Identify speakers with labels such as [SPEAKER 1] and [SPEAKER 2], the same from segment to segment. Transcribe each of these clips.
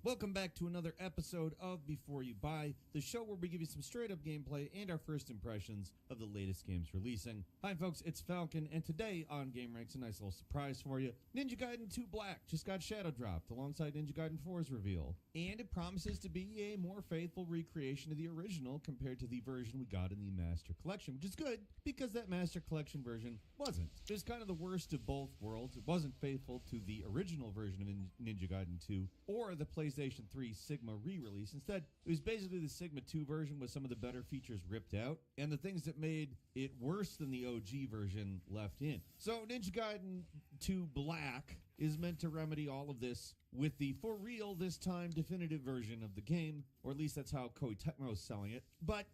[SPEAKER 1] Welcome back to another episode of Before You Buy, the show where we give you some straight-up gameplay and our first impressions of the latest games releasing. Hi folks, it's Falcon, and today on GameRanks, a nice little surprise for you. Ninja Gaiden 2 Black just got shadow dropped alongside Ninja Gaiden 4's reveal, and it promises to be a more faithful recreation of the original compared to the version we got in the Master Collection, which is good because that Master Collection version wasn't. It was kind of the worst of both worlds. It wasn't faithful to the original version of Ninja Gaiden 2 or the PlayStation 3 Sigma re-release. Instead, it was basically the Sigma 2 version with some of the better features ripped out and the things that made it worse than the OG version left in. So Ninja Gaiden 2 Black is meant to remedy all of this with the for real this time definitive version of the game, or at least that's how Koei Tecmo is selling it. But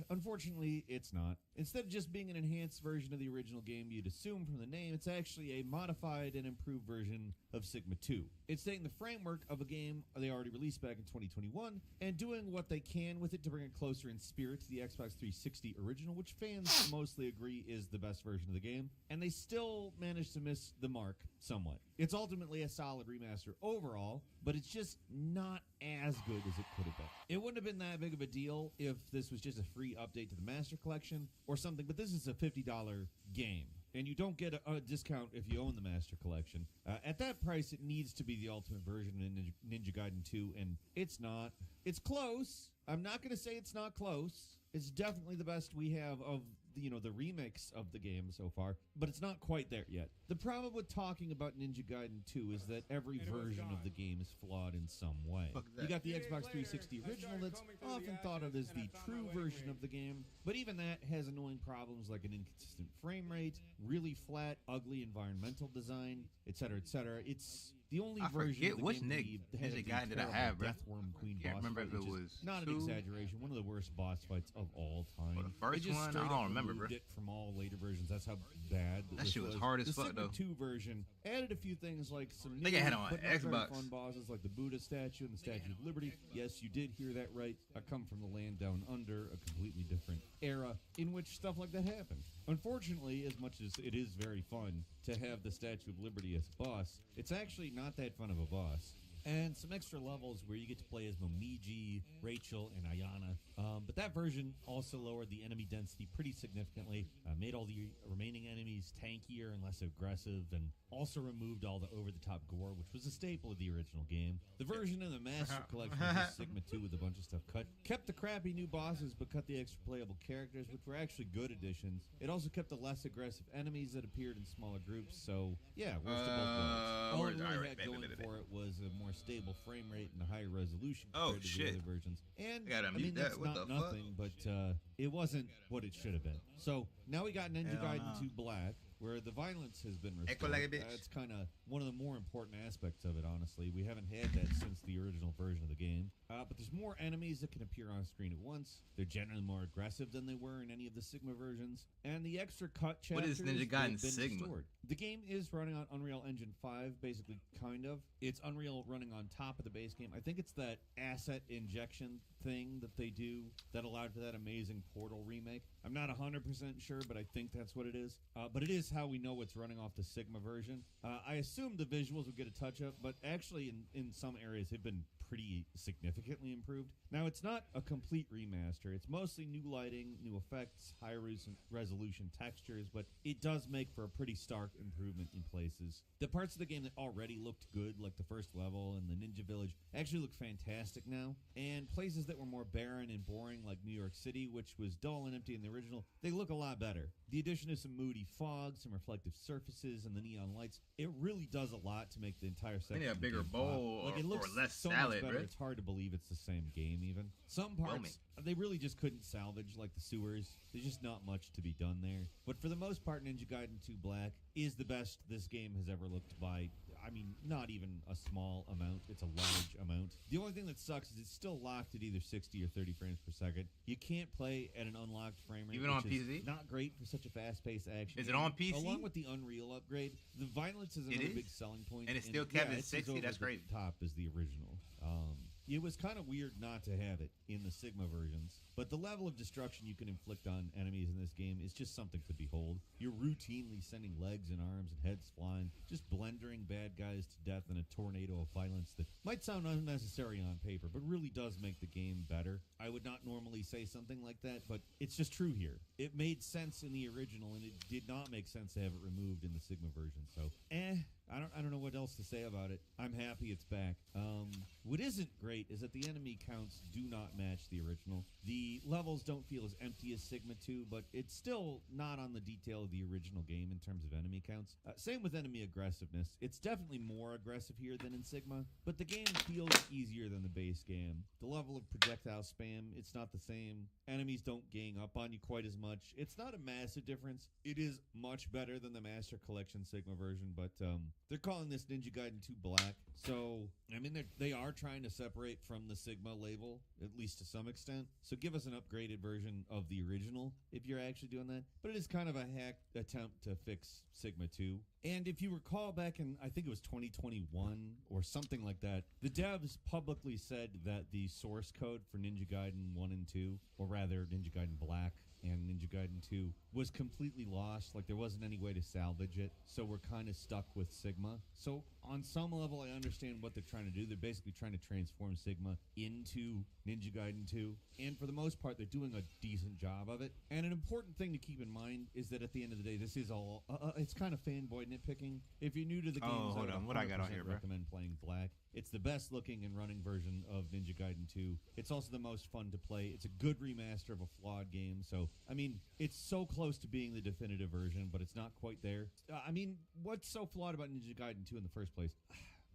[SPEAKER 1] unfortunately, it's not. Instead of just being an enhanced version of the original game you'd assume from the name, it's actually a modified and improved version of Sigma 2. It's taking the framework of a game they already released back in 2021 and doing what they can with it to bring it closer in spirit to the Xbox 360 original, which fans mostly agree is the best version of the game, and they still managed to miss the mark somewhat. It's ultimately a solid remaster overall, but it's just not as good as it could have been. It wouldn't have been that big of a deal if this was just a free update to the Master Collection or something, but this is a $50 game. And you don't get a discount if you own the Master Collection. At that price, it needs to be the ultimate version of Ninja Gaiden 2, and it's not. It's close. I'm not going to say it's not close. It's definitely the best we have of the remix of the game so far, but it's not quite there yet. The problem with talking about Ninja Gaiden 2 is that every version of the game is flawed in some way. You got the Xbox 360 original that's often thought of as the true version of the game, but even that has annoying problems like an inconsistent frame rate, really flat, ugly environmental design, etc., etc. It's the only version of the game that has a terrible Deathworm Queen boss
[SPEAKER 2] remember
[SPEAKER 1] fight,
[SPEAKER 2] if it
[SPEAKER 1] which
[SPEAKER 2] was
[SPEAKER 1] is not an exaggeration, one of the worst boss fights of all time.
[SPEAKER 2] Well, the first one, I don't remember, bro.
[SPEAKER 1] It from all later versions. That's how bad
[SPEAKER 2] that shit was. Hard as fuck, though.
[SPEAKER 1] The Sigma 2 version added a few things like some new,
[SPEAKER 2] I had on
[SPEAKER 1] but not
[SPEAKER 2] Xbox.
[SPEAKER 1] very fun bosses like the Buddha statue and the Statue of Liberty. Yes, you did hear that right. I come from the land down under, a completely different era in which stuff like that happened. Unfortunately, as much as it is very fun to have the Statue of Liberty as a boss, it's actually not that fun of a boss. And some extra levels where you get to play as Momiji, Rachel, and Ayana. But that version also lowered the enemy density pretty significantly, made all the remaining enemies tankier and less aggressive, and also removed all the over-the-top gore, which was a staple of the original game. The version of the Master Collection was Sigma 2 with a bunch of stuff cut. Kept the crappy new bosses, but cut the extra playable characters, which were actually good additions. It also kept the less aggressive enemies that appeared in smaller groups, so yeah, worst of both worlds. All it really had going for it was a more stable frame rate and a higher resolution compared to the other versions. And I mean, that's not nothing, but it wasn't what it should have been. So now we got Ninja Gaiden 2 Black, where the violence has been restored. That's kind of one of the more important aspects of it, honestly. We haven't had that since the original version of the game. But there's more enemies that can appear on screen at once. They're generally more aggressive than they were in any of the Sigma versions. And the extra cut chapters
[SPEAKER 2] what is Ninja Gaiden
[SPEAKER 1] have been
[SPEAKER 2] Sigma?
[SPEAKER 1] restored. The game is running on Unreal Engine 5, basically, kind of. It's Unreal running on top of the base game. I think it's that asset injection thing that they do that allowed for that amazing Portal remake. I'm not 100% sure, but I think that's what it is. But it is how we know it's running off the Sigma version. I assume the visuals would get a touch-up, but actually in some areas they've been pretty significantly improved. Now, it's not a complete remaster. It's mostly new lighting, new effects, higher resolution textures, but it does make for a pretty stark improvement in places. The parts of the game that already looked good, like the first level and the Ninja Village, actually look fantastic now. And places that were more barren and boring, like New York City, which was dull and empty in the original, they look a lot better. The addition of some moody fog, some reflective surfaces, and the neon lights, it really does a lot to make the entire section.
[SPEAKER 2] They need a bigger bowl
[SPEAKER 1] like, it looks
[SPEAKER 2] or less
[SPEAKER 1] so
[SPEAKER 2] salad,
[SPEAKER 1] much better.
[SPEAKER 2] bro.
[SPEAKER 1] It's hard to believe it's the same game, even. Some parts, they really just couldn't salvage, like the sewers. There's just not much to be done there. But for the most part, Ninja Gaiden 2 Black is the best this game has ever looked by, I mean, not even a small amount. It's a large amount. The only thing that sucks is it's still locked at either 60 or 30 frames per second. You can't play at an unlocked frame rate.
[SPEAKER 2] Even on PC?
[SPEAKER 1] Not great for such a fast-paced action.
[SPEAKER 2] Is it on PC?
[SPEAKER 1] Along with the Unreal upgrade, the violence is another big selling point.
[SPEAKER 2] And it's still kept at 60? That's
[SPEAKER 1] crazy. Top is the original. It was kind of weird not to have it in the Sigma versions, but the level of destruction you can inflict on enemies in this game is just something to behold. You're routinely sending legs and arms and heads flying, just blendering bad guys to death in a tornado of violence that might sound unnecessary on paper, but really does make the game better. I would not normally say something like that, but it's just true here. It made sense in the original, and it did not make sense to have it removed in the Sigma version. So, I don't know what else to say about it. I'm happy it's back. What isn't great is that the enemy counts do not match the original. The levels don't feel as empty as Sigma 2, but it's still not on the detail of the original game in terms of enemy counts. Same with enemy aggressiveness. It's definitely more aggressive here than in Sigma, but the game feels easier than the base game. The level of projectile spam, it's not the same. Enemies don't gang up on you quite as much. It's not a massive difference. It is much better than the Master Collection Sigma version, but they're calling this Ninja Gaiden 2 Black. So, I mean, they are trying to separate from the Sigma label, at least to some extent. So give us an upgraded version of the original if you're actually doing that. But it is kind of a hack attempt to fix Sigma 2. And if you recall back in, I think it was 2021 or something like that, the devs publicly said that the source code for Ninja Gaiden 1 and 2, or rather Ninja Gaiden Black and Ninja Gaiden 2, was completely lost. Like, there wasn't any way to salvage it. So we're kind of stuck with Sigma. So on some level, I understand what they're trying to do. They're basically trying to transform Sigma into Ninja Gaiden 2. And for the most part, they're doing a decent job of it. And an important thing to keep in mind is that at the end of the day, this is all, it's kind of fanboy nitpicking. If you're new to the games,
[SPEAKER 2] hold on. What I got on here, bro?
[SPEAKER 1] Recommend playing Black. It's the best looking and running version of Ninja Gaiden 2. It's also the most fun to play. It's a good remaster of a flawed game. So, I mean, it's so close to being the definitive version, but it's not quite there. I mean, what's so flawed about Ninja Gaiden 2 in the first place?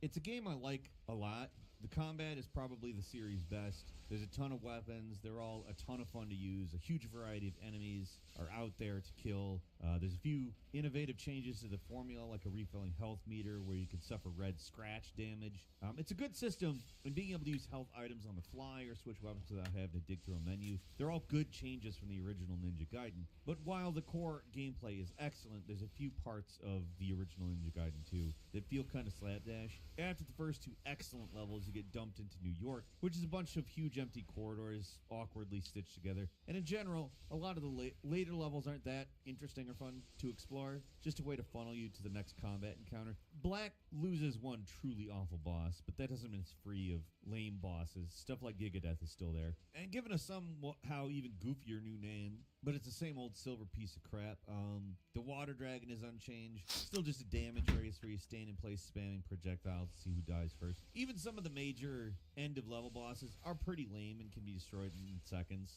[SPEAKER 1] It's a game I like a lot. The combat is probably the series' best. There's a ton of weapons. They're all a ton of fun to use. A huge variety of enemies are out there to kill. There's a few innovative changes to the formula, like a refilling health meter where you can suffer red scratch damage. It's a good system, and being able to use health items on the fly or switch weapons without having to dig through a menu. They're all good changes from the original Ninja Gaiden. But while the core gameplay is excellent, there's a few parts of the original Ninja Gaiden 2 that feel kind of slapdash. After the first two excellent levels, you get dumped into New York, which is a bunch of huge empty corridors awkwardly stitched together. And in general, a lot of the later levels aren't that interesting or fun to explore, just a way to funnel you to the next combat encounter. Black loses one truly awful boss, but that doesn't mean it's free of lame bosses. Stuff like Gigadeath is still there. And given a somehow even goofier new name, but it's the same old silver piece of crap. The water dragon is unchanged. Still just a damage race where you stand in place spamming projectiles to see who dies first. Even some of the major end-of-level bosses are pretty lame and can be destroyed in seconds.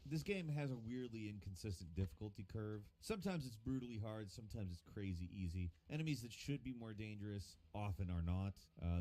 [SPEAKER 1] This game has a weirdly inconsistent difficulty curve. Sometimes it's brutally hard, sometimes it's crazy easy. Enemies that should be more dangerous often are not.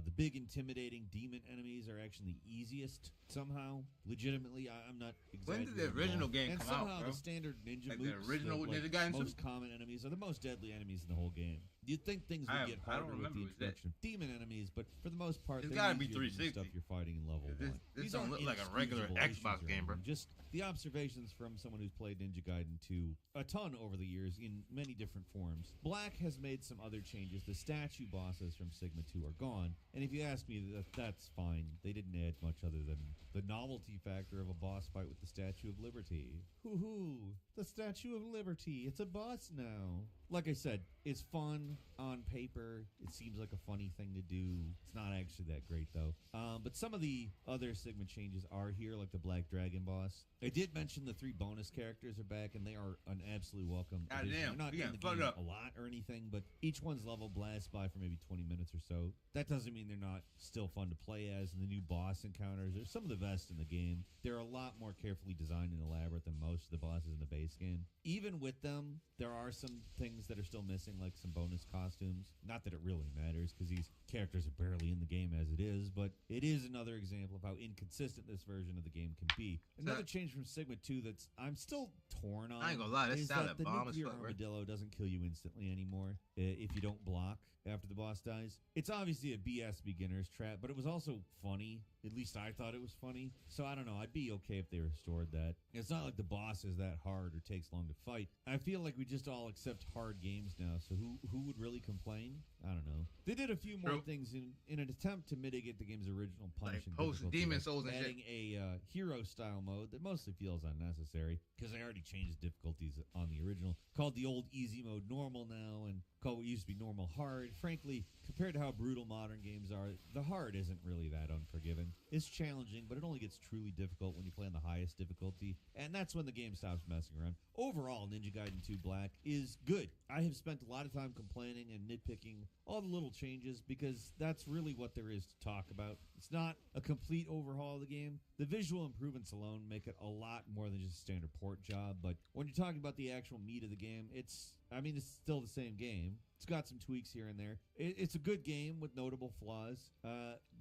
[SPEAKER 1] The big intimidating demon enemies are actually the easiest somehow. Legitimately, I'm not
[SPEAKER 2] When
[SPEAKER 1] exaggerating.
[SPEAKER 2] did the original game
[SPEAKER 1] and
[SPEAKER 2] come
[SPEAKER 1] somehow
[SPEAKER 2] out, bro?
[SPEAKER 1] the standard ninja
[SPEAKER 2] Like
[SPEAKER 1] moves,
[SPEAKER 2] the original Ninja Gaiden
[SPEAKER 1] most common enemies, are the most deadly enemies in the whole game. You'd think things would get
[SPEAKER 2] I don't
[SPEAKER 1] harder with
[SPEAKER 2] remember
[SPEAKER 1] the
[SPEAKER 2] it was that.
[SPEAKER 1] introduction of demon enemies, but for the most part,
[SPEAKER 2] It's
[SPEAKER 1] they're
[SPEAKER 2] gotta be
[SPEAKER 1] easier than the
[SPEAKER 2] 360.
[SPEAKER 1] stuff you're fighting in level 1.
[SPEAKER 2] This
[SPEAKER 1] These
[SPEAKER 2] don't
[SPEAKER 1] aren't
[SPEAKER 2] look like a regular
[SPEAKER 1] inexcusable
[SPEAKER 2] Xbox
[SPEAKER 1] issues or
[SPEAKER 2] game, bro.
[SPEAKER 1] anything, just the observations from someone who's played Ninja Gaiden 2 a ton over the years in many different forms. Black has made some other changes. The statue bosses from Sigma 2 are gone, and if you ask me, that's fine. They didn't add much other than the novelty factor of a boss fight with the Statue of Liberty. Hoo-hoo, the Statue of Liberty, it's a boss now. Like I said, it's fun on paper. It seems like a funny thing to do. It's not actually that great, though. But some of the other Sigma changes are here, like the Black Dragon boss. I did mention the 3 bonus characters are back, and they are an absolute welcome.
[SPEAKER 2] God
[SPEAKER 1] addition.
[SPEAKER 2] damn,
[SPEAKER 1] They're not
[SPEAKER 2] you
[SPEAKER 1] in the
[SPEAKER 2] got
[SPEAKER 1] game
[SPEAKER 2] fucked up.
[SPEAKER 1] a lot or anything, but each one's level blasts by for maybe 20 minutes or so. That doesn't mean they're not still fun to play as, and the new boss encounters are some of the best in the game. They're a lot more carefully designed and elaborate than most of the bosses in the base game. Even with them, there are some things that are still missing, like some bonus costumes. Not that it really matters, because these characters are barely in the game as it is, but it is another example of how inconsistent this version of the game can be. Another change from Sigma 2 that's I'm still torn on
[SPEAKER 2] I ain't gonna lie, that
[SPEAKER 1] is
[SPEAKER 2] sounded
[SPEAKER 1] that the
[SPEAKER 2] bomb as
[SPEAKER 1] nuclear
[SPEAKER 2] fuck, bro.
[SPEAKER 1] armadillo doesn't kill you instantly anymore if you don't block after the boss dies. It's obviously a BS beginner's trap, but it was also funny At least I thought it was funny. So I don't know. I'd be okay if they restored that. It's not like the boss is that hard or takes long to fight. I feel like we just all accept hard games now. So who would really complain? I don't know. They did a few more things in an attempt to mitigate the game's original punch and
[SPEAKER 2] post Demon Souls and
[SPEAKER 1] adding a hero style mode that mostly feels unnecessary because they already changed the difficulties on the original. Called the old easy mode normal now, and called what used to be normal hard. Frankly, compared to how brutal modern games are, the hard isn't really that unforgiving. It's challenging, but it only gets truly difficult when you play on the highest difficulty, and that's when the game stops messing around. Overall, Ninja Gaiden 2 Black is good. I have spent a lot of time complaining and nitpicking all the little changes because that's really what there is to talk about. It's not a complete overhaul of the game. The visual improvements alone make it a lot more than just a standard port job, but when you're talking about the actual meat of the game, it's still the same game. It's got some tweaks here and there. It's a good game with notable flaws.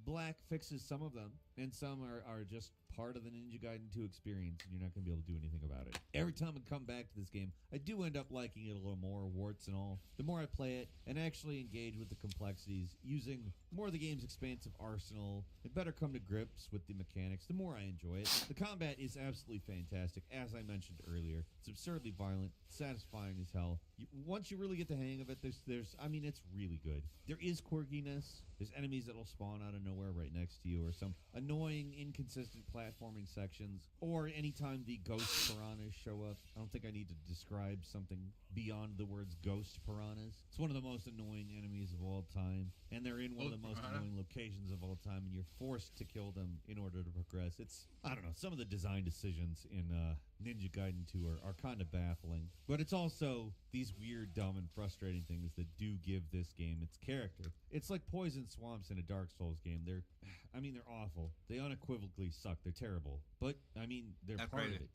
[SPEAKER 1] Black fixes some of them, and some are just part of the Ninja Gaiden 2 experience, and you're not going to be able to do anything about it. Every time I come back to this game, I do end up liking it a little more, warts and all. The more I play it and actually engage with the complexities, using more of the game's expansive arsenal, and better come to grips with the mechanics, the more I enjoy it. The combat is absolutely fantastic, as I mentioned earlier. It's absurdly violent, satisfying as hell. Once you really get the hang of it, it's really good. There is quirkiness. There's enemies that'll spawn out of nowhere right next to you, or some annoying, inconsistent platforming sections, or anytime the ghost piranhas show up. I don't think I need to describe something beyond the words ghost piranhas. It's one of the most annoying enemies of all time, and they're in one of the most annoying locations of all time, and you're forced to kill them in order to progress. I don't know, some of the design decisions in Ninja Gaiden 2 are kind of baffling, but it's also these weird, dumb, and frustrating things that do give this game its character. It's like poison swamps in a Dark Souls game. They're awful. They unequivocally suck. They're terrible. But, they're
[SPEAKER 2] That's
[SPEAKER 1] part
[SPEAKER 2] crazy.
[SPEAKER 1] of it.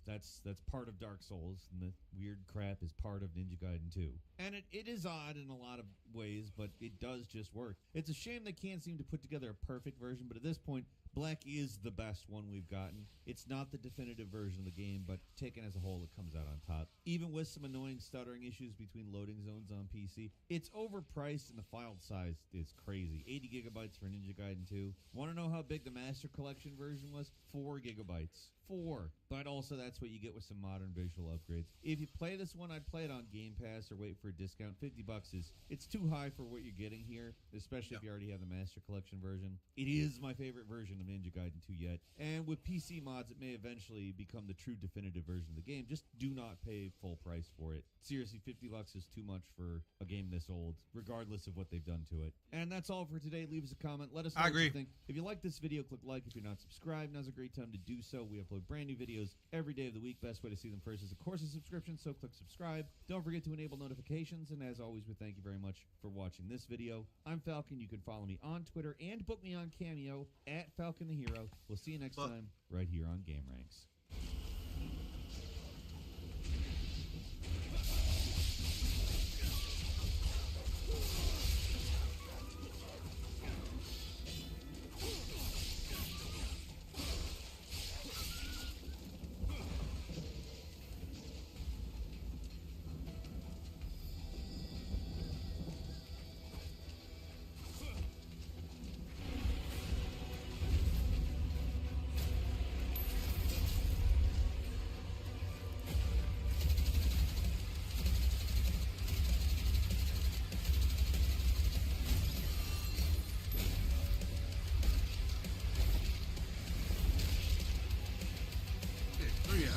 [SPEAKER 1] That's part of Dark Souls, and the weird crap is part of Ninja Gaiden 2. And it is odd in a lot of ways, but it does just work. It's a shame they can't seem to put together a perfect version, but at this point, Black is the best one we've gotten. It's not the definitive version of the game, but taken as a whole, it comes out on top. Even with some annoying stuttering issues between loading zones on PC, it's overpriced and the file size is crazy. 80 gigabytes for Ninja Gaiden 2. Want to know how big the Master Collection version was? 4 gigabytes. 4. But also that's what you get with some modern visual upgrades. If you play this one, I'd play it on Game Pass or wait for a discount. $50 it's too high for what you're getting here, especially if you already have the Master Collection version. It is my favorite version of Ninja Gaiden 2 yet. And with PC mods, it may eventually become the true definitive version of the game. Just do not pay full price for it. Seriously, $50 is too much for a game this old, regardless of what they've done to it. And that's all for today. Leave us a comment. Let us know what you think. If you like this video, click like. If you're not subscribed, now's a great time to do so. We upload brand new videos every day of the week. Best way to see them first is, of course, a subscription, so click subscribe. Don't forget to enable notifications, and as always, we thank you very much for watching this video. I'm Falcon. You can follow me on Twitter and book me on Cameo at Falcon the Hero. We'll see you next time right here on Game Ranks.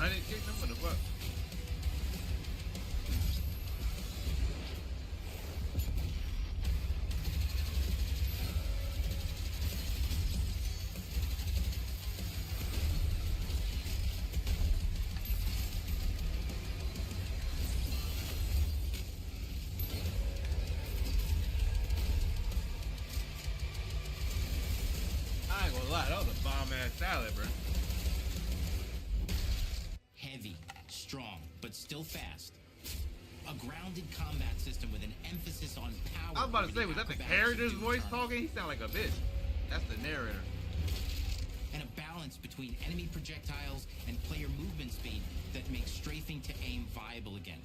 [SPEAKER 2] I didn't kick them in the butt. I ain't gonna lie, that was a bomb-ass salad, bro.
[SPEAKER 3] Heavy, strong, but still fast. A grounded combat system with an emphasis on power.
[SPEAKER 2] I was about to
[SPEAKER 3] over
[SPEAKER 2] say, was that the
[SPEAKER 3] acrobatics of
[SPEAKER 2] character's
[SPEAKER 3] Doom
[SPEAKER 2] voice
[SPEAKER 3] Eternal.
[SPEAKER 2] talking? He sound like a bitch. That's the narrator.
[SPEAKER 3] And a balance between enemy projectiles and player movement speed that makes strafing to aim viable again.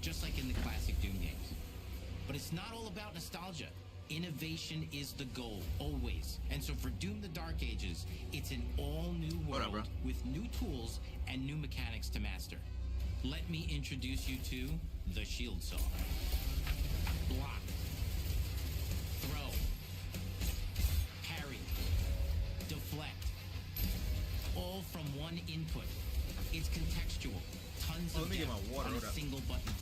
[SPEAKER 3] Just like in the classic Doom games. But it's not all about nostalgia. Innovation is the goal, always. And so for Doom the Dark Ages, it's an all-new
[SPEAKER 2] What up,
[SPEAKER 3] world
[SPEAKER 2] bro?
[SPEAKER 3] with new tools and new mechanics to master. Let me introduce you to the Shield Saw. Block. Throw. Parry. Deflect. All from one input. It's contextual. Tons
[SPEAKER 2] Oh,
[SPEAKER 3] of
[SPEAKER 2] let me get
[SPEAKER 3] depth
[SPEAKER 2] my water,
[SPEAKER 3] on a
[SPEAKER 2] hold up.
[SPEAKER 3] single button.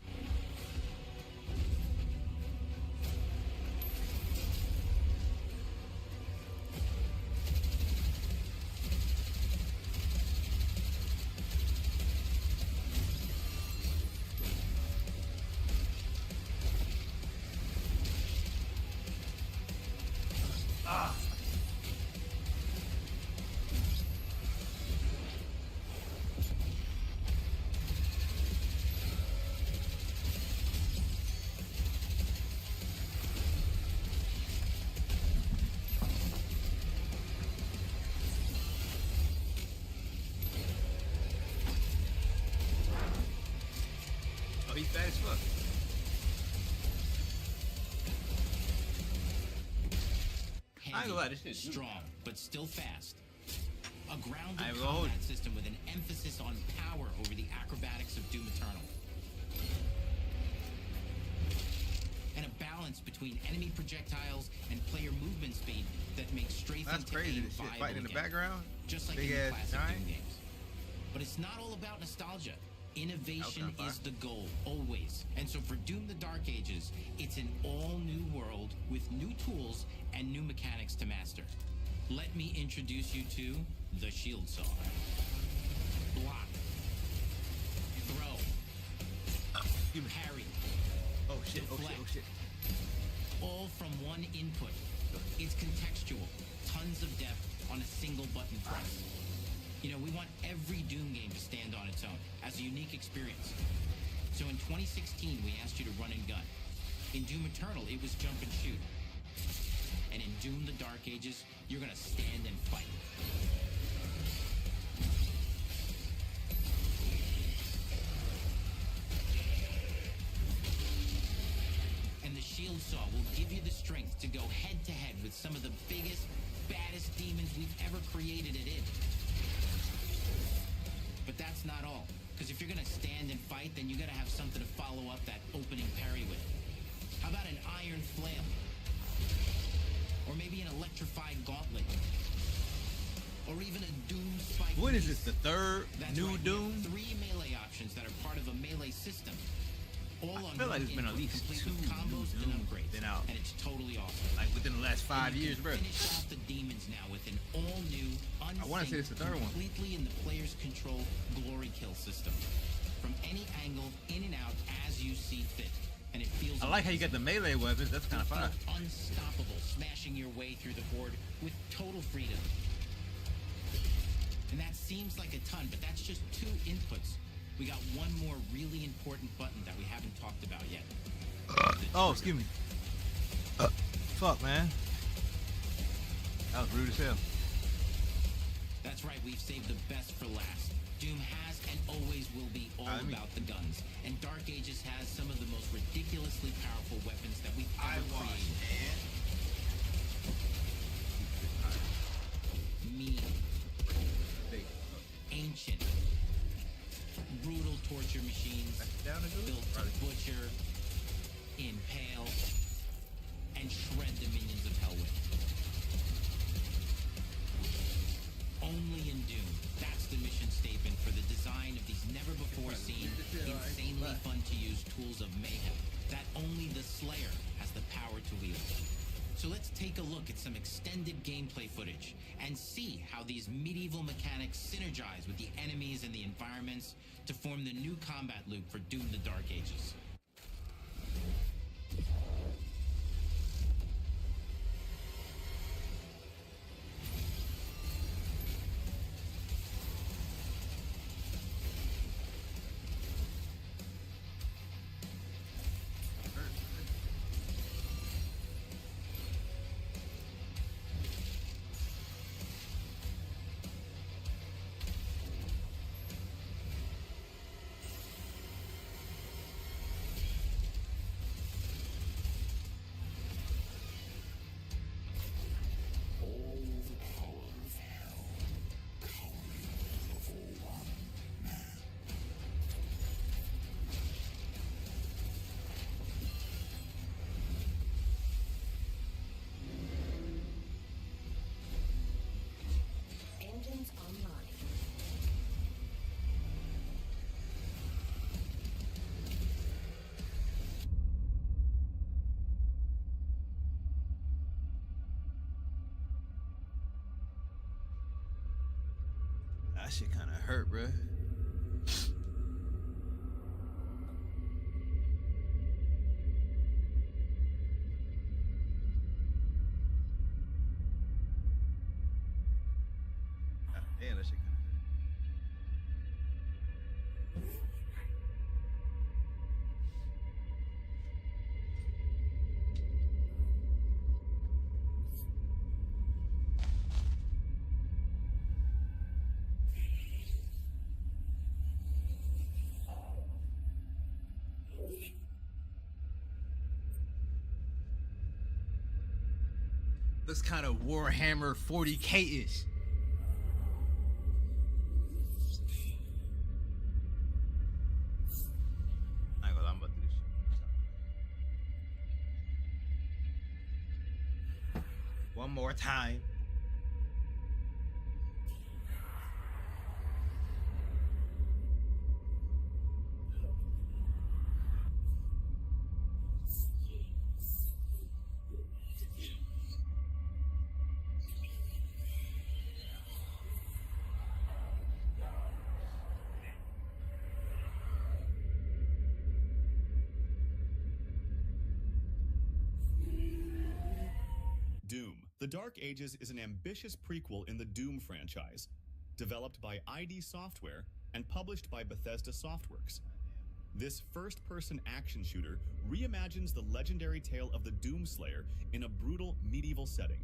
[SPEAKER 2] Oh, he's fat as fuck. I ain't gonna lie, this shit's
[SPEAKER 3] strong, but still fast. A grounded
[SPEAKER 2] I ain't gonna hold
[SPEAKER 3] combat
[SPEAKER 2] you.
[SPEAKER 3] system with an emphasis on power over the acrobatics of Doom Eternal. And a balance between enemy projectiles and player movement speed that makes strafing
[SPEAKER 2] That's
[SPEAKER 3] to
[SPEAKER 2] crazy.
[SPEAKER 3] aim
[SPEAKER 2] This shit
[SPEAKER 3] viable
[SPEAKER 2] fighting in the
[SPEAKER 3] again.
[SPEAKER 2] background.
[SPEAKER 3] Just like
[SPEAKER 2] Big
[SPEAKER 3] in the
[SPEAKER 2] ass
[SPEAKER 3] classic
[SPEAKER 2] giant.
[SPEAKER 3] Doom games. But it's not all about nostalgia. Innovation
[SPEAKER 2] Okay,
[SPEAKER 3] is the goal, always. And so for Doom the Dark Ages, it's an all-new world with new tools and new mechanics to master. Let me introduce you to the Shield Saw. Block. Throw.
[SPEAKER 2] Give me-
[SPEAKER 3] Parry.
[SPEAKER 2] Oh shit! Oh shit! Oh shit!
[SPEAKER 3] All from one input. It's contextual. Tons of depth on a single button press. You know, we want every Doom game to stand on its own as a unique experience. So in 2016, we asked you to run and gun. In Doom Eternal, it was jump and shoot. And in Doom the Dark Ages, you're gonna stand and fight. And the Shield Saw will give you the strength to go head to head with some of the biggest, baddest demons we've ever created it in. But that's not all. Because if you're gonna stand and fight, then you gotta have something to follow up that opening parry with. How about an iron flail? Or maybe an electrified gauntlet? Or even a Doom spike.
[SPEAKER 2] What is this?
[SPEAKER 3] beast?
[SPEAKER 2] The third
[SPEAKER 3] That's
[SPEAKER 2] new
[SPEAKER 3] right, we have
[SPEAKER 2] Doom?
[SPEAKER 3] 3 melee options that are part of a melee system. All on
[SPEAKER 2] feel like
[SPEAKER 3] one
[SPEAKER 2] there's been at
[SPEAKER 3] input,
[SPEAKER 2] least
[SPEAKER 3] complete with
[SPEAKER 2] 2
[SPEAKER 3] combos
[SPEAKER 2] new
[SPEAKER 3] and
[SPEAKER 2] Dooms
[SPEAKER 3] upgrades.
[SPEAKER 2] been out.
[SPEAKER 3] And it's totally awesome.
[SPEAKER 2] Like within the last 5
[SPEAKER 3] And you
[SPEAKER 2] years,
[SPEAKER 3] can
[SPEAKER 2] bro.
[SPEAKER 3] Finish off the demons now with an all-new,
[SPEAKER 2] I wanna say it's the third one.
[SPEAKER 3] completely in the player's control glory kill system. From any angle, in and out, as you see fit. And it feels
[SPEAKER 2] I like how you got the melee weapons. That's kind of
[SPEAKER 3] you
[SPEAKER 2] fire.
[SPEAKER 3] feel unstoppable, smashing your way through the board with total freedom. And that seems like a ton, but that's just 2 inputs. We got one more really important button that we haven't talked about yet. The
[SPEAKER 2] Oh,
[SPEAKER 3] trigger.
[SPEAKER 2] excuse me. Fuck, man. That was rude as hell.
[SPEAKER 3] That's right, we've saved the best for last. Doom has and always will be all
[SPEAKER 2] I mean-
[SPEAKER 3] about the guns. And Dark Ages has some of the most ridiculously powerful weapons that we've ever created. Mean, ancient, brutal torture machines
[SPEAKER 2] Down to do
[SPEAKER 3] built to butcher, impale, and shred the minions of hell with. Only in Doom. That's the mission statement for the design of these never-before-seen, insanely fun-to-use tools of mayhem that only the Slayer has the power to wield. So let's take a look at some extended gameplay footage and see how these medieval mechanics synergize with the enemies and the environments to form the new combat loop for Doom the Dark Ages.
[SPEAKER 2] That shit kind of hurt, bro. Damn, that shit kind of hurt. Looks kind of Warhammer 40K-ish. I ain't gonna lie, I'm about to do this shit. One more time.
[SPEAKER 4] Doom: The Dark Ages is an ambitious prequel in the Doom franchise, developed by ID Software and published by Bethesda Softworks. This first-person action shooter reimagines the legendary tale of the Doomslayer in a brutal medieval setting.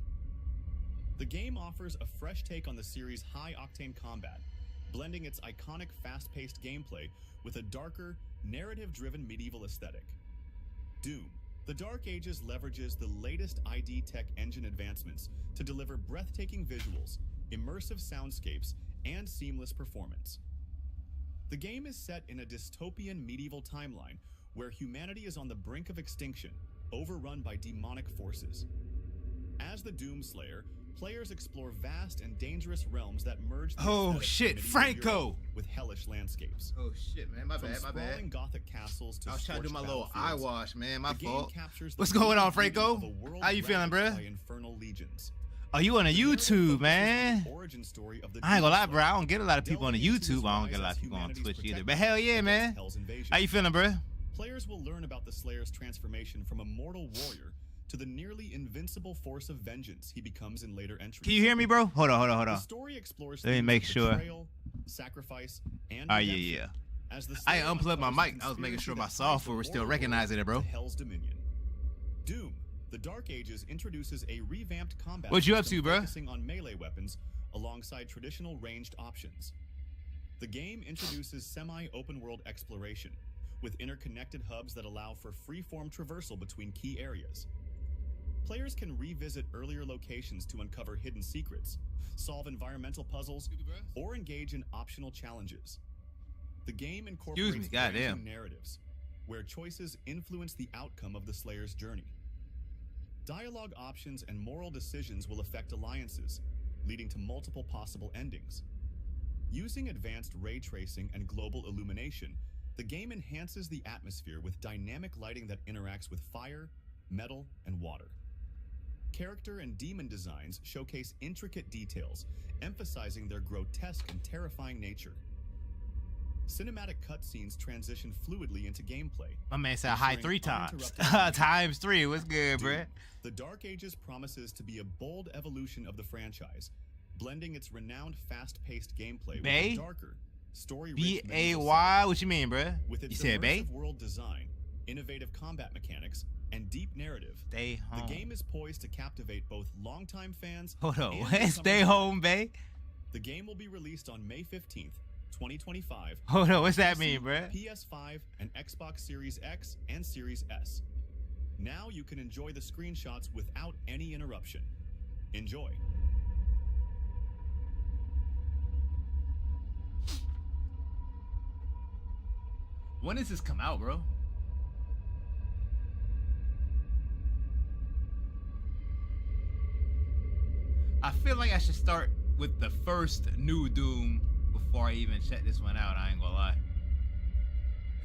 [SPEAKER 4] The game offers a fresh take on the series' high-octane combat, blending its iconic fast-paced gameplay with a darker, narrative-driven medieval aesthetic. Doom: The Dark Ages leverages the latest ID Tech engine advancements to deliver breathtaking visuals, immersive soundscapes, and seamless performance. The game is set in a dystopian medieval timeline where humanity is on the brink of extinction, overrun by demonic forces. As the Doomslayer, players explore vast and dangerous realms that merge the
[SPEAKER 2] Oh,
[SPEAKER 4] aesthetics of
[SPEAKER 2] shit,
[SPEAKER 4] medieval
[SPEAKER 2] Franco!
[SPEAKER 4] Europe with hellish landscapes.
[SPEAKER 2] Oh shit, man, my
[SPEAKER 4] From
[SPEAKER 2] bad, my bad.
[SPEAKER 4] sprawling Gothic castles to
[SPEAKER 2] I was trying to do my
[SPEAKER 4] scorched
[SPEAKER 2] little eye
[SPEAKER 4] battlefields,
[SPEAKER 2] wash, man. My
[SPEAKER 4] the game
[SPEAKER 2] fault.
[SPEAKER 4] captures the
[SPEAKER 2] What's going on,
[SPEAKER 4] brutal beauty
[SPEAKER 2] Franco?
[SPEAKER 4] of a world
[SPEAKER 2] How you feeling,
[SPEAKER 4] ravaged
[SPEAKER 2] bruh?
[SPEAKER 4] by infernal legions.
[SPEAKER 2] Oh, you on a
[SPEAKER 4] The narrative
[SPEAKER 2] YouTube,
[SPEAKER 4] focuses
[SPEAKER 2] man?
[SPEAKER 4] on the origin story of the
[SPEAKER 2] I ain't gonna lie,
[SPEAKER 4] Doomslayer,
[SPEAKER 2] bro. I don't get a lot of people on the
[SPEAKER 4] delving into his
[SPEAKER 2] YouTube. I don't
[SPEAKER 4] rise
[SPEAKER 2] get a lot
[SPEAKER 4] as
[SPEAKER 2] of people on
[SPEAKER 4] humanity's
[SPEAKER 2] Twitch either.
[SPEAKER 4] protector
[SPEAKER 2] But hell yeah,
[SPEAKER 4] against
[SPEAKER 2] man.
[SPEAKER 4] Hell's invasion.
[SPEAKER 2] How you feeling, bro?
[SPEAKER 4] Players will learn about the Slayer's transformation from a mortal warrior to the nearly invincible force of vengeance he becomes in later entries.
[SPEAKER 2] Can you hear me, bro? Hold on.
[SPEAKER 4] The story explores
[SPEAKER 2] Let me
[SPEAKER 4] themes
[SPEAKER 2] make
[SPEAKER 4] of
[SPEAKER 2] sure.
[SPEAKER 4] betrayal, sacrifice, and
[SPEAKER 2] Oh,
[SPEAKER 4] redemption,
[SPEAKER 2] yeah.
[SPEAKER 4] as the
[SPEAKER 2] I
[SPEAKER 4] Slayer
[SPEAKER 2] unplugged my
[SPEAKER 4] uncovers
[SPEAKER 2] mic.
[SPEAKER 4] a
[SPEAKER 2] I was making
[SPEAKER 4] conspiracy
[SPEAKER 2] sure
[SPEAKER 4] that
[SPEAKER 2] my
[SPEAKER 4] ties the
[SPEAKER 2] software was still
[SPEAKER 4] mortal
[SPEAKER 2] recognizing
[SPEAKER 4] world
[SPEAKER 2] it, bro.
[SPEAKER 4] to Hell's Dominion. Doom: The Dark Ages introduces a revamped combat
[SPEAKER 2] What you up
[SPEAKER 4] system
[SPEAKER 2] to, bruh?
[SPEAKER 4] focusing on melee weapons alongside traditional ranged options. The game introduces semi-open world exploration, with interconnected hubs that allow for free-form traversal between key areas. Players can revisit earlier locations to uncover hidden secrets, solve environmental puzzles, or engage in optional challenges. The game incorporates
[SPEAKER 2] Excuse me, goddamn.
[SPEAKER 4] branching narratives, where choices influence the outcome of the Slayer's journey. Dialogue options and moral decisions will affect alliances, leading to multiple possible endings. Using advanced ray tracing and global illumination, the game enhances the atmosphere with dynamic lighting that interacts with fire, metal, and water. Character and demon designs showcase intricate details, emphasizing their grotesque and terrifying nature. Cinematic cutscenes transition fluidly into gameplay.
[SPEAKER 2] My man said hi
[SPEAKER 4] ensuring
[SPEAKER 2] 3 times.
[SPEAKER 4] uninterrupted
[SPEAKER 2] Times 3. What's good,
[SPEAKER 4] Doom:
[SPEAKER 2] bro?
[SPEAKER 4] The Dark Ages promises to be a bold evolution of the franchise, blending its renowned fast-paced gameplay
[SPEAKER 2] Bay?
[SPEAKER 4] with a darker, story-rich
[SPEAKER 2] B-A-Y?
[SPEAKER 4] medieval
[SPEAKER 2] What you mean, bro?
[SPEAKER 4] setting. With
[SPEAKER 2] You
[SPEAKER 4] its
[SPEAKER 2] said Bay?
[SPEAKER 4] immersive world design, innovative combat mechanics, and deep narrative,
[SPEAKER 2] Stay home.
[SPEAKER 4] the game is poised to captivate both longtime fans
[SPEAKER 2] Hold on.
[SPEAKER 4] and
[SPEAKER 2] What?
[SPEAKER 4] newcomers
[SPEAKER 2] Stay
[SPEAKER 4] alike.
[SPEAKER 2] home, Bay?
[SPEAKER 4] The game will be released on May 15th, 2025.
[SPEAKER 2] Hold on. What's that
[SPEAKER 4] PC,
[SPEAKER 2] mean, bro?
[SPEAKER 4] PS5 and Xbox Series X and Series S. Now you can enjoy the screenshots without any interruption. Enjoy.
[SPEAKER 2] When does this come out, bro? I feel like I should start with the first new Doom before I even check this one out. I ain't gonna lie.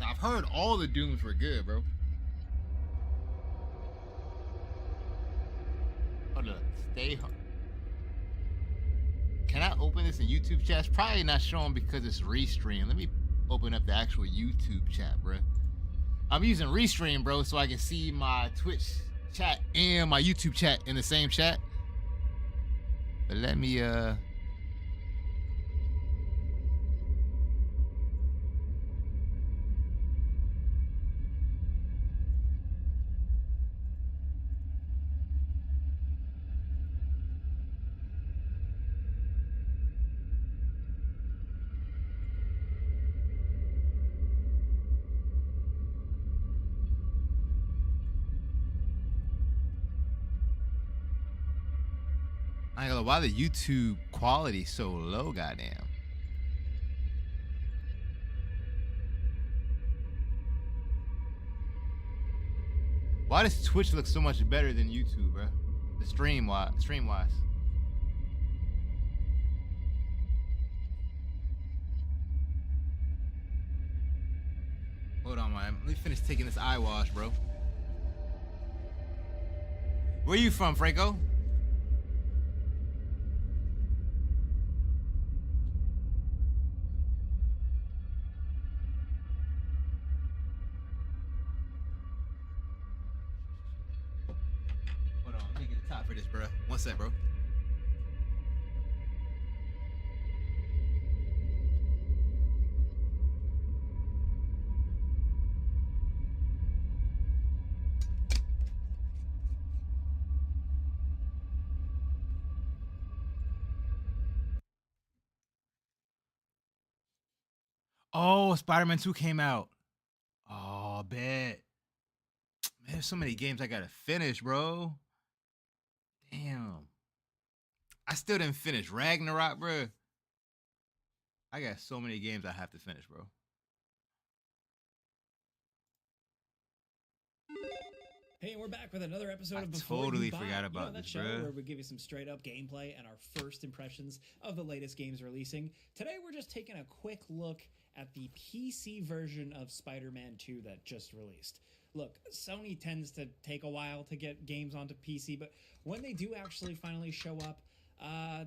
[SPEAKER 2] I've heard all the Dooms were good, bro. Hold up. Stay home. Can I open this in YouTube chat. It's probably not showing because it's Restream. Let me open up the actual YouTube chat, bro. I'm using Restream, bro, so I can see my Twitch chat and my YouTube chat in the same chat. But let me I ain't gonna lie, why the YouTube quality so low, goddamn. Why does Twitch look so much better than YouTube, bro? The stream wise. Hold on, man. Let me finish taking this eye wash, bro. Where you from, Franco? Hold on, let me get the top for this, bro. One sec, bro. Oh, Spider-Man 2 came out. Oh, bet. Man, there's so many games I gotta finish, bro. Damn. I still didn't finish Ragnarok, bro. I got so many games I have to finish, bro.
[SPEAKER 5] Hey, and we're back with another episode of Before
[SPEAKER 2] totally
[SPEAKER 5] You Buy.
[SPEAKER 2] forgot about
[SPEAKER 5] that
[SPEAKER 2] this,
[SPEAKER 5] show
[SPEAKER 2] bruh.
[SPEAKER 5] where we give you some straight up gameplay and our first impressions of the latest games releasing. Today, we're just taking a quick look at the PC version of Spider-Man 2 that just released. Look, Sony tends to take a while to get games onto PC, but when they do actually finally show up,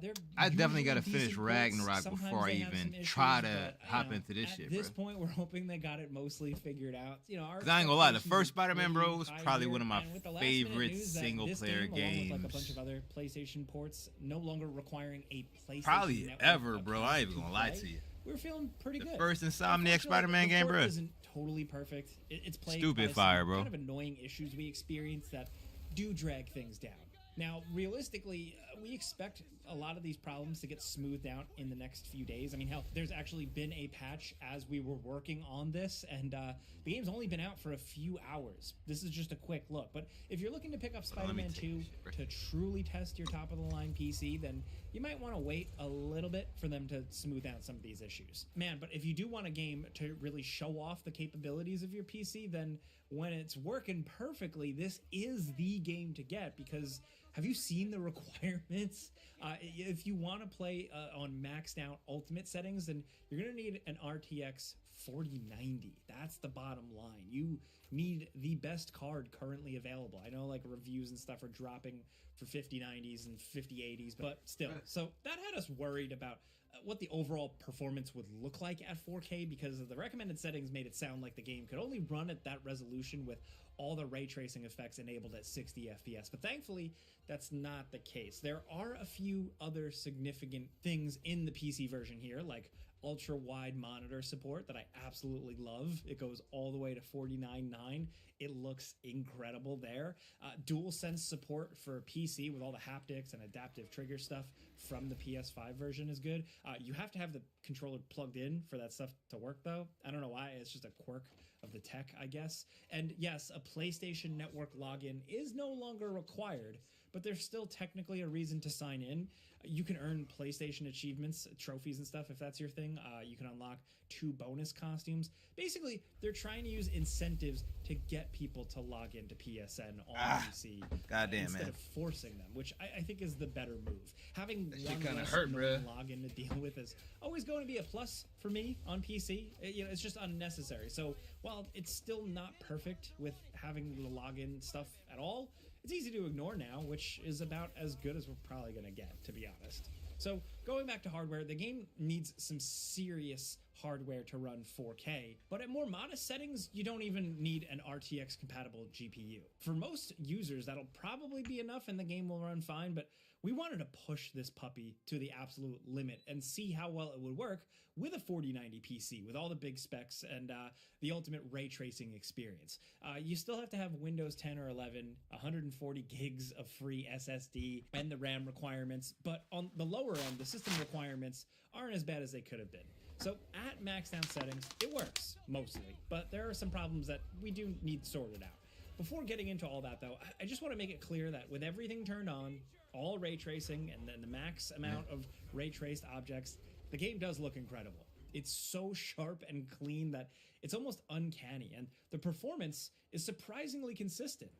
[SPEAKER 5] they're
[SPEAKER 2] I definitely gotta
[SPEAKER 5] usually
[SPEAKER 2] finish
[SPEAKER 5] decent ports.
[SPEAKER 2] Ragnarok
[SPEAKER 5] Sometimes
[SPEAKER 2] before I
[SPEAKER 5] they have
[SPEAKER 2] even
[SPEAKER 5] some issues,
[SPEAKER 2] try to
[SPEAKER 5] but, you
[SPEAKER 2] hop
[SPEAKER 5] know,
[SPEAKER 2] into this
[SPEAKER 5] at
[SPEAKER 2] shit,
[SPEAKER 5] this
[SPEAKER 2] bro.
[SPEAKER 5] point, we're hoping they got it mostly figured out. You know, our
[SPEAKER 2] 'Cause I ain't gonna lie, the
[SPEAKER 5] expectations
[SPEAKER 2] first
[SPEAKER 5] are
[SPEAKER 2] Spider-Man,
[SPEAKER 5] pretty
[SPEAKER 2] bro, was
[SPEAKER 5] high
[SPEAKER 2] probably
[SPEAKER 5] here,
[SPEAKER 2] one of my
[SPEAKER 5] and with the last-minute
[SPEAKER 2] favorite
[SPEAKER 5] news that
[SPEAKER 2] single
[SPEAKER 5] this
[SPEAKER 2] player
[SPEAKER 5] game, along with, like, a
[SPEAKER 2] games.
[SPEAKER 5] bunch of other PlayStation ports, no longer requiring a PlayStation
[SPEAKER 2] Probably
[SPEAKER 5] Network
[SPEAKER 2] ever, bro.
[SPEAKER 5] account
[SPEAKER 2] I ain't even
[SPEAKER 5] to
[SPEAKER 2] gonna lie
[SPEAKER 5] play.
[SPEAKER 2] to you.
[SPEAKER 5] We're feeling pretty
[SPEAKER 2] The
[SPEAKER 5] good.
[SPEAKER 2] first Insomniac
[SPEAKER 5] Unfortunately,
[SPEAKER 2] Spider-Man
[SPEAKER 5] the
[SPEAKER 2] game,
[SPEAKER 5] port
[SPEAKER 2] bro.
[SPEAKER 5] isn't totally perfect. It's plagued
[SPEAKER 2] Stupid
[SPEAKER 5] by
[SPEAKER 2] fire,
[SPEAKER 5] some
[SPEAKER 2] bro.
[SPEAKER 5] kind of annoying issues we experience that do drag things down. Now, realistically, we expect a lot of these problems to get smoothed out in the next few days. I mean, hell, there's actually been a patch as we were working on this, and the game's only been out for a few hours. This is just a quick look. But if you're looking to pick up
[SPEAKER 2] Hold on, let me
[SPEAKER 5] Spider-Man
[SPEAKER 2] take
[SPEAKER 5] 2
[SPEAKER 2] this shit, bro.
[SPEAKER 5] to truly test your top-of-the-line PC, then you might want to wait a little bit for them to smooth out some of these issues. Man, but if you do want a game to really show off the capabilities of your PC, then when it's working perfectly, this is the game to get, because have you seen the requirements? If you want to play on maxed out ultimate settings, then you're going to need an RTX 4090. That's the bottom line. You need the best card currently available. I know like reviews and stuff are dropping for 5090s and 5080s, but still. So that had us worried about what the overall performance would look like at 4K, because the recommended settings made it sound like the game could only run at that resolution with all the ray tracing effects enabled at 60 FPS. But thankfully, that's not the case. There are a few other significant things in the PC version here, like ultra wide monitor support that I absolutely love. It goes all the way to 49.9. It looks incredible there. DualSense support for PC with all the haptics and adaptive trigger stuff from the PS5 version is good. You have to have the controller plugged in for that stuff to work, though. I don't know why. It's just a quirk of the tech, I guess. And yes, a PlayStation Network login is no longer required, but there's still technically a reason to sign in. You can earn PlayStation achievements, trophies and stuff if that's your thing. You can unlock 2 bonus costumes. Basically, they're trying to use incentives to get people to log into PSN on PC
[SPEAKER 2] goddamn,
[SPEAKER 5] instead
[SPEAKER 2] man.
[SPEAKER 5] of forcing them, which I think is the better move. Having
[SPEAKER 2] That shit
[SPEAKER 5] one
[SPEAKER 2] kinda
[SPEAKER 5] less
[SPEAKER 2] hurt,
[SPEAKER 5] annoying
[SPEAKER 2] bruh.
[SPEAKER 5] login to deal with is always going to be a plus for me on PC. It's just unnecessary. So while it's still not perfect with having the login stuff at all, it's easy to ignore now, which is about as good as we're probably going to get, to be honest. So going back to hardware, the game needs some serious hardware to run 4K, but at more modest settings, you don't even need an RTX compatible GPU. For most users, that'll probably be enough and the game will run fine, but we wanted to push this puppy to the absolute limit and see how well it would work with a 4090 PC with all the big specs and the ultimate ray tracing experience. You still have to have Windows 10 or 11, 140 gigs of free SSD, and the RAM requirements, but on the lower end, the system requirements aren't as bad as they could have been. So at maxed out settings, it works, mostly, but there are some problems that we do need sorted out. Before getting into all that though, I just want to make it clear that with everything turned on, all ray tracing and then the max amount of ray traced objects, the game does look incredible. It's so sharp and clean that it's almost uncanny, and the performance is surprisingly consistent.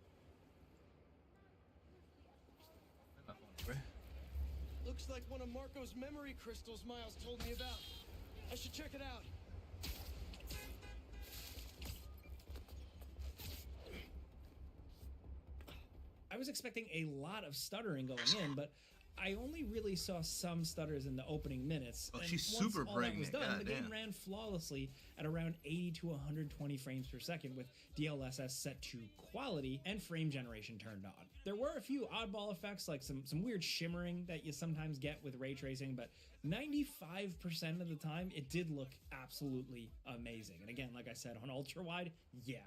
[SPEAKER 6] Looks like one of Marco's memory crystals Miles told me about. I should check it out.
[SPEAKER 5] I was expecting a lot of stuttering going in, but I only really saw some stutters in the opening minutes.
[SPEAKER 2] Oh,
[SPEAKER 5] and
[SPEAKER 2] she's
[SPEAKER 5] once
[SPEAKER 2] super
[SPEAKER 5] all that was
[SPEAKER 2] pregnant.
[SPEAKER 5] done, the game
[SPEAKER 2] Goddamn.
[SPEAKER 5] ran flawlessly at around 80 to 120 frames per second with DLSS set to quality and frame generation turned on. There were a few oddball effects like some weird shimmering that you sometimes get with ray tracing, but 95% of the time it did look absolutely amazing. And again, like I said, on ultra wide, yeah.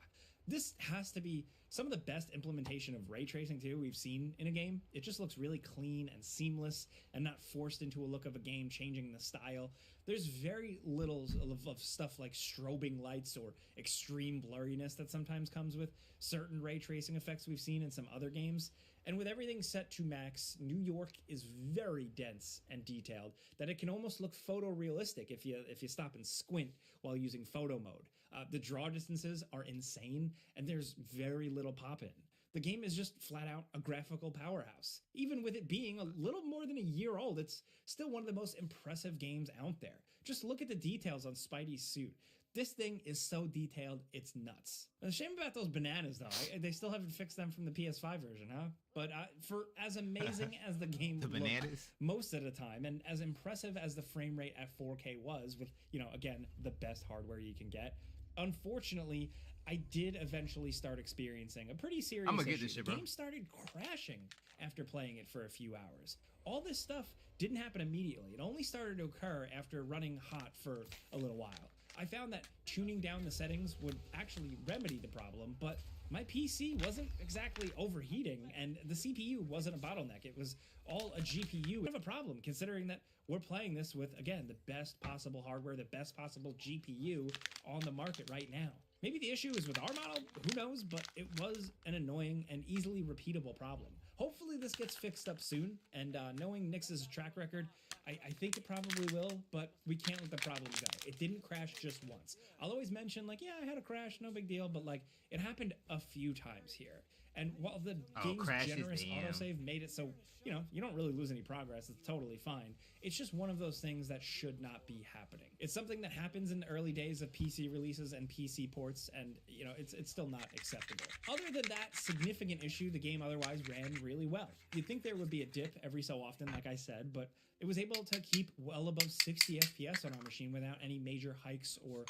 [SPEAKER 5] This has to be some of the best implementation of ray tracing too we've seen in a game. It just looks really clean and seamless and not forced into a look of a game changing the style. There's very little of stuff like strobing lights or extreme blurriness that sometimes comes with certain ray tracing effects we've seen in some other games. And with everything set to max, New York is very dense and detailed that it can almost look photorealistic if you stop and squint while using photo mode. The draw distances are insane, and there's very little pop-in. The game is just flat out a graphical powerhouse. Even with it being a little more than a year old, it's still one of the most impressive games out there. Just look at the details on Spidey's suit. This thing is so detailed, it's nuts. The shame about those bananas, though, they still haven't fixed them from the PS5 version, huh? But for as amazing as the game
[SPEAKER 2] The
[SPEAKER 5] looked
[SPEAKER 2] bananas?
[SPEAKER 5] most of the time, and as impressive as the frame rate at 4K was, with, again, the best hardware you can get, unfortunately, I did eventually start experiencing a pretty serious
[SPEAKER 2] I'ma get
[SPEAKER 5] issue.
[SPEAKER 2] this shit, bro.
[SPEAKER 5] Game started crashing after playing it for a few hours. All this stuff didn't happen immediately. It only started to occur after running hot for a little while. I found that tuning down the settings would actually remedy the problem, but my PC wasn't exactly overheating, and the CPU wasn't a bottleneck. It was all a GPU. We have a problem considering that we're playing this with, again, the best possible hardware, the best possible GPU on the market right now. Maybe the issue is with our model, who knows, but it was an annoying and easily repeatable problem. Hopefully this gets fixed up soon, and knowing Nyx's track record, I think it probably will, but we can't let the problem go. It didn't crash just once. I'll always mention, like, yeah, I had a crash, no big deal, but, like, it happened a few times here. And while the game's
[SPEAKER 2] crashes,
[SPEAKER 5] generous
[SPEAKER 2] damn.
[SPEAKER 5] autosave made it so, you don't really lose any progress, it's totally fine. It's just one of those things that should not be happening. It's something that happens in the early days of PC releases and PC ports, and, it's still not acceptable. Other than that significant issue, the game otherwise ran really well. You'd think there would be a dip every so often, like I said, but it was able to keep well above 60 FPS on our machine without any major hikes or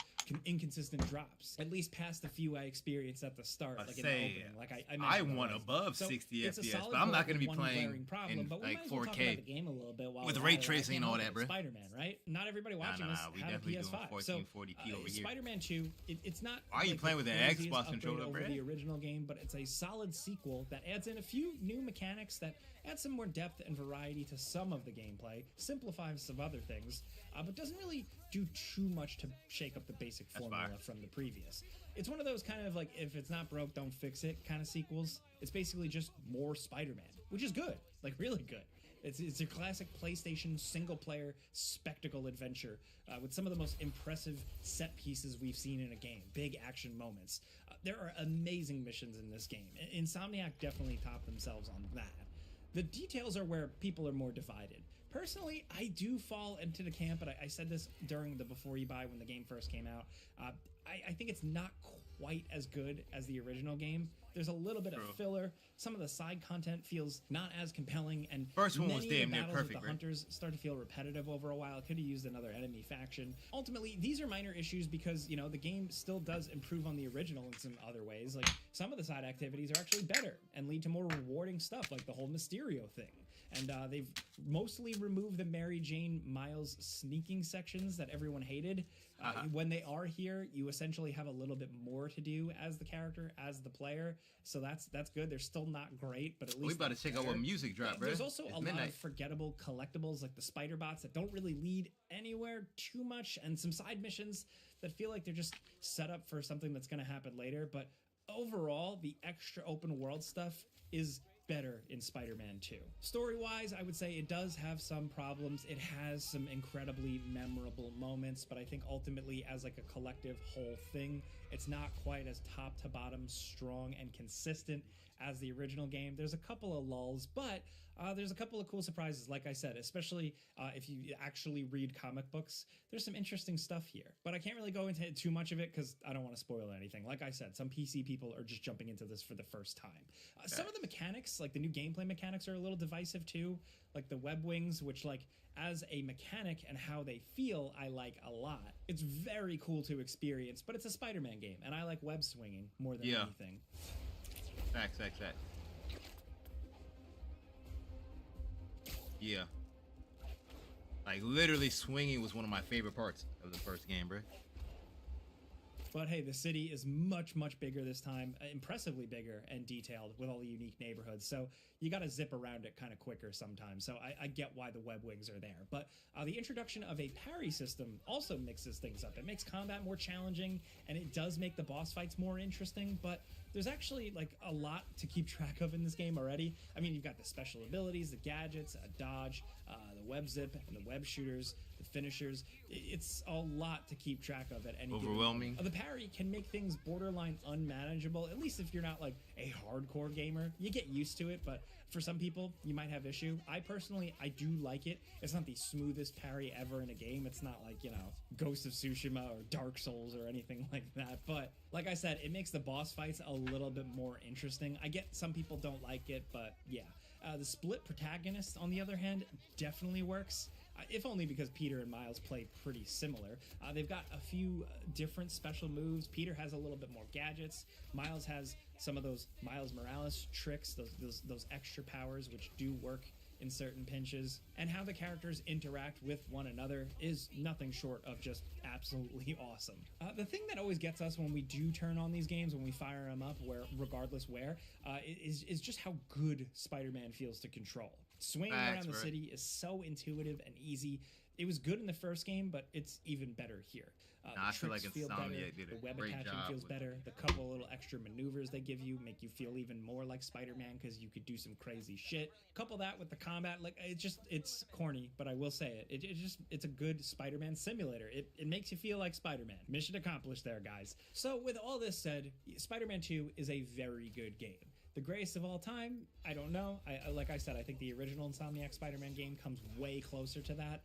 [SPEAKER 5] inconsistent drops. At least past the few I experienced at the start, like in the opening. Like I
[SPEAKER 2] I
[SPEAKER 5] mentioned
[SPEAKER 2] want
[SPEAKER 5] otherwise.
[SPEAKER 2] above
[SPEAKER 5] So
[SPEAKER 2] 60
[SPEAKER 5] it's a
[SPEAKER 2] FPS,
[SPEAKER 5] solid
[SPEAKER 2] but I'm not
[SPEAKER 5] port
[SPEAKER 2] going to
[SPEAKER 5] with
[SPEAKER 2] be
[SPEAKER 5] one
[SPEAKER 2] playing
[SPEAKER 5] glaring problem,
[SPEAKER 2] in
[SPEAKER 5] but we
[SPEAKER 2] like
[SPEAKER 5] might as well talk
[SPEAKER 2] 4K
[SPEAKER 5] about the game a little bit while
[SPEAKER 2] with
[SPEAKER 5] we're
[SPEAKER 2] ray
[SPEAKER 5] at it. I
[SPEAKER 2] tracing
[SPEAKER 5] can't
[SPEAKER 2] and all
[SPEAKER 5] help
[SPEAKER 2] that,
[SPEAKER 5] it.
[SPEAKER 2] bro.
[SPEAKER 5] Spider-Man, right? Not everybody watching
[SPEAKER 2] nah,
[SPEAKER 5] this
[SPEAKER 2] we
[SPEAKER 5] had a
[SPEAKER 2] definitely doing
[SPEAKER 5] PS5. So
[SPEAKER 2] 1440p over here.
[SPEAKER 5] Spider-Man 2, it's not.
[SPEAKER 2] Why are you
[SPEAKER 5] like
[SPEAKER 2] playing
[SPEAKER 5] the
[SPEAKER 2] with an
[SPEAKER 5] craziest
[SPEAKER 2] Xbox
[SPEAKER 5] upgrade
[SPEAKER 2] controller,
[SPEAKER 5] over
[SPEAKER 2] bruh?
[SPEAKER 5] the original game, but it's a solid sequel that adds in a few new mechanics that add some more depth and variety to some of the gameplay, simplifies some other things, but doesn't really do too much to shake up the basic formula
[SPEAKER 2] fire.
[SPEAKER 5] from the previous. It's one of those kind of like, if it's not broke, don't fix it kind of sequels. It's basically just more Spider-Man, which is good, like really good. It's your classic PlayStation single-player spectacle adventure with some of the most impressive set pieces we've seen in a game, big action moments. There are amazing missions in this game. Insomniac definitely topped themselves on that. The details are where people are more divided. Personally, I do fall into the camp, and I said this during the Before You Buy when the game first came out. I think it's not quite as good as the original game, There's a little bit
[SPEAKER 2] True.
[SPEAKER 5] of filler. Some of the side content feels not as compelling, and
[SPEAKER 2] First one was
[SPEAKER 5] many of the
[SPEAKER 2] damn near
[SPEAKER 5] battles with
[SPEAKER 2] perfect,
[SPEAKER 5] the
[SPEAKER 2] right?
[SPEAKER 5] hunters start to feel repetitive over a while. Could have used another enemy faction. Ultimately, these are minor issues because, you know, the game still does improve on the original in some other ways. Like, some of the side activities are actually better and lead to more rewarding stuff, like the whole Mysterio thing. And they've mostly removed the Mary Jane Miles sneaking sections that everyone hated. When they are here, you essentially have a little bit more to do as the character, as the player. So that's good. They're still not great, but at least
[SPEAKER 2] We about to
[SPEAKER 5] they're
[SPEAKER 2] check out what
[SPEAKER 5] better.
[SPEAKER 2] music drop, bro.
[SPEAKER 5] There's also
[SPEAKER 2] It's
[SPEAKER 5] a lot
[SPEAKER 2] midnight.
[SPEAKER 5] of forgettable collectibles like the spider bots that don't really lead anywhere too much, and some side missions that feel like they're just set up for something that's going to happen later. But overall, the extra open world stuff is better in Spider-Man 2. Story-wise, I would say it does have some problems. It has some incredibly memorable moments, but I think ultimately as like a collective whole thing, it's not quite as top to bottom strong and consistent as the original game. There's a couple of lulls, but there's a couple of cool surprises, like I said, especially if you actually read comic books. There's some interesting stuff here, but I can't really go into too much of it because I don't want to spoil anything. Like I said, some PC people are just jumping into this for the first time. Some of the mechanics, like the new gameplay mechanics, are a little divisive too, like the web wings, which, like, as a mechanic and how they feel, I like a lot. It's very cool to experience, but it's a Spider-Man game, and I like web swinging more than
[SPEAKER 2] Yeah.
[SPEAKER 5] anything.
[SPEAKER 2] Facts. Yeah. Like, literally swinging was one of my favorite parts of the first game, bro.
[SPEAKER 5] But hey, the city is much, much bigger this time, impressively bigger and detailed with all the unique neighborhoods. So you got to zip around it kind of quicker sometimes. So I get why the web wings are there. But the introduction of a parry system also mixes things up. It makes combat more challenging, and it does make the boss fights more interesting. But there's actually like a lot to keep track of in this game already. I mean, you've got the special abilities, the gadgets, a dodge, the web zip, and the web shooters, the finishers. It's a lot to keep track of at any given
[SPEAKER 2] Overwhelming.
[SPEAKER 5] moment. The parry can make things borderline unmanageable, at least if you're not like a hardcore gamer. You get used to it, but for some people, you might have issue. I personally do like it. It's not the smoothest parry ever in a game. It's not like, you know, Ghost of Tsushima or Dark Souls or anything like that. But like I said, it makes the boss fights a little bit more interesting. I get some people don't like it, but yeah. The split protagonist, on the other hand, definitely works. If only because Peter and Miles play pretty similar. They've got a few different special moves. Peter has a little bit more gadgets. Miles has some of those Miles Morales tricks, those extra powers, which do work in certain pinches. And how the characters interact with one another is nothing short of just absolutely awesome. The thing that always gets us when we do turn on these games, when we fire them up, regardless where, is just how good Spider-Man feels to control. Swinging around the city is so intuitive and easy. It was good in the first game, but it's even better here.
[SPEAKER 2] I feel like
[SPEAKER 5] tricks feel
[SPEAKER 2] Insomniac
[SPEAKER 5] better,
[SPEAKER 2] did a
[SPEAKER 5] the web
[SPEAKER 2] great
[SPEAKER 5] attachment
[SPEAKER 2] job
[SPEAKER 5] feels
[SPEAKER 2] with
[SPEAKER 5] better. The couple little extra maneuvers they give you make you feel even more like Spider-Man because you could do some crazy shit. Couple that with the combat, like it's corny, but I will say it's a good Spider-Man simulator. It makes you feel like Spider-Man. Mission accomplished there, guys. So with all this said, Spider-Man 2 is a very good game. The greatest of all time, I don't know. Like I said, I think the original Insomniac Spider-Man game comes way closer to that.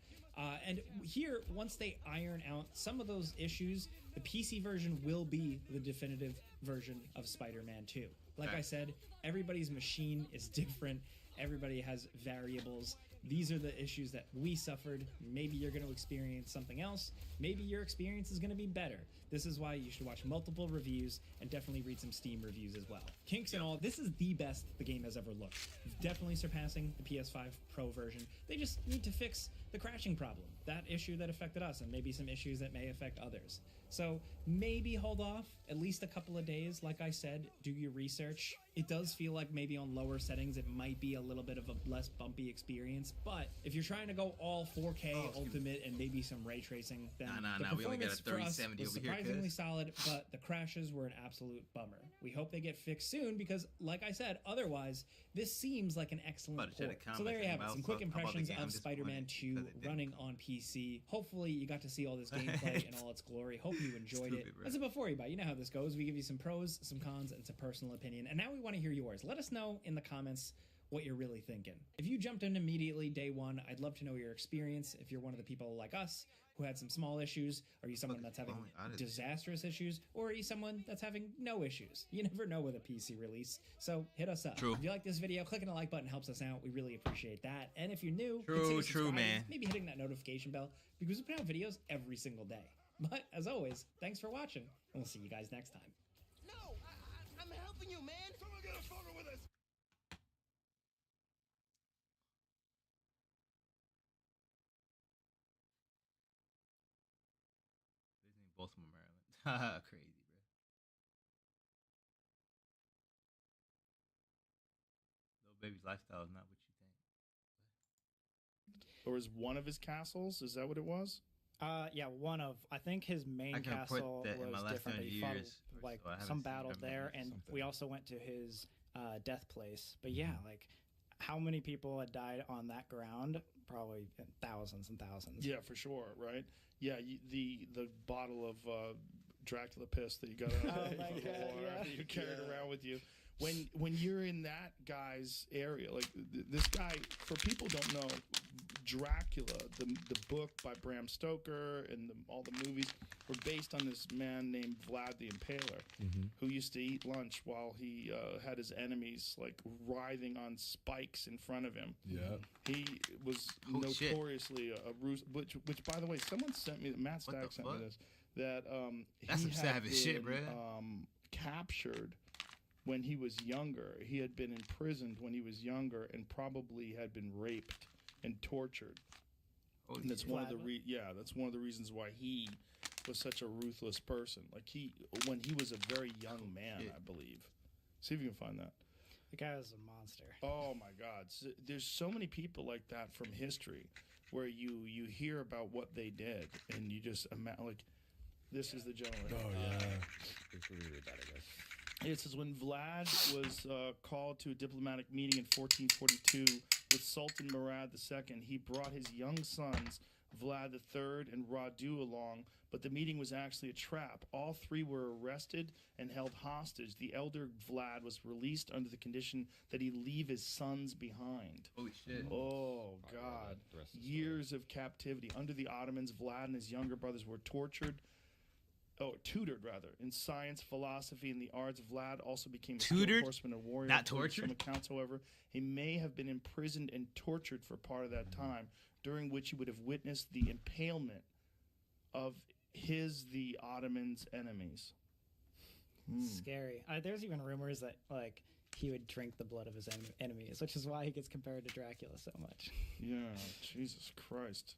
[SPEAKER 5] And here, once they iron out some of those issues, the PC version will be the definitive version of Spider-Man 2. Like I said, everybody's machine is different. Everybody has variables. These are the issues that we suffered. Maybe you're going to experience something else. Maybe your experience is going to be better. This is why you should watch multiple reviews and definitely read some Steam reviews as well. Kinks and all, this is the best the game has ever looked. Definitely surpassing the PS5 Pro version. They just need to fix the crashing problem, that issue that affected us, and maybe some issues that may affect others. So maybe hold off at least a couple of days. Like I said, do your research. It does feel like maybe on lower settings it might be a little bit of a less bumpy experience, but if you're trying to go all 4K ultimate and maybe some ray tracing, then the
[SPEAKER 2] we only got a
[SPEAKER 5] performance for us
[SPEAKER 2] 3070
[SPEAKER 5] was
[SPEAKER 2] over here,
[SPEAKER 5] surprisingly
[SPEAKER 2] cuz.
[SPEAKER 5] solid, but the crashes were an absolute bummer. We hope they get fixed soon because, like I said, otherwise this seems like an excellent
[SPEAKER 2] About to check
[SPEAKER 5] port.
[SPEAKER 2] the
[SPEAKER 5] So there you have it,
[SPEAKER 2] comments
[SPEAKER 5] some
[SPEAKER 2] and
[SPEAKER 5] quick
[SPEAKER 2] mouse up. How about the
[SPEAKER 5] impressions
[SPEAKER 2] game? I'm
[SPEAKER 5] of Spider-Man
[SPEAKER 2] disappointed
[SPEAKER 5] 2
[SPEAKER 2] because it didn't.
[SPEAKER 5] running on PC. Hopefully you got to see all this gameplay in all its glory. Hope you enjoyed it.
[SPEAKER 2] Stupid, bro.
[SPEAKER 5] That's it before you buy. You know how this goes. We give you some pros, some cons, and some personal opinion. And now we want to hear yours. Let us know in the comments what you're really thinking. If you jumped in immediately day one, I'd love to know your experience. If you're one of the people like us who had some small issues? Are you someone that's having
[SPEAKER 2] blowing out of this.
[SPEAKER 5] disastrous issues? Or are you someone that's having no issues? You never know with a PC release. So hit us up.
[SPEAKER 2] True.
[SPEAKER 5] If you like this video, clicking the like button helps us out. We really appreciate that. And if you're new,
[SPEAKER 2] True,
[SPEAKER 5] consider
[SPEAKER 2] true,
[SPEAKER 5] subscribing,
[SPEAKER 2] man.
[SPEAKER 5] maybe hitting that notification bell because we put out videos every single day. But as always, thanks for watching, and we'll see you guys next time.
[SPEAKER 6] No, I'm helping you, man. Someone get a photo with us.
[SPEAKER 2] Disney, Baltimore, Maryland. Crazy, bro. Little baby's lifestyle is not what you think.
[SPEAKER 7] Or is one of his castles? Is that what it was?
[SPEAKER 8] Yeah, one of. I think his main
[SPEAKER 2] I can put
[SPEAKER 8] castle
[SPEAKER 2] that in my
[SPEAKER 8] was
[SPEAKER 2] last
[SPEAKER 8] different.
[SPEAKER 2] 100
[SPEAKER 8] He fought
[SPEAKER 2] years or
[SPEAKER 8] like
[SPEAKER 2] so. I haven't
[SPEAKER 8] some
[SPEAKER 2] seen
[SPEAKER 8] battle
[SPEAKER 2] them
[SPEAKER 8] there,
[SPEAKER 2] in
[SPEAKER 8] and
[SPEAKER 1] something.
[SPEAKER 8] we also went to his death place. But yeah, like how many people had died on that ground? Probably thousands and thousands.
[SPEAKER 7] Yeah, for sure, right? Yeah, the bottle of Dracula piss that you got out of
[SPEAKER 8] my
[SPEAKER 7] the
[SPEAKER 8] God,
[SPEAKER 7] water
[SPEAKER 8] yeah.
[SPEAKER 7] that you carried around with you. When you're in that guy's area, like this guy, for people who don't know, Dracula, the book by Bram Stoker and all the movies were based on this man named Vlad the Impaler, who used to eat lunch while he had his enemies like writhing on spikes in front of him.
[SPEAKER 1] Yeah.
[SPEAKER 7] He was
[SPEAKER 2] Holy shit.
[SPEAKER 7] notoriously a ruse, which by the way, someone sent me, Matt
[SPEAKER 2] What the
[SPEAKER 7] Stack sent me
[SPEAKER 2] fuck?
[SPEAKER 7] this, that
[SPEAKER 2] That's
[SPEAKER 7] he
[SPEAKER 2] some
[SPEAKER 7] had
[SPEAKER 2] savage shit,
[SPEAKER 7] been,
[SPEAKER 2] bruh.
[SPEAKER 7] Captured when he was younger. He had been imprisoned when he was younger and probably had been raped and tortured.
[SPEAKER 2] Holy
[SPEAKER 7] And that's
[SPEAKER 2] shit.
[SPEAKER 7] one of the
[SPEAKER 8] Vlad?
[SPEAKER 7] that's one of the reasons why he was such a ruthless person. Like when he was a very young man,
[SPEAKER 2] Shit.
[SPEAKER 7] I believe. See if you can find that.
[SPEAKER 8] The guy was a monster.
[SPEAKER 7] Oh my God! There's so many people like that from history, where you hear about what they did, and you just imagine like, this is the gentleman.
[SPEAKER 1] Oh yeah.
[SPEAKER 7] It says when Vlad was called to a diplomatic meeting in 1442 with Sultan Murad II, he brought his young sons Vlad III and Radu along, but the meeting was actually a trap. All three were arrested and held hostage. The elder Vlad was released under the condition that he leave his sons behind.
[SPEAKER 2] Holy shit.
[SPEAKER 7] Oh, God. Years of captivity. Under the Ottomans, Vlad and his younger brothers were tutored rather, in science, philosophy, and the arts. Vlad also became a skilled
[SPEAKER 2] Tutored?
[SPEAKER 7] horseman and warrior.
[SPEAKER 2] Not
[SPEAKER 7] According to some
[SPEAKER 2] tortured?
[SPEAKER 7] accounts, however, he may have been imprisoned and tortured for part of that time, during which he would have witnessed the impalement of the Ottomans' enemies.
[SPEAKER 8] Scary. There's even rumors that like he would drink the blood of his enemies, which is why he gets compared to Dracula so much.
[SPEAKER 7] Yeah, Jesus Christ.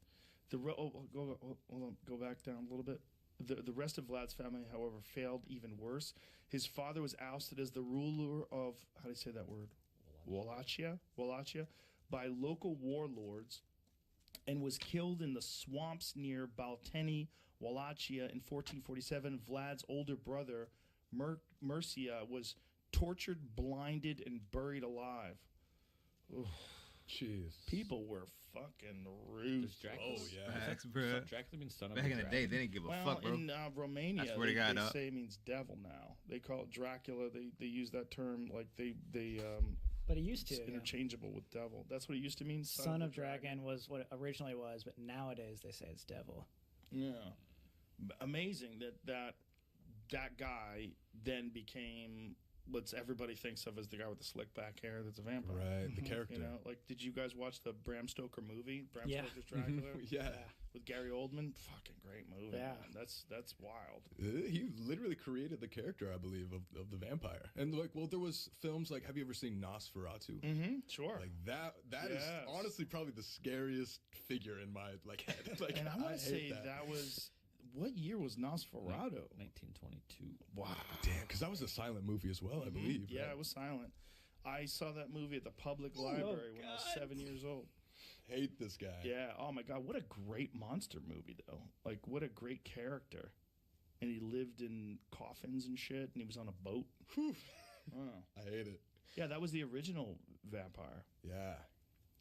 [SPEAKER 7] Go back down a little bit. The rest of Vlad's family, however, failed even worse. His father was ousted as the ruler of, how do you say that word? Wallachia, by local warlords, and was killed in the swamps near Balteni, Wallachia in 1447. Vlad's older brother, Mercia, was tortured, blinded, and buried alive. Oof.
[SPEAKER 1] Jeez.
[SPEAKER 7] People were fucking rude.
[SPEAKER 9] Does Dracula,
[SPEAKER 1] Oh, yeah.
[SPEAKER 2] Facts, bro.
[SPEAKER 9] Dracula means son of
[SPEAKER 2] Back
[SPEAKER 9] a
[SPEAKER 2] in the day, they didn't give a
[SPEAKER 7] Well,
[SPEAKER 2] fuck, bro.
[SPEAKER 7] in Romania,
[SPEAKER 2] I swear to
[SPEAKER 7] they
[SPEAKER 2] God, dog.
[SPEAKER 7] say it means devil now. They call it Dracula. They use that term like they
[SPEAKER 8] But he used to.
[SPEAKER 7] it's
[SPEAKER 8] Yeah.
[SPEAKER 7] interchangeable with devil. That's what it used to mean.
[SPEAKER 8] Son of
[SPEAKER 7] the
[SPEAKER 8] Dragon was what it originally was, but nowadays they say it's devil.
[SPEAKER 7] Yeah, amazing that guy then became what everybody thinks of as the guy with the slick back hair. That's a vampire.
[SPEAKER 1] Right. The character.
[SPEAKER 7] You know, like, did you guys watch the Bram Stoker movie, Bram
[SPEAKER 8] Yeah.
[SPEAKER 7] Stoker's Dracula,
[SPEAKER 1] Yeah.
[SPEAKER 7] with Gary Oldman? Fucking great movie.
[SPEAKER 8] Yeah.
[SPEAKER 7] Man. That's wild.
[SPEAKER 1] He literally created the character, I believe, of the vampire. And like, well, there was films like, have you ever seen Nosferatu?
[SPEAKER 7] Mm-hmm. Sure.
[SPEAKER 1] Like that is
[SPEAKER 7] Yes.
[SPEAKER 1] honestly probably the scariest figure in my like head. Like,
[SPEAKER 7] And I want
[SPEAKER 1] hate
[SPEAKER 7] to say that was, what year was Nosferatu?
[SPEAKER 9] 1922.
[SPEAKER 7] Wow.
[SPEAKER 1] damn, because that was a silent movie as well, I believe.
[SPEAKER 7] Yeah,
[SPEAKER 1] right?
[SPEAKER 7] it was silent. I saw that movie at the public library when I was 7 years old.
[SPEAKER 1] Hate this guy.
[SPEAKER 7] Yeah. Oh my God, what a great monster movie though. Like, what a great character. And he lived in coffins and shit, and he was on a boat.
[SPEAKER 1] Whew.
[SPEAKER 7] Wow.
[SPEAKER 1] I hate it.
[SPEAKER 7] Yeah, that was the original vampire.
[SPEAKER 1] Yeah.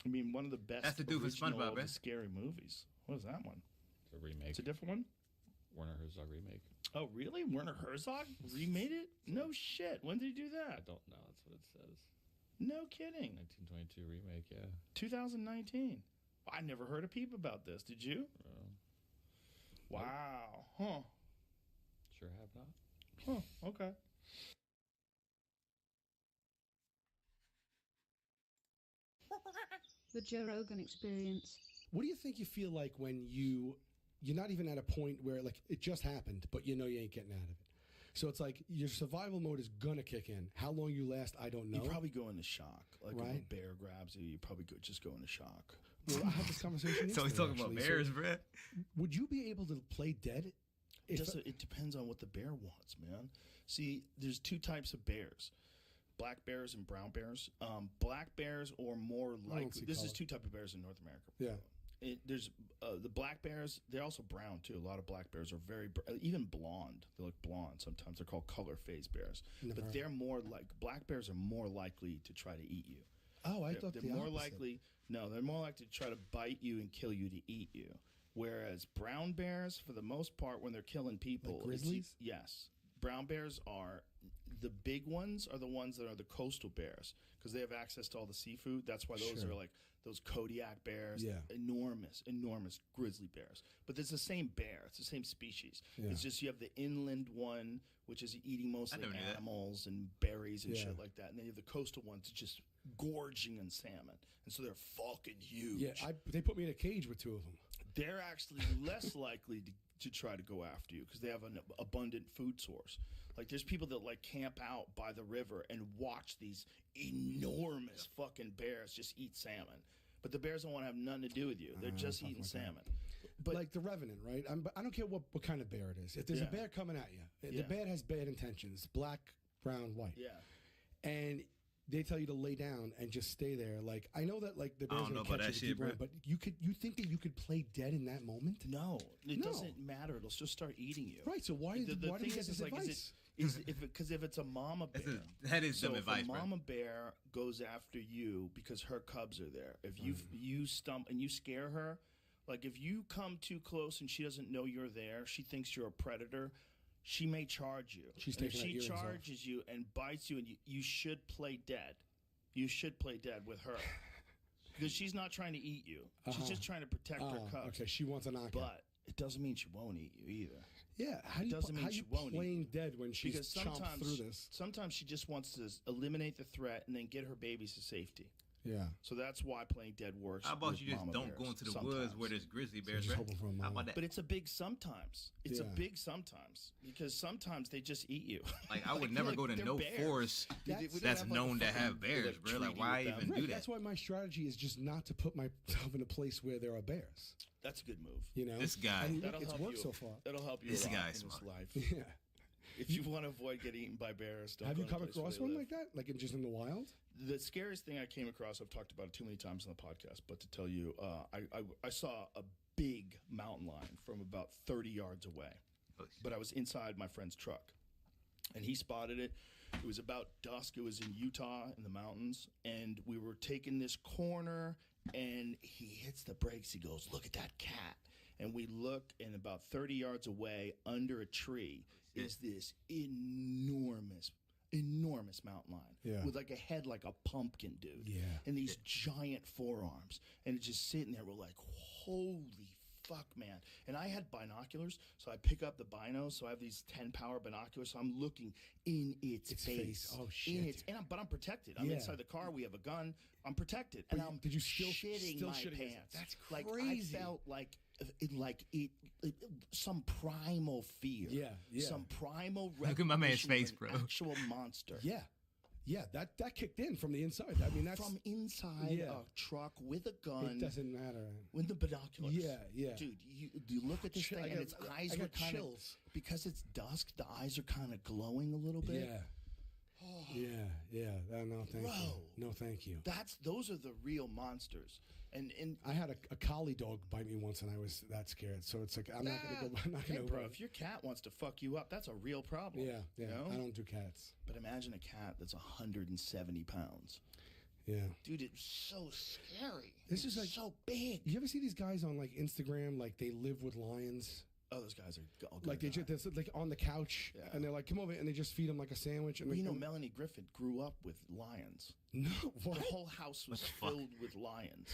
[SPEAKER 7] I mean, one of the best.
[SPEAKER 2] That's the dude from
[SPEAKER 7] original
[SPEAKER 2] SpongeBob,
[SPEAKER 7] of the
[SPEAKER 2] man.
[SPEAKER 7] scary movies. What is that one?
[SPEAKER 9] It's a remake.
[SPEAKER 7] It's a different one.
[SPEAKER 9] Warner Herzog remake.
[SPEAKER 7] Oh, really? Werner Herzog remade it? No shit. When did he do
[SPEAKER 9] I
[SPEAKER 7] that?
[SPEAKER 9] don't know. That's what it says.
[SPEAKER 7] No kidding.
[SPEAKER 9] 1922 remake. Yeah.
[SPEAKER 7] 2019. I never heard a peep about this. Did you? Wow. Huh.
[SPEAKER 9] Sure have not.
[SPEAKER 7] Huh. Okay.
[SPEAKER 10] The Joe Rogan Experience.
[SPEAKER 11] What do you think you feel like when you're not even at a point where like it just happened, but you know you ain't getting out of it? So it's like your survival mode is gonna kick in. How long you last, I don't know.
[SPEAKER 12] You probably go into shock. Like if
[SPEAKER 11] Right.
[SPEAKER 12] a bear grabs you probably just go into shock.
[SPEAKER 11] Well, I had this conversation.
[SPEAKER 2] So he's
[SPEAKER 11] yesterday,
[SPEAKER 2] talking about
[SPEAKER 11] actually.
[SPEAKER 2] bears,
[SPEAKER 11] So
[SPEAKER 2] bruh.
[SPEAKER 11] would you be able to play dead?
[SPEAKER 12] It depends on what the bear wants, man. See, there's two types of bears. Black bears and brown bears. Black bears are more likely.
[SPEAKER 11] see
[SPEAKER 12] This is
[SPEAKER 11] color.
[SPEAKER 12] two type of bears in North America.
[SPEAKER 11] Yeah.
[SPEAKER 12] There's the black bears. They're also brown too. A lot of black bears are even blonde. They look blonde sometimes. They're called color phase bears.
[SPEAKER 11] Never
[SPEAKER 12] But
[SPEAKER 11] heard
[SPEAKER 12] they're more like black bears are more likely to try to eat you.
[SPEAKER 11] Oh, I
[SPEAKER 12] They're-
[SPEAKER 11] thought
[SPEAKER 12] they're
[SPEAKER 11] the
[SPEAKER 12] more
[SPEAKER 11] opposite.
[SPEAKER 12] likely. No, they're more likely to try to bite you and kill you to eat you. Whereas brown bears, for the most part, when they're killing people,
[SPEAKER 11] Like grizzlies?
[SPEAKER 12] Yes, brown bears are the big ones. Are the ones that are the coastal bears because they have access to all the seafood. That's why those
[SPEAKER 11] Sure.
[SPEAKER 12] are like those Kodiak bears.
[SPEAKER 11] Yeah.
[SPEAKER 12] Enormous grizzly bears. But it's the same bear. It's the same species.
[SPEAKER 11] Yeah.
[SPEAKER 12] It's just you have the inland one, which is eating mostly
[SPEAKER 2] never knew that.
[SPEAKER 12] animals and berries and
[SPEAKER 11] Yeah.
[SPEAKER 12] shit like that, and then you have the coastal ones just gorging on salmon, and so they're fucking huge.
[SPEAKER 11] Yeah, they put me in a cage with two of them.
[SPEAKER 12] They're actually less likely to try to go after you because they have an abundant food source. Like there's people that like camp out by the river and watch these enormous fucking bears just eat salmon. But the bears don't want to have nothing to do with you. They're just eating salmon. But
[SPEAKER 11] like the Revenant, right? I don't care what kind of bear it is. If there's a
[SPEAKER 12] Yeah.
[SPEAKER 11] bear coming at you,
[SPEAKER 12] Yeah.
[SPEAKER 11] the bear has bad intentions, black, brown, white.
[SPEAKER 12] yeah.
[SPEAKER 11] And they tell you to lay down and just stay there. Like I know that like the
[SPEAKER 2] I
[SPEAKER 11] bear's
[SPEAKER 2] don't know
[SPEAKER 11] gonna
[SPEAKER 2] about
[SPEAKER 11] catch
[SPEAKER 2] that
[SPEAKER 11] you,
[SPEAKER 2] shit,
[SPEAKER 11] keep running,
[SPEAKER 2] bro.
[SPEAKER 11] but you think that you could play dead in that moment?
[SPEAKER 12] No, it
[SPEAKER 11] No.
[SPEAKER 12] doesn't matter. It'll just start eating you.
[SPEAKER 11] Right. So why
[SPEAKER 12] The
[SPEAKER 11] do you
[SPEAKER 12] thing
[SPEAKER 11] get
[SPEAKER 12] is,
[SPEAKER 11] this
[SPEAKER 12] like,
[SPEAKER 11] advice?
[SPEAKER 12] because if it's a mama bear,
[SPEAKER 2] That is
[SPEAKER 12] so
[SPEAKER 2] some
[SPEAKER 12] if
[SPEAKER 2] advice,
[SPEAKER 12] a
[SPEAKER 2] bro.
[SPEAKER 12] mama bear goes after you because her cubs are there, if you stump and you scare her, like if you come too close and she doesn't know you're there, she thinks you're a predator. She may charge you.
[SPEAKER 11] She's
[SPEAKER 12] And if
[SPEAKER 11] taking her
[SPEAKER 12] she
[SPEAKER 11] earrings off.
[SPEAKER 12] charges you and bites you, and you should play dead. You should play dead with her because she's not trying to eat you. She's just trying to protect her cubs.
[SPEAKER 11] Okay, she wants a knockout.
[SPEAKER 12] But it doesn't mean she won't eat you either.
[SPEAKER 11] Yeah, how do you,
[SPEAKER 12] doesn't mean
[SPEAKER 11] how
[SPEAKER 12] she
[SPEAKER 11] you
[SPEAKER 12] won't eat
[SPEAKER 11] playing
[SPEAKER 12] you.
[SPEAKER 11] dead when she's
[SPEAKER 12] Because
[SPEAKER 11] chomped through this?
[SPEAKER 12] sometimes she just wants to eliminate the threat and then get her babies to safety.
[SPEAKER 11] Yeah.
[SPEAKER 12] So that's why playing dead works.
[SPEAKER 2] How about
[SPEAKER 12] with
[SPEAKER 2] you just
[SPEAKER 12] mama
[SPEAKER 2] don't
[SPEAKER 12] bears
[SPEAKER 2] go into the
[SPEAKER 12] sometimes.
[SPEAKER 2] woods where there's grizzly bears,
[SPEAKER 11] just
[SPEAKER 2] right?
[SPEAKER 11] hoping for a
[SPEAKER 2] How
[SPEAKER 11] mama.
[SPEAKER 2] about that?
[SPEAKER 12] But it's a big sometimes. It's a
[SPEAKER 11] Yeah.
[SPEAKER 12] big sometimes because sometimes they just eat you.
[SPEAKER 2] Like I would
[SPEAKER 12] Like,
[SPEAKER 2] never
[SPEAKER 12] look,
[SPEAKER 2] go to
[SPEAKER 12] they're
[SPEAKER 2] no
[SPEAKER 12] bears.
[SPEAKER 2] forest
[SPEAKER 12] We don't
[SPEAKER 2] that's
[SPEAKER 12] have, like, a
[SPEAKER 2] known to
[SPEAKER 12] fucking,
[SPEAKER 2] have bears,
[SPEAKER 12] like,
[SPEAKER 2] bro. Like
[SPEAKER 12] treaty
[SPEAKER 2] why
[SPEAKER 12] with them.
[SPEAKER 2] even
[SPEAKER 11] Right,
[SPEAKER 2] do that?
[SPEAKER 11] that's why my strategy is just not to put myself in a place where there are bears.
[SPEAKER 12] That's a good move.
[SPEAKER 11] You know,
[SPEAKER 2] This guy.
[SPEAKER 11] and look,
[SPEAKER 12] That'll
[SPEAKER 11] it's
[SPEAKER 12] help
[SPEAKER 11] worked
[SPEAKER 12] you.
[SPEAKER 11] so far.
[SPEAKER 12] That'll help you
[SPEAKER 2] This
[SPEAKER 12] a lot
[SPEAKER 2] guy's
[SPEAKER 12] in this
[SPEAKER 2] smart.
[SPEAKER 12] life.
[SPEAKER 11] Yeah.
[SPEAKER 12] If you want to avoid getting eaten by bears, don't
[SPEAKER 11] Have
[SPEAKER 12] go
[SPEAKER 11] you
[SPEAKER 12] to a
[SPEAKER 11] come
[SPEAKER 12] place where
[SPEAKER 11] across
[SPEAKER 12] they
[SPEAKER 11] one
[SPEAKER 12] live.
[SPEAKER 11] like that, like just in the wild?
[SPEAKER 12] The scariest thing I came across, I've talked about it too many times on the podcast, but to tell you, I saw a big mountain lion from about 30 yards away. But I was inside my friend's truck, and he spotted it. It was about dusk. It was in Utah in the mountains, and we were taking this corner, and he hits the brakes. He goes, "Look at that cat." And we look, and about 30 yards away, under a tree, is this enormous mountain lion
[SPEAKER 11] Yeah.
[SPEAKER 12] with like a head like a pumpkin, dude.
[SPEAKER 11] Yeah.
[SPEAKER 12] And these giant forearms, and it's just sitting there. We're like, holy fuck, man. And I had binoculars, so I pick up the binos. So I have these 10 power binoculars. So I'm looking in its face.
[SPEAKER 11] Oh, shit.
[SPEAKER 12] But I'm protected. I'm
[SPEAKER 11] Yeah.
[SPEAKER 12] inside the car. We have a gun. I'm protected. And I'm
[SPEAKER 11] did you still
[SPEAKER 12] shitting
[SPEAKER 11] still
[SPEAKER 12] my
[SPEAKER 11] shitting yourself?
[SPEAKER 12] pants.
[SPEAKER 11] That's
[SPEAKER 12] Like
[SPEAKER 11] crazy.
[SPEAKER 12] I felt like some primal fear.
[SPEAKER 11] Yeah, yeah.
[SPEAKER 12] Some primal
[SPEAKER 2] Look at my man's
[SPEAKER 12] recognition of
[SPEAKER 2] face,
[SPEAKER 12] an
[SPEAKER 2] bro.
[SPEAKER 12] Actual monster.
[SPEAKER 11] Yeah. Yeah, that kicked in from the inside. I mean, that's
[SPEAKER 12] From inside
[SPEAKER 11] Yeah.
[SPEAKER 12] a truck with a gun.
[SPEAKER 11] it doesn't matter.
[SPEAKER 12] With the binoculars.
[SPEAKER 11] Yeah, yeah.
[SPEAKER 12] Dude, you look at this
[SPEAKER 11] Chill-
[SPEAKER 12] thing
[SPEAKER 11] I
[SPEAKER 12] and
[SPEAKER 11] got-
[SPEAKER 12] its
[SPEAKER 11] I
[SPEAKER 12] eyes
[SPEAKER 11] got
[SPEAKER 12] were kind of,
[SPEAKER 11] chills.
[SPEAKER 12] because it's dusk, the eyes are kind of glowing a little bit.
[SPEAKER 11] Yeah. Yeah. No, thank you.
[SPEAKER 12] Bro.
[SPEAKER 11] No, thank you.
[SPEAKER 12] Those are the real monsters. And
[SPEAKER 11] I had a collie dog bite me once, and I was that scared. So it's like I'm not gonna go. I'm not
[SPEAKER 12] hey,
[SPEAKER 11] gonna.
[SPEAKER 12] bro, if your cat wants to fuck you up, that's a real problem.
[SPEAKER 11] Yeah.
[SPEAKER 12] You know?
[SPEAKER 11] I don't do cats.
[SPEAKER 12] But imagine a cat that's 170 pounds.
[SPEAKER 11] Yeah.
[SPEAKER 12] Dude, it's so scary.
[SPEAKER 11] This is
[SPEAKER 12] It's
[SPEAKER 11] like-
[SPEAKER 12] so big.
[SPEAKER 11] You ever see these guys on like Instagram? Like they live with lions.
[SPEAKER 12] Oh, those guys are all
[SPEAKER 11] Like they just like on the couch, and they're like, "Come over," and they just feed them like a sandwich. And
[SPEAKER 12] Well, you know, Melanie Griffith grew up with lions.
[SPEAKER 11] No, what?
[SPEAKER 12] The whole house was filled with lions.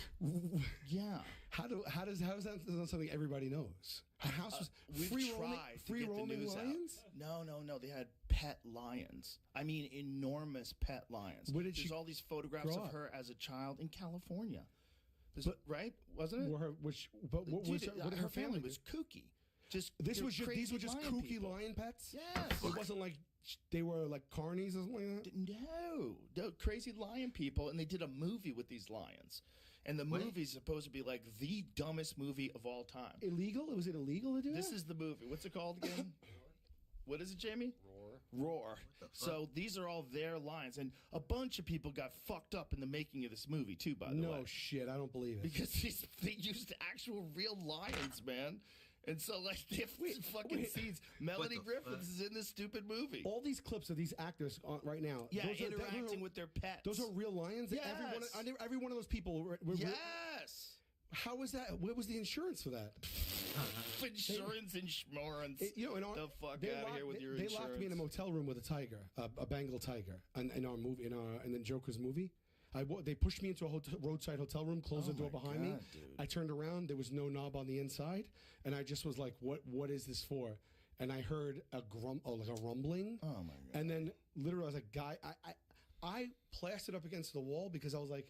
[SPEAKER 12] Yeah.
[SPEAKER 11] How is that not something everybody knows? Her house was
[SPEAKER 12] We've
[SPEAKER 11] free
[SPEAKER 12] tried
[SPEAKER 11] free
[SPEAKER 12] to get the
[SPEAKER 11] roaming
[SPEAKER 12] news
[SPEAKER 11] lions.
[SPEAKER 12] out. No. They had pet lions. I mean, enormous pet lions.
[SPEAKER 11] Where did
[SPEAKER 12] There's
[SPEAKER 11] she
[SPEAKER 12] all these photographs
[SPEAKER 11] grow
[SPEAKER 12] of
[SPEAKER 11] up?
[SPEAKER 12] her as a child in California. Right?
[SPEAKER 11] What
[SPEAKER 12] Wasn't it?
[SPEAKER 11] did
[SPEAKER 12] her family was kooky. Just
[SPEAKER 11] these
[SPEAKER 12] they're
[SPEAKER 11] were just
[SPEAKER 12] crazy lion
[SPEAKER 11] kooky
[SPEAKER 12] people.
[SPEAKER 11] lion pets.
[SPEAKER 12] Yes.
[SPEAKER 11] It wasn't like they were like carnies or something like that.
[SPEAKER 12] No, crazy lion people, and they did a movie with these lions. And the movie's supposed to be like the dumbest movie of all time.
[SPEAKER 11] Illegal? Was it illegal to do
[SPEAKER 12] This
[SPEAKER 11] that?
[SPEAKER 12] is the movie. What's it called again? What is it, Jamie? Roar. So these are all their lions, and a bunch of people got fucked up in the making of this movie too. By the way,
[SPEAKER 11] No shit, I don't believe it.
[SPEAKER 12] because they used actual real lions, man. And so, like, they have fucking scenes. Melanie Griffith is in this stupid movie.
[SPEAKER 11] All these clips of these actors right now.
[SPEAKER 12] Yeah,
[SPEAKER 11] those
[SPEAKER 12] interacting with their pets.
[SPEAKER 11] Those are real lions.
[SPEAKER 12] Yes.
[SPEAKER 11] Every one of those people were
[SPEAKER 12] Yes.
[SPEAKER 11] How was that? What was the insurance for that?
[SPEAKER 12] Insurance and schmorance. The fuck out of here with your
[SPEAKER 11] they
[SPEAKER 12] insurance.
[SPEAKER 11] locked me in a motel room with a tiger, a Bengal tiger, in our movie, in the Joker's movie. They pushed me into a roadside hotel room, closed the door behind me.
[SPEAKER 12] Dude.
[SPEAKER 11] I turned around. There was no knob on the inside, and I just was like, "What is this for?" And I heard a rumbling.
[SPEAKER 12] Oh my god!
[SPEAKER 11] And then literally, I was like, "Guy, I plastered up against the wall because I was like."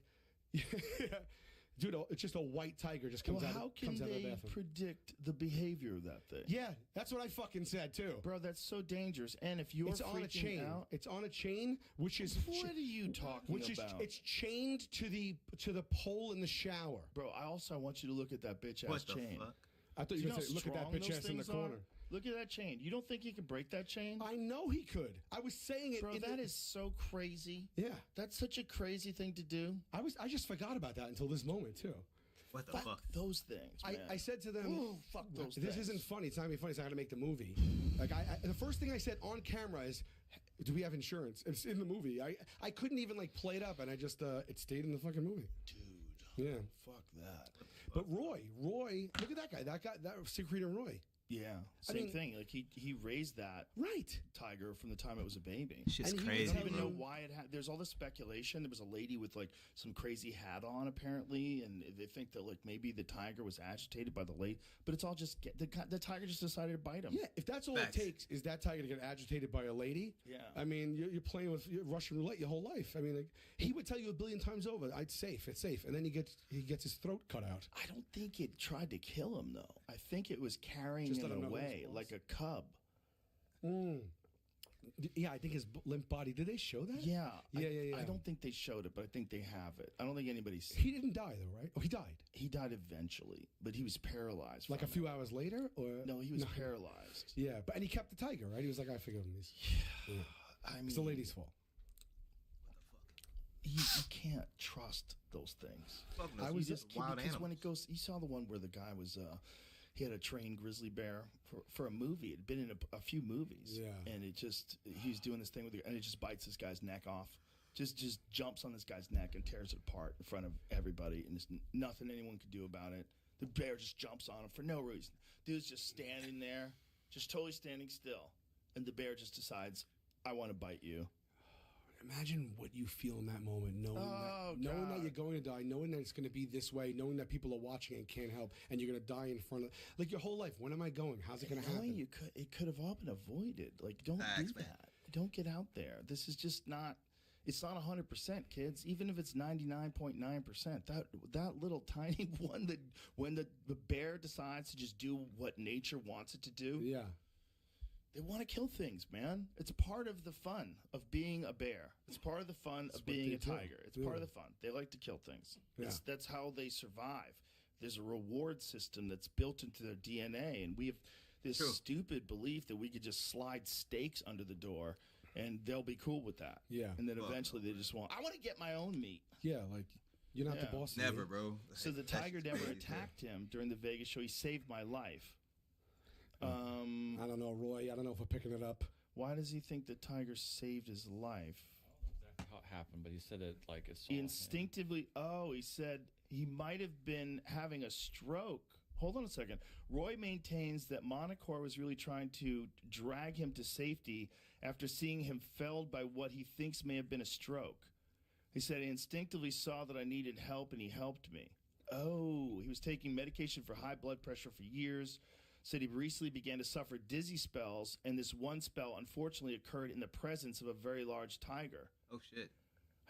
[SPEAKER 11] Dude, it's just a white tiger just comes out.
[SPEAKER 12] How can
[SPEAKER 11] of the
[SPEAKER 12] they
[SPEAKER 11] bathroom.
[SPEAKER 12] predict the behavior of that thing?
[SPEAKER 11] Yeah, that's what I fucking said too,
[SPEAKER 12] bro. That's so dangerous. And if you're
[SPEAKER 11] it's on a chain,
[SPEAKER 12] out,
[SPEAKER 11] it's on a chain, which is
[SPEAKER 12] what are you talking about?
[SPEAKER 11] It's chained to the pole in the shower,
[SPEAKER 12] bro. I want you to look at that bitch ass chain.
[SPEAKER 2] Fuck?
[SPEAKER 11] I thought you were going to say, look at that bitch ass in the corner.
[SPEAKER 12] Look at that chain. You don't think he could break that chain?
[SPEAKER 11] I know he could. I was saying it.
[SPEAKER 12] Bro, that is so crazy.
[SPEAKER 11] Yeah,
[SPEAKER 12] that's such a crazy thing to do.
[SPEAKER 11] I just forgot about that until this moment too.
[SPEAKER 2] What the
[SPEAKER 12] fuck? Those things, man.
[SPEAKER 11] I said to them,
[SPEAKER 12] ooh, fuck those
[SPEAKER 11] this
[SPEAKER 12] things.
[SPEAKER 11] isn't funny. It's not even funny. It's not going to make the movie. Like the first thing I said on camera is, do we have insurance? It's in the movie. I couldn't even like play it up, and I just it stayed in the fucking movie.
[SPEAKER 12] Dude.
[SPEAKER 11] Yeah.
[SPEAKER 12] Fuck that.
[SPEAKER 11] But Roy, look at that guy. That was Siegfried and Roy.
[SPEAKER 12] Yeah, same thing. Like he raised that tiger from the time it was a baby.
[SPEAKER 2] Shit's
[SPEAKER 12] and
[SPEAKER 2] crazy.
[SPEAKER 12] He doesn't even know why it had. There's all this speculation. There was a lady with like some crazy hat on apparently, and they think that like maybe the tiger was agitated by the lady. But it's all just the tiger just decided to bite him.
[SPEAKER 11] Yeah, if that's all it takes is that tiger to get agitated by a lady.
[SPEAKER 12] Yeah,
[SPEAKER 11] I mean you're playing with Russian roulette your whole life. I mean like, he would tell you 1 billion times over, "It's safe, it's safe," and then he gets his throat cut out.
[SPEAKER 12] I don't think it tried to kill him though. I think it was carrying
[SPEAKER 11] Just
[SPEAKER 12] him
[SPEAKER 11] let him know
[SPEAKER 12] away like a cub.
[SPEAKER 11] Yeah, I think his limp body. Did they show that?
[SPEAKER 12] Yeah.
[SPEAKER 11] Yeah.
[SPEAKER 12] I don't think they showed it, but I think they have it. I don't think anybody's.
[SPEAKER 11] He didn't die though, right? Oh, he died.
[SPEAKER 12] He died eventually, but he was paralyzed.
[SPEAKER 11] Like a
[SPEAKER 12] from
[SPEAKER 11] few hours later, or
[SPEAKER 12] No, he was paralyzed.
[SPEAKER 11] Yeah, and he kept the tiger, right? He was like, "I forgive him." Yeah.
[SPEAKER 12] I mean,
[SPEAKER 11] It's the lady's fault.
[SPEAKER 12] You can't trust those things.
[SPEAKER 2] I was
[SPEAKER 12] just
[SPEAKER 2] wild
[SPEAKER 12] because
[SPEAKER 2] animals.
[SPEAKER 12] when it goes, you saw the one where the guy was he had a trained grizzly bear for a movie. It had been in a few movies.
[SPEAKER 11] Yeah.
[SPEAKER 12] And he was doing this thing with it, and it just bites this guy's neck off. Just jumps on this guy's neck and tears it apart in front of everybody, and there's nothing anyone could do about it. The bear just jumps on him for no reason. Dude's just standing there, just totally standing still, and the bear just decides, "I want to bite you."
[SPEAKER 11] Imagine what you feel in that moment, knowing that you're going to die, knowing that it's going to be this way, knowing that people are watching and can't help, and you're going to die in front of, like, your whole life. When am I going? How's it going to happen?
[SPEAKER 12] It could have all been avoided. Like, don't do that. Don't get out there. This is just not. It's not 100%, kids. Even if it's 99.9%, that little tiny one that when the bear decides to just do what nature wants it to do.
[SPEAKER 11] Yeah.
[SPEAKER 12] They want to kill things, man. It's part of the fun of being a bear. It's part of the fun of being a tiger. It's part of the fun. They like to kill things.
[SPEAKER 11] Yeah.
[SPEAKER 12] That's how they survive. There's a reward system that's built into their DNA, and we have this stupid belief that we could just slide stakes under the door, and they'll be cool with that.
[SPEAKER 11] Yeah.
[SPEAKER 12] And then eventually they just I want to get my own meat.
[SPEAKER 11] Yeah, like, you're not the boss of me.
[SPEAKER 2] Never, bro.
[SPEAKER 12] So the tiger never attacked him during the Vegas show. He saved my life.
[SPEAKER 11] I don't know, Roy. I don't know if we're picking it up.
[SPEAKER 12] Why does he think the tiger saved his life?
[SPEAKER 9] How it happened, but he said it like it's
[SPEAKER 12] He instinctively. Oh, he said he might have been having a stroke
[SPEAKER 7] Hold on a second. Roy maintains that Monacore was really trying to drag him to safety after seeing him felled by what he thinks may have been a stroke. He said he instinctively saw that I needed help and he helped me. Oh, he was taking medication for high blood pressure for years. Said he recently began to suffer dizzy spells, and this one spell unfortunately occurred in the presence of a very large tiger.
[SPEAKER 2] Oh, shit.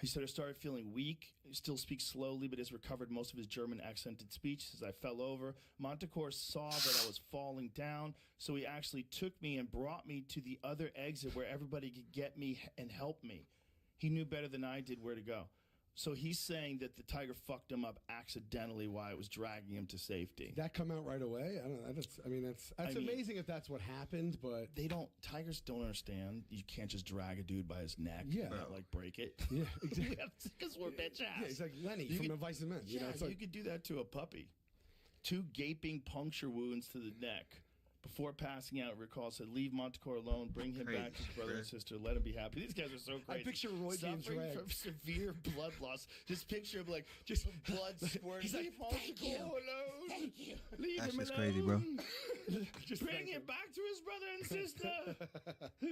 [SPEAKER 7] He said, I started feeling weak. He still speaks slowly, but has recovered most of his German accented speech. As I fell over, Montecore saw that I was falling down, so he actually took me and brought me to the other exit where everybody could get me and help me. He knew better than I did where to go. So he's saying that the tiger fucked him up accidentally while it was dragging him to safety.
[SPEAKER 11] That come out right away? I don't know. That's amazing if that's what happened, but
[SPEAKER 7] Tigers don't understand. You can't just drag a dude by his neck.
[SPEAKER 11] Yeah.
[SPEAKER 7] And, like break it.
[SPEAKER 11] Yeah, exactly.
[SPEAKER 7] Because we're bitch ass.
[SPEAKER 11] Yeah, it's like Lenny from The Vice of Men.
[SPEAKER 7] Yeah,
[SPEAKER 11] it's like,
[SPEAKER 7] you could do that to a puppy. 2 gaping puncture wounds to the neck. Before passing out, Recall said, leave Montecore alone, bring him back to his brother and sister, let him be happy. These guys are so crazy.
[SPEAKER 11] I picture Roy being
[SPEAKER 7] suffering
[SPEAKER 11] dragged.
[SPEAKER 7] from severe blood loss. Just picture him like, just blood squirting.
[SPEAKER 11] He's like,
[SPEAKER 7] leave Montecore alone.
[SPEAKER 11] Thank you.
[SPEAKER 7] Leave
[SPEAKER 2] That's
[SPEAKER 7] him
[SPEAKER 2] just
[SPEAKER 7] alone.
[SPEAKER 2] crazy, bro.
[SPEAKER 7] Just bring him back to his brother and sister.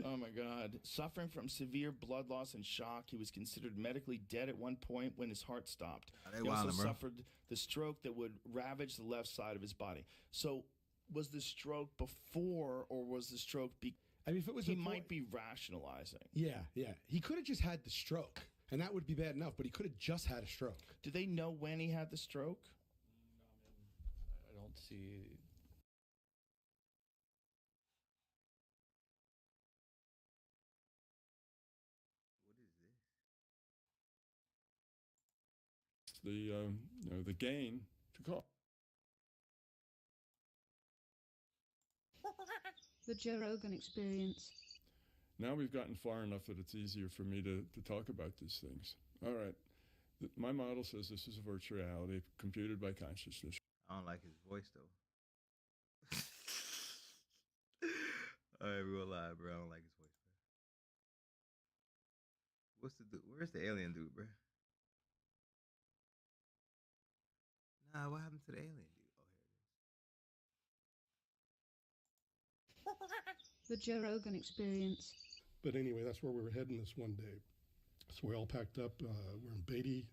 [SPEAKER 7] Oh, my God. Suffering from severe blood loss and shock, he was considered medically dead at one point when his heart stopped.
[SPEAKER 2] They
[SPEAKER 7] He also
[SPEAKER 2] wildin', bro.
[SPEAKER 7] suffered the stroke that would ravage the left side of his body. So was the stroke before or was the stroke
[SPEAKER 11] if it was
[SPEAKER 7] he
[SPEAKER 11] before-
[SPEAKER 7] might be rationalizing.
[SPEAKER 11] Yeah. He could have just had the stroke, and that would be bad enough, but he could have just had a stroke.
[SPEAKER 7] Do they know when he had the stroke?
[SPEAKER 9] I don't see.
[SPEAKER 13] The gain to call.
[SPEAKER 10] The Joe Rogan Experience.
[SPEAKER 13] Now we've gotten far enough that it's easier for me to talk about these things. All right. My model says this is a virtual reality computed by consciousness.
[SPEAKER 2] I don't like his voice, though. I ain't real live, bro. I don't like his voice, bro. What's the dude? Where's the alien dude, bro? Nah, what happened to the alien dude?
[SPEAKER 10] The Joe Rogan Experience.
[SPEAKER 14] But anyway, that's where we were heading this one day. So we all packed up. We're in Beatty,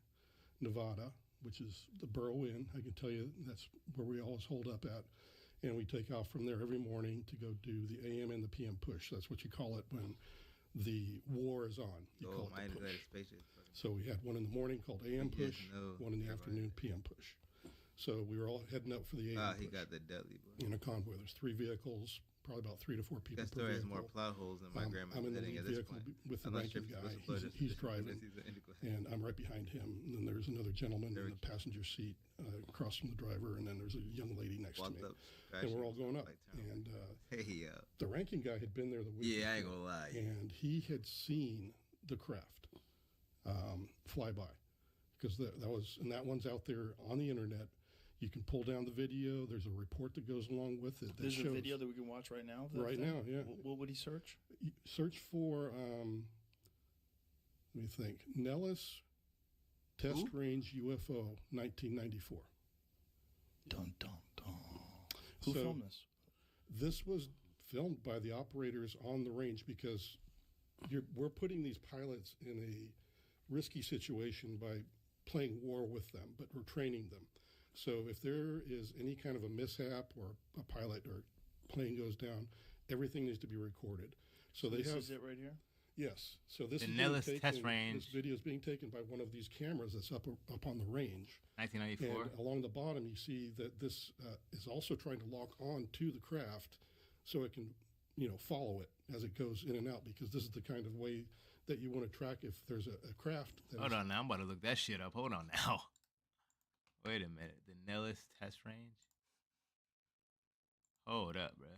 [SPEAKER 14] Nevada, which is the Burrow Inn. I can tell you that's where we always hold up at. And we take off from there every morning to go do the AM and the PM push. That's what you call it when the war is on. You call it the push. So we had one in the morning called AM push, one in the afternoon PM push. So we were all heading up for the AM push.
[SPEAKER 2] He got the deadly, bro.
[SPEAKER 14] In a convoy. There's 3 vehicles, probably about 3 to 4 people
[SPEAKER 2] That
[SPEAKER 14] per
[SPEAKER 2] story has
[SPEAKER 14] vehicle.
[SPEAKER 2] more plot holes than my grandma's
[SPEAKER 14] I'm in the
[SPEAKER 2] editing
[SPEAKER 14] lead
[SPEAKER 2] at this
[SPEAKER 14] vehicle
[SPEAKER 2] point.
[SPEAKER 14] with the
[SPEAKER 2] I'm not
[SPEAKER 14] ranking
[SPEAKER 2] sure if
[SPEAKER 14] guy.
[SPEAKER 2] it's supposed to
[SPEAKER 14] He's
[SPEAKER 2] be
[SPEAKER 14] driving,
[SPEAKER 2] he's an indigo.
[SPEAKER 14] and I'm right behind him. And then there's another gentleman in the passenger seat across from the driver, and then there's a young lady next to me. And we're all going up. And the ranking guy had been there the week
[SPEAKER 2] Yeah, I ain't
[SPEAKER 14] before,
[SPEAKER 2] gonna lie.
[SPEAKER 14] and he had seen the craft fly by, because that one's out there on the internet. You can pull down the video. There's a report that goes along with it. That
[SPEAKER 7] There's
[SPEAKER 14] shows,
[SPEAKER 7] a video that we can watch right now?
[SPEAKER 14] Right now, yeah.
[SPEAKER 7] What would he search?
[SPEAKER 14] Search for, let me think, Nellis Test Range UFO 1994.
[SPEAKER 7] Dun, dun, dun. Who filmed this?
[SPEAKER 14] This was filmed by the operators on the range, because we're putting these pilots in a risky situation by playing war with them, but we're training them. So if there is any kind of a mishap or a pilot or plane goes down, everything needs to be recorded. So they
[SPEAKER 7] this
[SPEAKER 14] have.
[SPEAKER 7] Is it right here?
[SPEAKER 14] Yes. So this
[SPEAKER 2] The
[SPEAKER 14] is
[SPEAKER 2] Nellis
[SPEAKER 14] being
[SPEAKER 2] Test
[SPEAKER 14] taken,
[SPEAKER 2] Range.
[SPEAKER 14] This video is being taken by one of these cameras that's up on the range.
[SPEAKER 2] 1994.
[SPEAKER 14] And along the bottom, you see that this is also trying to lock on to the craft, so it can, follow it as it goes in and out. Because this is the kind of way that you want to track if there's a craft.
[SPEAKER 2] Hold on now. I'm about to look that shit up. Hold on now. Wait a minute. The Nellis Test Range? Hold up, bro.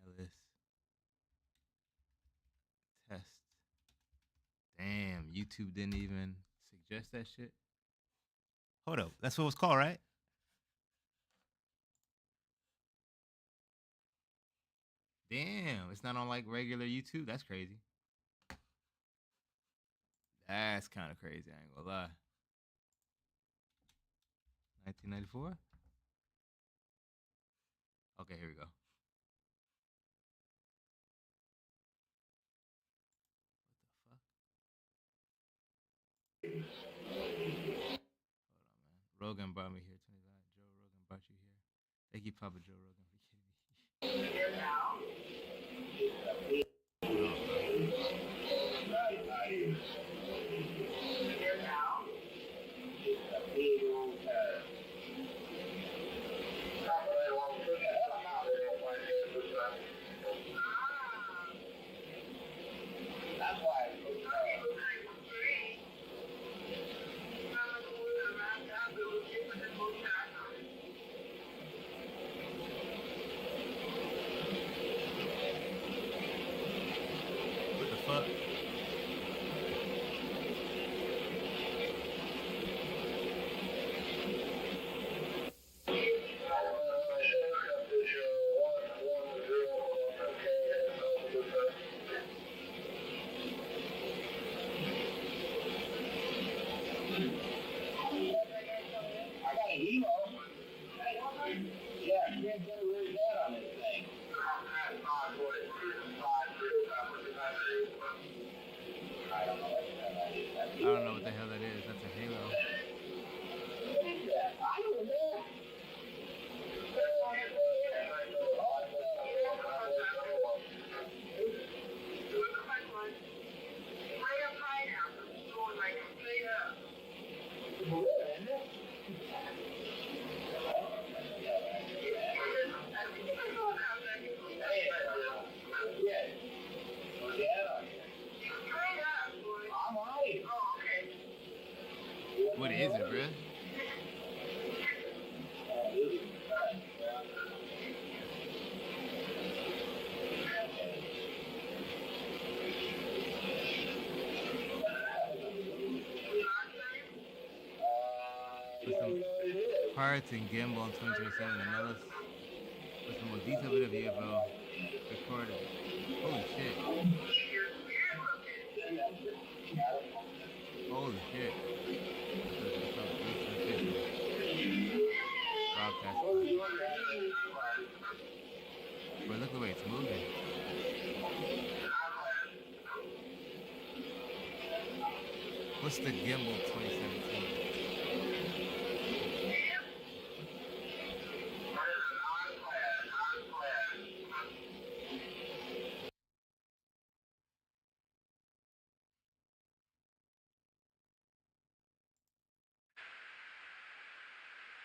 [SPEAKER 2] Nellis Test. Damn, YouTube didn't even suggest that shit. Hold up. That's what it's called, right? Damn, it's not on like regular YouTube. That's crazy. That's kind of crazy. I ain't gonna lie. 1994? Okay, here we go. What the fuck? Hold on, man. Rogan brought me here. 29. Joe Rogan brought you here. Thank you, Papa Joe Rogan, for kidding me. What the fuck?
[SPEAKER 15] I got a hemo. Yeah, you can't get really bad on this thing. I don't know
[SPEAKER 2] what the hell that is. That's a Halo.
[SPEAKER 15] What is that? I don't know.
[SPEAKER 2] What is it, bruh? With some parts and gimbal in 2027 and Nellis with some more detailed video of UFO recorded. Holy shit. Holy shit. Bro, look the way it's moving. What's the gimbal 2017?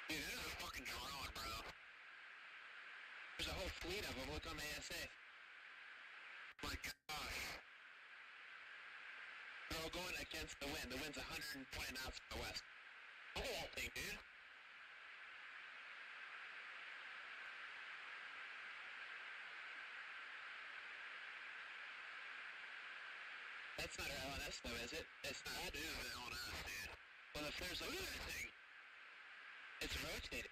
[SPEAKER 16] Dude, that is a fucking drone, bro. There's a whole fleet of them. Look on the ASA. My gosh. They're all going against the wind. The wind's 120 knots to the west. Look at that thing, dude. That's not our LNS though, is it? It's not. That is the LNS, dude. Well, if there's a look at that thing. It's rotating.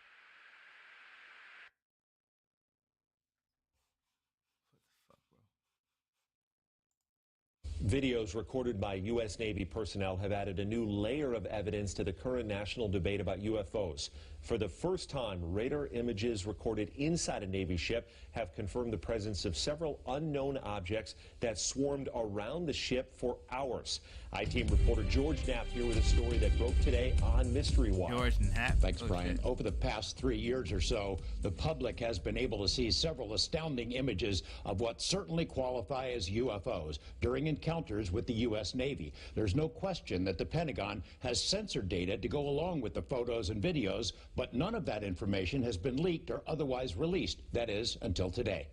[SPEAKER 17] Videos recorded by U.S. Navy personnel have added a new layer of evidence to the current national debate about UFOs. For the first time, radar images recorded inside a Navy ship have confirmed the presence of several unknown objects that swarmed around the ship for hours. I-Team reporter George Knapp here with a story that broke today on Mystery Watch.
[SPEAKER 2] George Knapp.
[SPEAKER 18] Thanks, Brian. Over the past 3 years or so, the public has been able to see several astounding images of what certainly qualify as UFOs during encounters with the U.S. Navy. There's no question that the Pentagon has censored data to go along with the photos and videos, but none of that information has been leaked or otherwise released. That is, until today.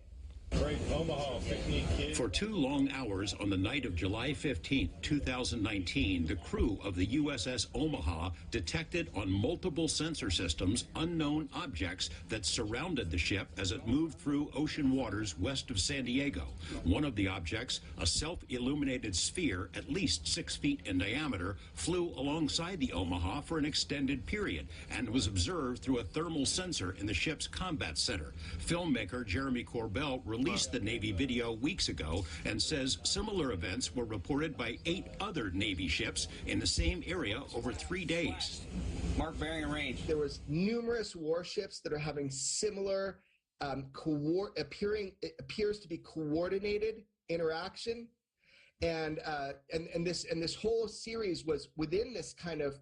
[SPEAKER 18] For 2 long hours on the night of July 15, 2019, the crew of the USS Omaha detected on multiple sensor systems unknown objects that surrounded the ship as it moved through ocean waters west of San Diego. One of the objects, a self-illuminated sphere at least 6 feet in diameter, flew alongside the Omaha for an extended period and was observed through a thermal sensor in the ship's combat center. Filmmaker Jeremy Corbell released released the Navy video weeks ago and says similar events were reported by 8 other Navy ships in the same area over 3 days.
[SPEAKER 19] Mark bearing and range. There was numerous warships that are having similar it appears to be coordinated interaction, and this whole series was within this kind of,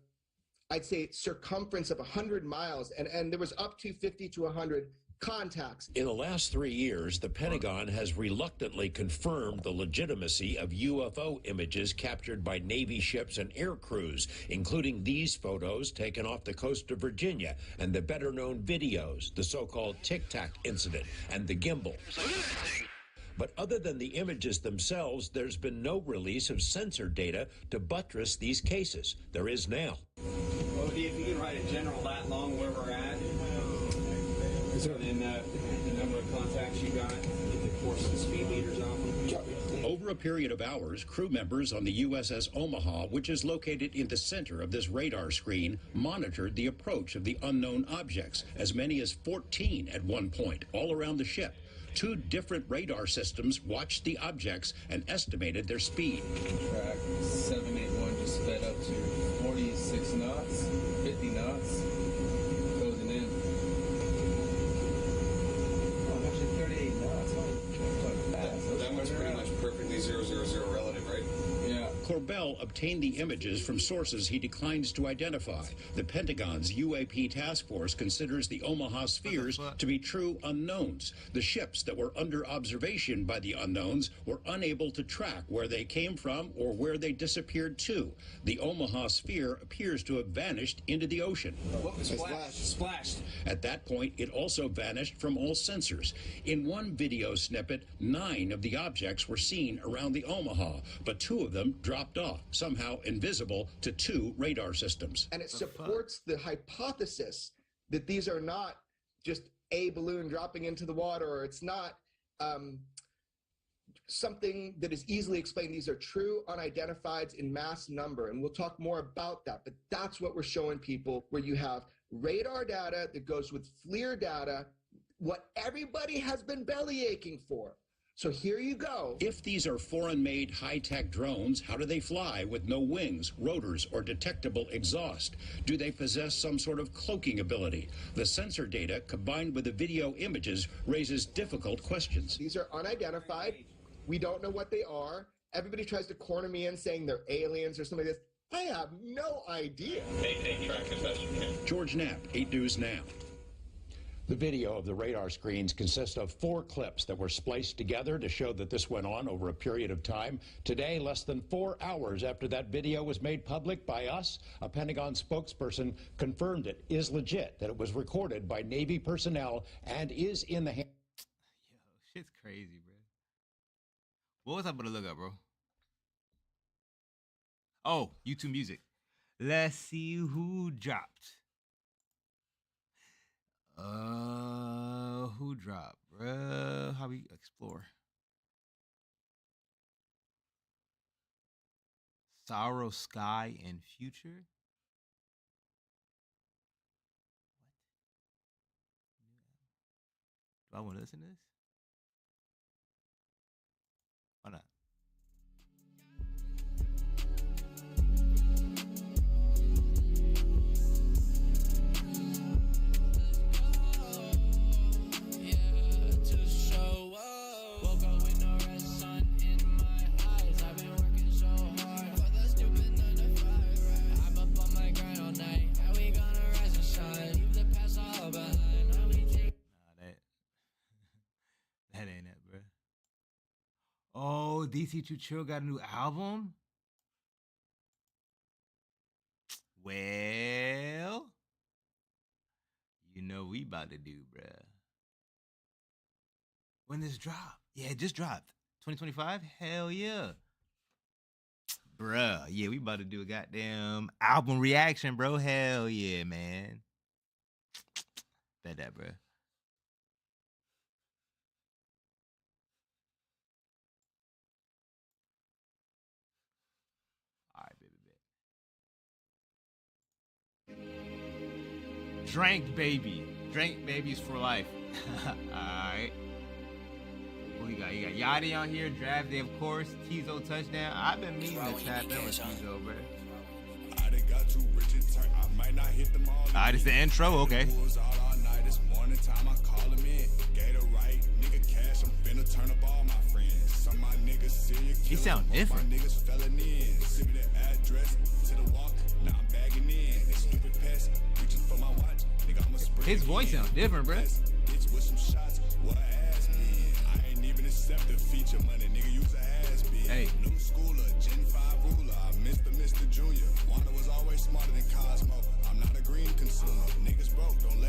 [SPEAKER 19] I'd say, circumference of 100 miles, and there was up to 50 to 100 contacts.
[SPEAKER 18] In the last 3 years, the Pentagon has reluctantly confirmed the legitimacy of UFO images captured by Navy ships and air crews, including these photos taken off the coast of Virginia and the better-known videos, the so-called Tic Tac incident and the gimbal. But other than the images themselves, there's been no release of sensor data to buttress these cases. There is now.
[SPEAKER 19] Well, if you can write a general that long where we're at, and the number of contacts you got, you could force the speed meters off them.
[SPEAKER 18] Over a period of hours, crew members on the USS Omaha, which is located in the center of this radar screen, monitored the approach of the unknown objects, as many as 14 at one point, all around the ship. 2 different radar systems watched the objects and estimated their speed.
[SPEAKER 20] Track 781 just sped up to 46 knots, 50 knots, closing in. Oh, actually 38 knots. So
[SPEAKER 19] that one's pretty much perfectly 000 relative, right?
[SPEAKER 20] Yeah.
[SPEAKER 18] Corbell obtained the images from sources he declines to identify. The Pentagon's UAP task force considers the Omaha spheres to be true unknowns. The ships that were under observation by the unknowns were unable to track where they came from or where they disappeared to. The Omaha sphere appears to have vanished into the ocean.
[SPEAKER 19] Splashed.
[SPEAKER 18] At that point, it also vanished from all sensors. In one video snippet, 9 of the objects were seen around the Omaha, but 2 of them dropped off, somehow invisible to 2 radar systems.
[SPEAKER 19] And it supports the hypothesis that these are not just a balloon dropping into the water, or it's not something that is easily explained. These are true unidentifieds in mass number, and we'll talk more about that, but that's what we're showing people, where you have radar data that goes with FLIR data, what everybody has been belly aching for. So here you go.
[SPEAKER 18] If these are foreign-made high-tech drones, how do they fly with no wings, rotors, or detectable exhaust? Do they possess some sort of cloaking ability? The sensor data, combined with the video images, raises difficult questions.
[SPEAKER 19] These are unidentified. We don't know what they are. Everybody tries to corner me in saying they're aliens or something like this. I have no idea.
[SPEAKER 18] Hey, track as best you can. George Knapp, 8 News Now. The video of the radar screens consists of 4 clips that were spliced together to show that this went on over a period of time. Today, less than 4 hours after that video was made public by us, a Pentagon spokesperson confirmed it is legit, that it was recorded by Navy personnel and is in the hands.
[SPEAKER 2] Yo, shit's crazy, bro. What was I about to look up, bro? Oh, YouTube Music. Let's see who dropped. Who dropped, bruh? How we explore? Sorrow, Sky, and Future. What? Do I want to listen to this? Why not? Oh, DC2 Chill got a new album? Well, you know we about to do, bruh. When this drop? Yeah, it just dropped. 2025? Hell yeah. Bruh, yeah, we about to do a goddamn album reaction, bro. Hell yeah, man. Bet that, bruh. Drank Baby. Drank Babies for life. Alright. He got Yachty on here. Draft Day, of course. Tizo touchdown. I've been meaning to tap in with Tizo, bro. Alright, it's the intro. Okay. He sound different. His voice sounds different, bro. Hey.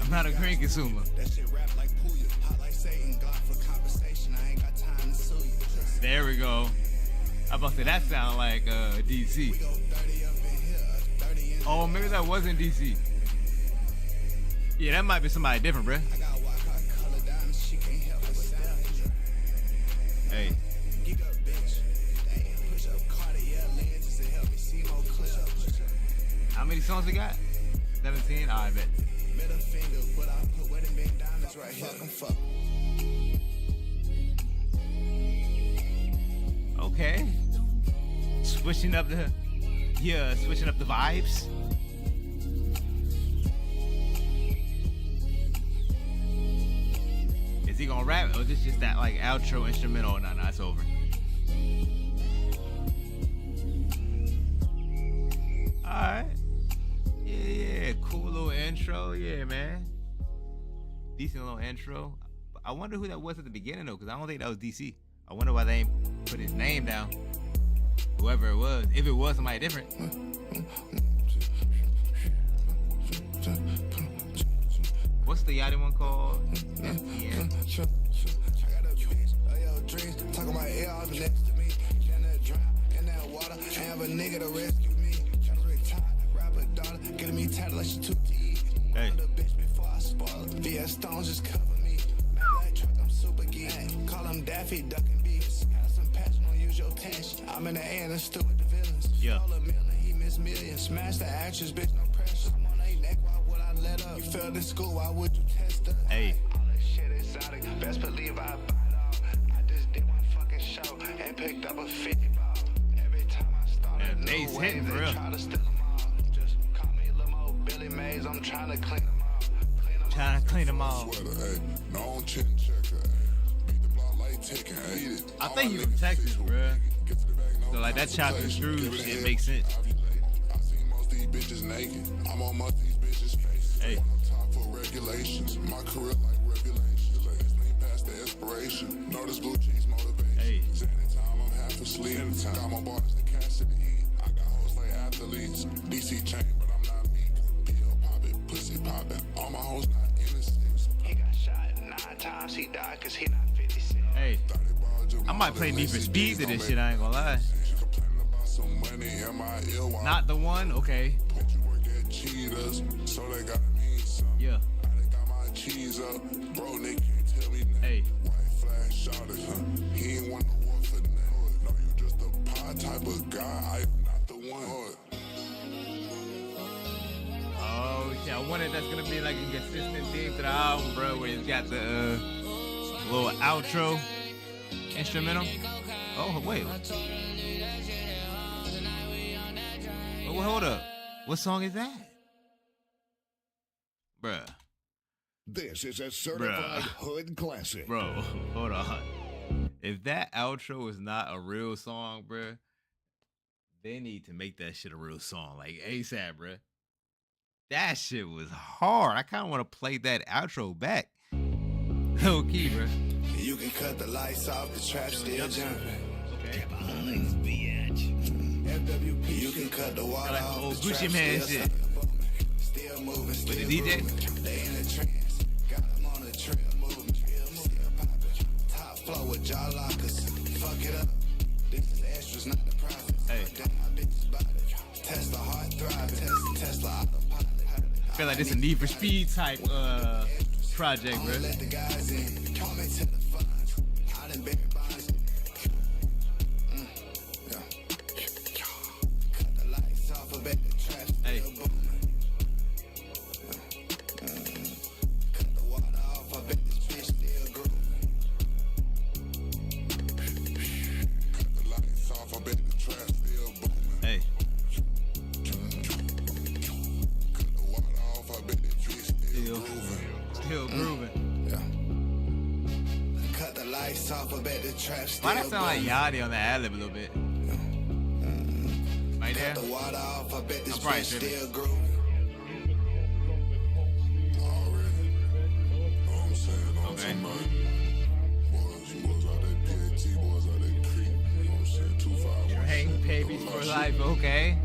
[SPEAKER 2] I'm not a green consumer. There we go. I about to say that sound like DC. Oh, maybe that wasn't DC. Yeah, that might be somebody different, bruh. Hey. How many songs we got? 17? I bet. Okay. Switching up the vibes. Is he gonna rap or is this just that like outro instrumental? No, it's over. Alright. Yeah, cool little intro. Yeah, man. Decent little intro. I wonder who that was at the beginning though, because I don't think that was DC. I wonder why they ain't put his name down. Whoever it was, if it was somebody different. What's the Yachty one called? FTN. Talking about air off next to me. In that water, I have a nigga to rescue me. Rapper daughter, getting me tatted like she took to eat. Hey. VS Stones just cover me. That truck, I'm super geek. Call him Daffy, ducking beefs. Got some passion, don't use your tension. I'm in the air and still with the villains. Yeah. He missed millions. Smash the actions, bitch, no pressure. I'm on their neck, why would I let up? You failed in school, why would you test us? Hey. All this shit exotic. Best believe I bite off. I just did one fucking show and picked up a 50 ball. Every time I started, no way they try to steal them all. Just call me Limo, Billy Mays, I'm trying to clean them all. Trying to clean them all. I think he's from Texas, bruh. So like that chopped and screwed shit makes sense. I'm on my these bitches face. Hey. Top for regulations. My career like regulations. Past the inspiration. Know this blue cheese motivation. Hey. Anytime I'm half asleep. Got my bars and cash to eat. I got hoes like athletes. DC chain, but I'm not meek. Pill poppin', pussy poppin'. All my hoes not innocent. He got shot 9 times. He died cause he not 56. Hey. I might play Need for Speed to this shit, I ain't gonna lie. Not the one? Okay. Yeah. Hey. He ain't want no war for that. No, you just a pie type of guy. I am not the one. Oh shit, I wonder if that's gonna be like a consistent theme to the album, bro, where it's got the little outro instrumental. Oh wait. Oh, hold up. What song is that? Bruh.
[SPEAKER 21] This is a certified hood classic.
[SPEAKER 2] Bro, hold on. If that outro is not a real song, bruh, they need to make that shit a real song. Like ASAP, bruh. That shit was hard. I kind of want to play that outro back. Low key, bruh. You can cut the lights off, the trap still jumping. Okay. FWP, you can cut the water like off. Old Gucci Man shit. Still moving, still with the DJ. They in the trance. Got them on the trail moving. Still popping. Top flow with jaw lockers. Fuck it up. This is extras, not the profit. Hey. Tesla heart thriving. Tesla autopilot. I feel like this is a Need for Speed type project, bro. Let the guys in. Call me to the funds. I done been bonds. Hey. Why that sound like Yachty on the ad lib a little bit? Right there? I'm probably tripping. Okay. Train babies for life, okay.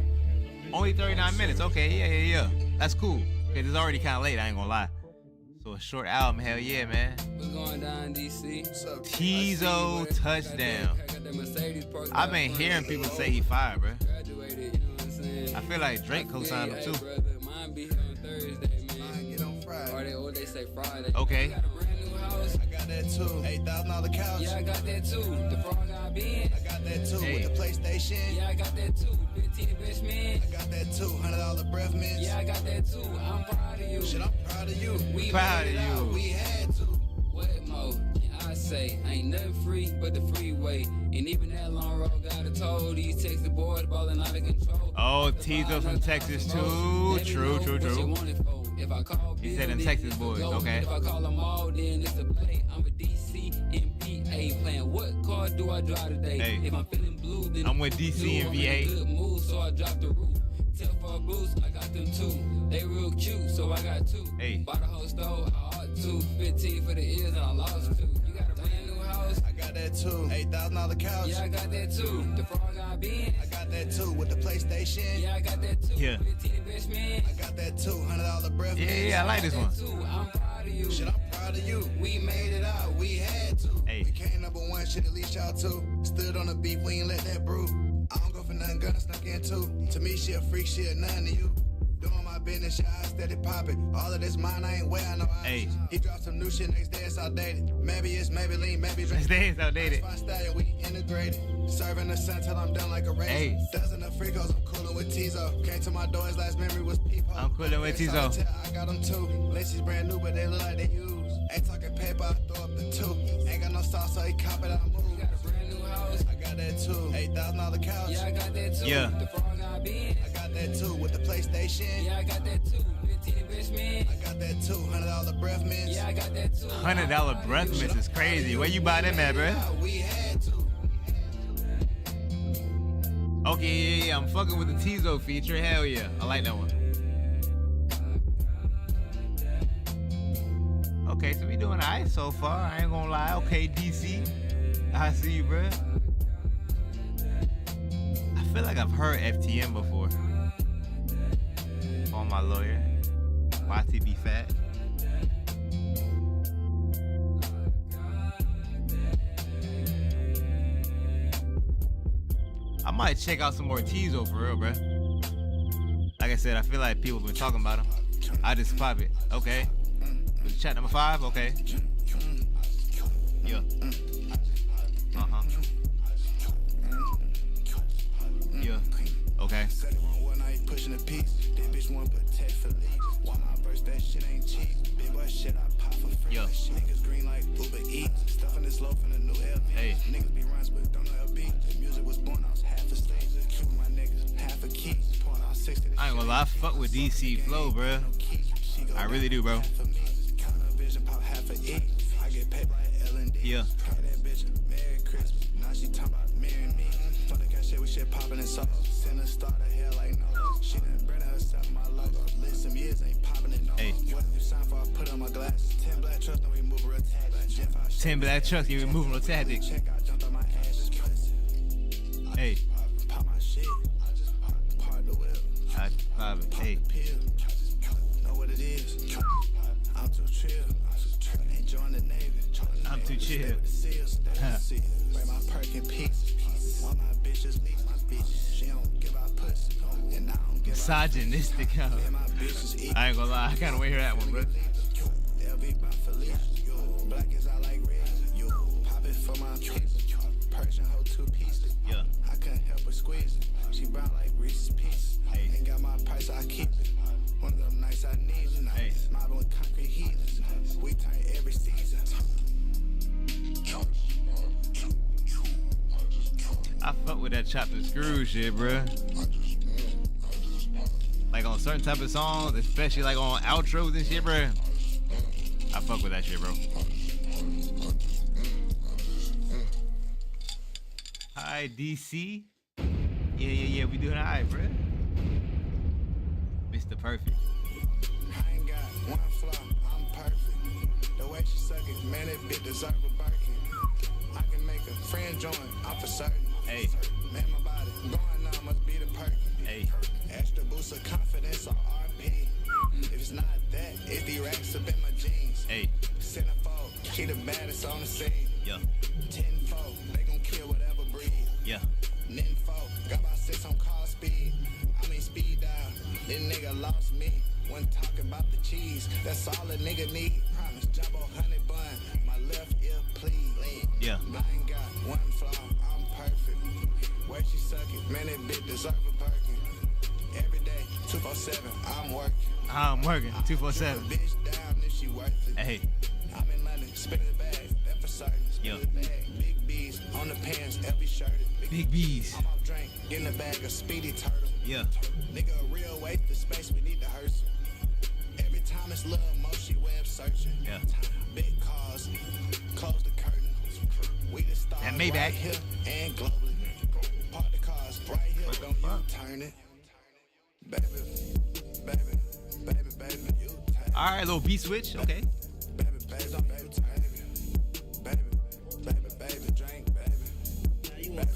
[SPEAKER 2] Only 39 minutes, okay, yeah. That's cool. Cause it's already kind of late, I ain't gonna lie. So a short album, hell yeah, man.
[SPEAKER 3] We're going down DC.
[SPEAKER 2] Tizo touchdown. I've been hearing people say he fired, bro. I feel like Drake co-signed him too.
[SPEAKER 3] They say Friday.
[SPEAKER 2] Okay.
[SPEAKER 3] I got that too. $8,000 couch. Yeah, I got that too. The frog I been. I got that too. With the PlayStation. Yeah, I got that too. 15 best man. I got that too. $100 breath mints. Yeah, I got that too. I'm proud of you. Shit, I'm proud of you. We
[SPEAKER 2] proud of you.
[SPEAKER 3] We had to. What more can I say? Ain't nothing free but the freeway. And even that long road got a toll. These Texas boys balling out of control.
[SPEAKER 2] Oh, Tizo from Texas too. True.
[SPEAKER 3] If I call
[SPEAKER 2] he said in Texas boys, okay.
[SPEAKER 3] If I call them all, then it's a play. I'm a DC and VA playing. What car do I drive today?
[SPEAKER 2] Hey.
[SPEAKER 3] If I'm feeling blue, then
[SPEAKER 2] I'm with DC and VA.
[SPEAKER 3] Good mood, so I drop the roof. Tell for a boost, I got them too. They real cute, so I got two.
[SPEAKER 2] Hey.
[SPEAKER 3] Bought a whole stove, I ought to. 15 for the ears, and I lost two. You got a brand new house? I got that too. $8,000 couch? Yeah, I got that too. The frog I been? I got that too. With the PlayStation? Yeah, I got that too.
[SPEAKER 2] Yeah.
[SPEAKER 3] 15 best man? I got that too. $100 breath.
[SPEAKER 2] Yeah, I like this one.
[SPEAKER 3] I'm proud of you. Shit, I'm proud of you. We made it out. We had to.
[SPEAKER 2] Hey.
[SPEAKER 3] We came number one. Shit, at least y'all too. Stood on the beef. We ain't let that brew. I don't go for nothing. Gonna snuck in too. To me, she a freak. She a none to you. Doing my business, shit, I steady popping. All of this mine, I ain't way, I know I.
[SPEAKER 2] Hey.
[SPEAKER 3] He dropped some new shit, next day it's outdated. Maybe it's Maybelline, maybe
[SPEAKER 2] Next day it's outdated.
[SPEAKER 3] Fine style, we integrated. Serving the sun till I'm done like a race.
[SPEAKER 2] Hey.
[SPEAKER 3] Dozen of freakos, I'm coolin' with Tizo. Came to my door, his last memory was Peepo.
[SPEAKER 2] I'm coolin' with Tizo.
[SPEAKER 3] I got them too. Lacy's brand new, but they look like they used. Ain't talking paper, I throw up the two. Ain't got no sauce, so he cop it, I move. You got a brand new house? I got that too. $8,000 couch? Yeah, I got that too.
[SPEAKER 2] Yeah.
[SPEAKER 3] The frog I been? I got that too. With the PlayStation? Yeah, I got that too. 15 best man? I got that too. $100 breath mints? Yeah, I got that too.
[SPEAKER 2] $100 breath mints is crazy. Where you buy them at, bro?
[SPEAKER 3] We had to.
[SPEAKER 2] Okay, yeah, I'm fucking with the Tizo feature. Hell yeah, I like that one. Okay, so we doing alright so far. I ain't gonna lie. Okay, DC, I see you, bro. I feel like I've heard FTM before. Call my lawyer. YTB Fat. I might check out some more Tizo for real, bro. Like I said, I feel like people have been talking about him. I just pop it. Okay. Chat number 5, okay. Yeah. Uh-huh. Yeah. Okay.
[SPEAKER 3] Pushing a piece, that bitch one but text for leave. Why my verse, that shit ain't cheap. Big boy shit, I pop for free.
[SPEAKER 2] Yeah.
[SPEAKER 3] Niggas green like Uber Eats. Stuffing this loaf in a new LV.
[SPEAKER 2] Hey.
[SPEAKER 3] Niggas be runs but don't know LB. The music was born, I was half asleep. Keeping my niggas half a key. Pouring out 60.
[SPEAKER 2] I ain't gonna lie, I fuck with DC Flow, bro. I really do, bro.
[SPEAKER 3] I get paid by L&D.
[SPEAKER 2] Yeah.
[SPEAKER 3] That bitch, Merry Christmas. Now she talking about marrying me. Fuck that shit, we shit popping and sauce. Send a star to hell like no. She done branded herself my logo. Lit some years, ain't popping it no.
[SPEAKER 2] Hey.
[SPEAKER 3] What you sign for? I put on my glasses. 10 black trucks, no removal or tactics.
[SPEAKER 2] 10 black trucks, you removing no tactics.
[SPEAKER 3] Check out, jumped on my ass, just press it.
[SPEAKER 2] Hey.
[SPEAKER 3] Pop my shit. I just part the whip.
[SPEAKER 2] I pop it. Hey.
[SPEAKER 3] Know what it is. I'm too chill. Ain't join the Navy.
[SPEAKER 2] I'm too chill.
[SPEAKER 3] Wear my perk in peace. One my bitches leave my bitch. She don't give out pussy. And I don't give
[SPEAKER 2] Misogynistic, huh? I ain't gonna lie, I kinda wanna hear that one, bro.
[SPEAKER 3] Black is I like red. Pop it for my piece. Persian hoe 2 pieces.
[SPEAKER 2] Yeah.
[SPEAKER 3] I couldn't help but squeeze it. She brown like Reese's Pieces. Ain't got my price, I keep it. One of them nights I need it.
[SPEAKER 2] Hey.
[SPEAKER 3] Mobbing with concrete heathens. We turn every season.
[SPEAKER 2] I fuck with that chopped and screw shit, bro. Like on certain type of songs, especially like on outros and shit, bro. I fuck with that shit, bro. Hi, DC. Yeah. We doing all right, bro. Mr. Perfect.
[SPEAKER 3] I ain't got one flaw, I'm perfect. The way she suck it, man, that bitch deserve a Birkin. I can make a friend join, I'm for certain.
[SPEAKER 2] Hey.
[SPEAKER 3] Man, my body going on must be the perk.
[SPEAKER 2] Hey.
[SPEAKER 3] Extra boost of confidence on RP. If it's not that, it's the racks up in my jeans.
[SPEAKER 2] Hey.
[SPEAKER 3] Centerfold, she the baddest on the scene.
[SPEAKER 2] Yeah.
[SPEAKER 3] Tenfold, they gon' kill whatever breed.
[SPEAKER 2] Yeah.
[SPEAKER 3] Ninfold, got about 6 on call speed. I mean speed dial, this nigga lost me. When talking about the cheese, that's all a nigga need. Promise, jumbo honey bun, my left ear please.
[SPEAKER 2] Yeah.
[SPEAKER 3] I ain't got one flaw, I'm perfect. Where she suck it, man, that bitch deserve a Birkin. Every day, 247, I'm working.
[SPEAKER 2] I'm working, 247.
[SPEAKER 3] Bitch down if she worth it.
[SPEAKER 2] Hey.
[SPEAKER 3] I'm in London, spinning the bag, that for certain.
[SPEAKER 2] Yo.
[SPEAKER 3] The bag, big B's on the pants, LB shirted.
[SPEAKER 2] Big B's.
[SPEAKER 3] I'm off drink, getting a bag of speedy turtle.
[SPEAKER 2] Yeah.
[SPEAKER 3] Nigga, a real waste of space, we need to hearse it. Every time it's little mo, she web searching.
[SPEAKER 2] Yeah.
[SPEAKER 3] Big cars, close the curtain. We the stars
[SPEAKER 2] And Maybach.
[SPEAKER 3] right here and globally. Park the cars right here, don't you turn it. Baby, you turn it.
[SPEAKER 2] All right, little beat switch. Okay.
[SPEAKER 3] Baby, turn it. Baby, drink, baby. Baby,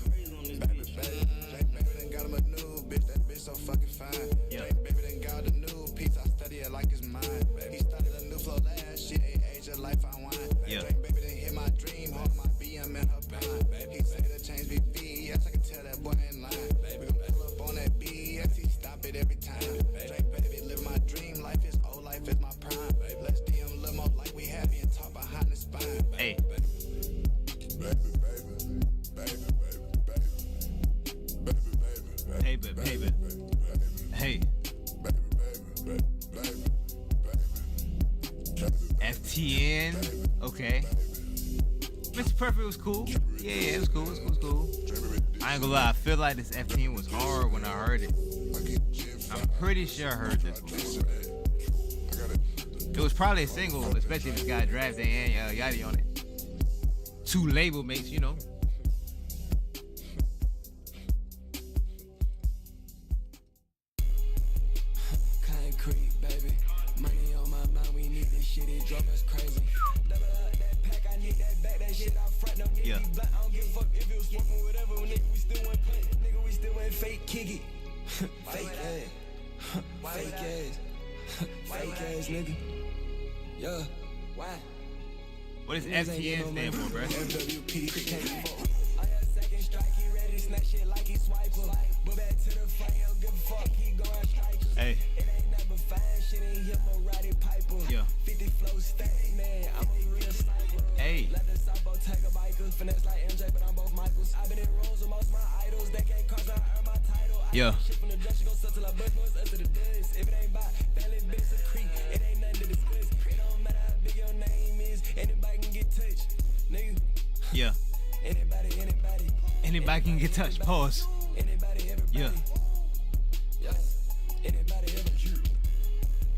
[SPEAKER 3] done got him a new bitch. That bitch so fucking fine.
[SPEAKER 2] Yeah.
[SPEAKER 3] Baby, done got a new piece. I study it like it's mine. He started a new flow last year. Age of life, I wine.
[SPEAKER 2] Yeah.
[SPEAKER 3] Baby, done hit my dream. Hold my BM in her prime. He said the change be V. Yes, I can tell that boy in line. Baby, pull up on that BS. He stop it every time. Drake, baby, live my dream. Life is old, life is my prime. Let's DM limo like we happy and talk behind the spine.
[SPEAKER 2] Hey. Hey. FTN. Okay. Mr. Perfect was cool. Yeah, it was cool. It was cool. I ain't gonna lie. I feel like this FTN was hard when I heard it. I'm pretty sure I heard this before. It was probably a single, especially if it's got Draft Day and Yachty on it. 2 label mates, you know.
[SPEAKER 3] Concrete, baby. Money on my mind, we need this shit, it drove us crazy. Double up that pack, I need that back, that shit out front, don't get me black. I don't give a fuck if it was smoking, whatever, nigga, we still went play. Nigga, we still went fake, kick it. Fake ass. Fake ass. Fake ass, nigga. Yeah. Why?
[SPEAKER 2] What is FTN stand for, bro?
[SPEAKER 3] FWP, I got second strike, he ready to snatch shit like he swiper. But back to the front, he don't give a fuck, he going strikers.
[SPEAKER 2] Hey.
[SPEAKER 3] It ain't nothing but fine shit, ain't him a Roddy Piper.
[SPEAKER 2] Yeah.
[SPEAKER 3] 50 flow stain, man, I'm a real sniper.
[SPEAKER 2] Hey.
[SPEAKER 3] Let the Sabo take a biker, finesse like MJ, but I'm both Michaels. I've been in roles with most of my idols, they can't cross, I earn my title.
[SPEAKER 2] Yeah.
[SPEAKER 3] Shit from the dress, she gon' suck till I bust noise up to the dust. If it ain't by family, bitch, a creep, it ain't nothing to discuss. It don't matter how big your name is, anybody can get touched, nigga.
[SPEAKER 2] Yeah.
[SPEAKER 3] Anybody
[SPEAKER 2] can get touched. Pause.
[SPEAKER 3] Anybody, everybody.
[SPEAKER 2] Yeah.
[SPEAKER 3] Anybody ever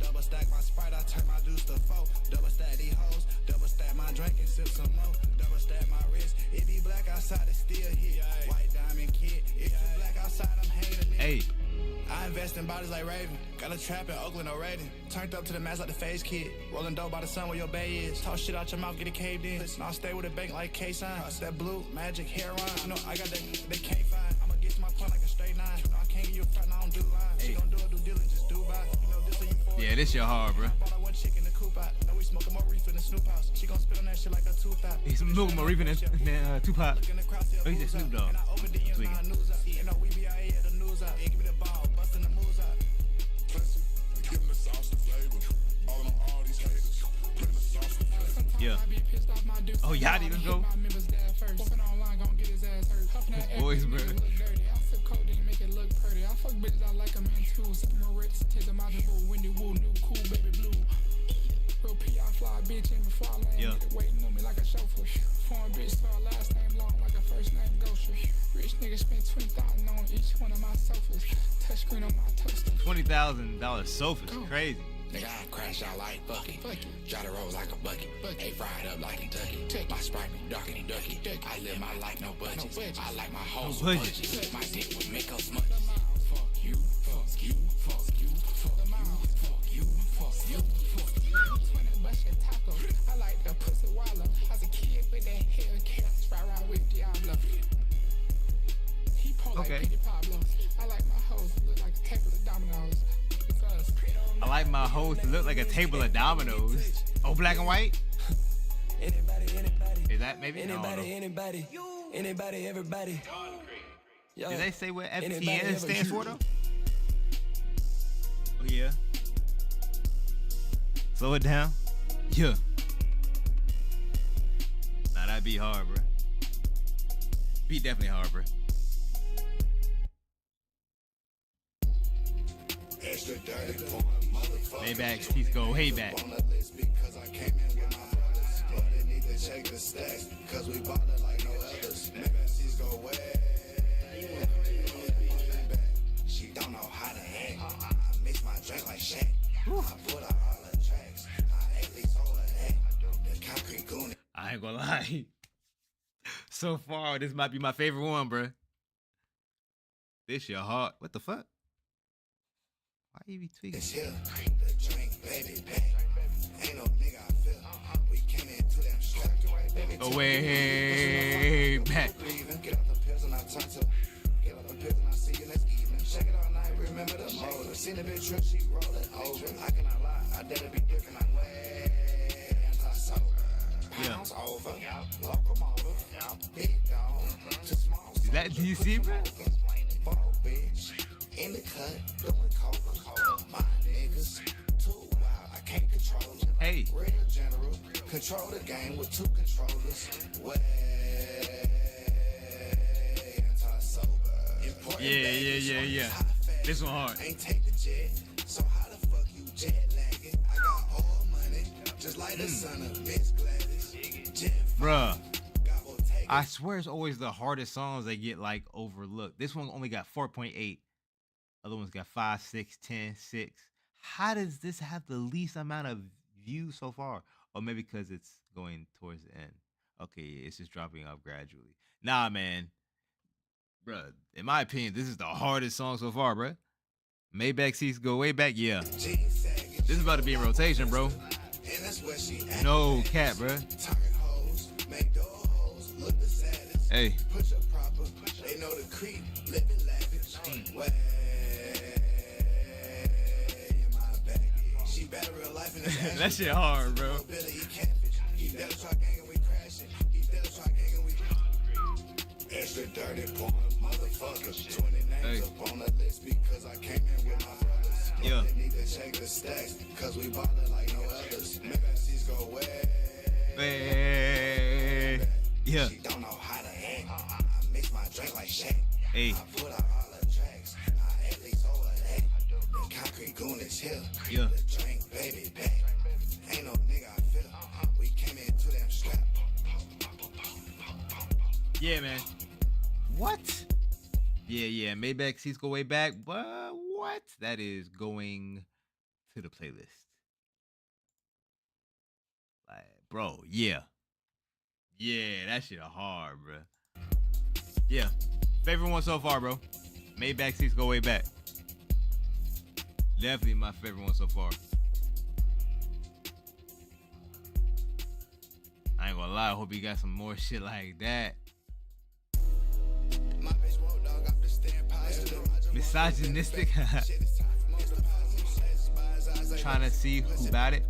[SPEAKER 3] double stack my Sprite, I turn my juice to 4. Double stack these hoes, double stack my drink and sip some more. Double stack my wrist, it be black outside, it's still hit. White diamond kid, if you black outside, I'm hanging.
[SPEAKER 2] Hey.
[SPEAKER 3] I invest in bodies like Raven. Got a trap in Oakland, no rating. Turned up to the max like the Phase Kid. Rolling dope by the sun where your bay is. Talk shit out your mouth, get it caved in. Listen, I'll stay with a bank like K-Sign. That blue, magic, hair on. You know, I got that, they can't find. I'ma get to my point like a straight 9. You know, I can't give you a front, I don't do lines. She gon' do it, do diligence, just do by. You know, this a you.
[SPEAKER 2] Yeah, this your hard, bro.
[SPEAKER 3] Bought her one chick in the coop out. Know we smoking more reefer than Snoop House. She gon' spit on that shit like a tooth out.
[SPEAKER 2] He's smoking more reefer than Tupac. Oh, he's a Snoop Dogg. Tweaking.
[SPEAKER 3] You know, we be out here at the news out. Give me the ball, busting the moves out.
[SPEAKER 21] Give them the sauce, the flavor. All on all these haters. Give them the sauce, the flavor.
[SPEAKER 2] Yeah. Oh, Yachty, let's go. Boys, bro.
[SPEAKER 4] I fuck bitches, I like them in two. Set my wrist, take them out the boot. Windy Woo, new cool, baby blue. Real P, I fly bitch in before I land.
[SPEAKER 2] Yeah.
[SPEAKER 4] Waiting on me like a chauffeur. Foreign bitch, spell last name long like a first name Gosher. Rich nigga spent $20,000 on each one of my sofas. Touchscreen on my toaster.
[SPEAKER 2] $20,000 sofa is crazy.
[SPEAKER 3] Nigga, I crash out like fucking. Try to roll like a bucket. Hey, fried up like Kentucky. My Sprite be dark and ducky. I live my life, no budgets. I like my hoes with budgets. My dick would make us money. Fuck you, fuck you, fuck you, fuck you, fuck you, fuck you, fuck you.
[SPEAKER 4] Bust your taco. I like the pussy wallow. I was a kid with that Hellcat. Right around with Diablo. He pull like Petey Pablo. I like my hoes look like a table of dominoes.
[SPEAKER 2] I like my hoes to look like a table of dominoes. Oh, black and white? Is that maybe?
[SPEAKER 3] Anybody, everybody.
[SPEAKER 2] Did they say what FTN stands for though? Oh yeah. Slow it down. Yeah. Nah, that beat hard, bro. Beat definitely hard, bro. Maybach, please go way back.
[SPEAKER 3] Check the stacks, cause we ballin' like no others. Maybach's go way back. She don't know how to act. I mix my drink like Shaq. I put out all the tracks. I at least hold her that. The concrete goon.
[SPEAKER 2] I ain't gonna lie. So far, this might be my favorite one, bro. This shit hard. What the fuck? Why you be tweaking?
[SPEAKER 3] It's here. The drink, baby, bang. Ain't no nigga I feel. We came into them straight.
[SPEAKER 2] Oh, way back.
[SPEAKER 3] Get out the pills and I turn to. Get out the pills and I see you next evening. Check it all night, remember the motive. Seen the bitch trip, she roll it over. I cannot lie, I dare to be different. I'm way anti-sober. Pounds over, locomotive, big dog, to small.
[SPEAKER 2] Is that DC, bro?
[SPEAKER 3] Ball bitch, in the cut, doing Coca-Cola. My niggas, too wild, I can't control them.
[SPEAKER 2] Hey.
[SPEAKER 3] Real general, control the game with 2 controllers. Way anti-sober.
[SPEAKER 2] Yeah. This one hard.
[SPEAKER 3] Ain't take the jet, so how the fuck you jet lagging? I got all money, just like the son of Miss Gladys.
[SPEAKER 2] Bruh, I swear it's always the hardest songs that get like overlooked. This one only got 4.8. Other ones got 5, 6, 10, 6. How does this have the least amount of views so far? Or maybe because it's going towards the end. Okay, it's just dropping off gradually. Nah, man. Bruh, in my opinion, this is the hardest song so far, bruh. Maybach seats go way back, yeah. This is about to be in rotation, bro. No cap, bruh. Hey. That shit hard, bro.
[SPEAKER 3] Extra dirty porn, motherfuckers. 20 names up on the list because I came in with my brothers.
[SPEAKER 2] Yeah.
[SPEAKER 3] They need to check the stacks because we ballin' like no others. Maybach's go way.
[SPEAKER 2] Yeah.
[SPEAKER 3] She don't know how to act. I mix my drink like Shaq.
[SPEAKER 2] Hey.
[SPEAKER 3] I put out all the tracks. I at least hold her that. The concrete goon is here.
[SPEAKER 2] Yeah.
[SPEAKER 3] The drink, baby, back. Ain't no nigga I feel. We came into them strap.
[SPEAKER 2] Yeah, man. What? Yeah. Maybach seats go way back. But what? That is going to the playlist. Like, bro, yeah. Yeah, that shit hard, bro. Yeah. Favorite one so far, bro. Maybach seats go way back. Definitely my favorite one so far. I ain't gonna lie. I hope you got some more shit like that. Misogynistic. Trying to see who got it.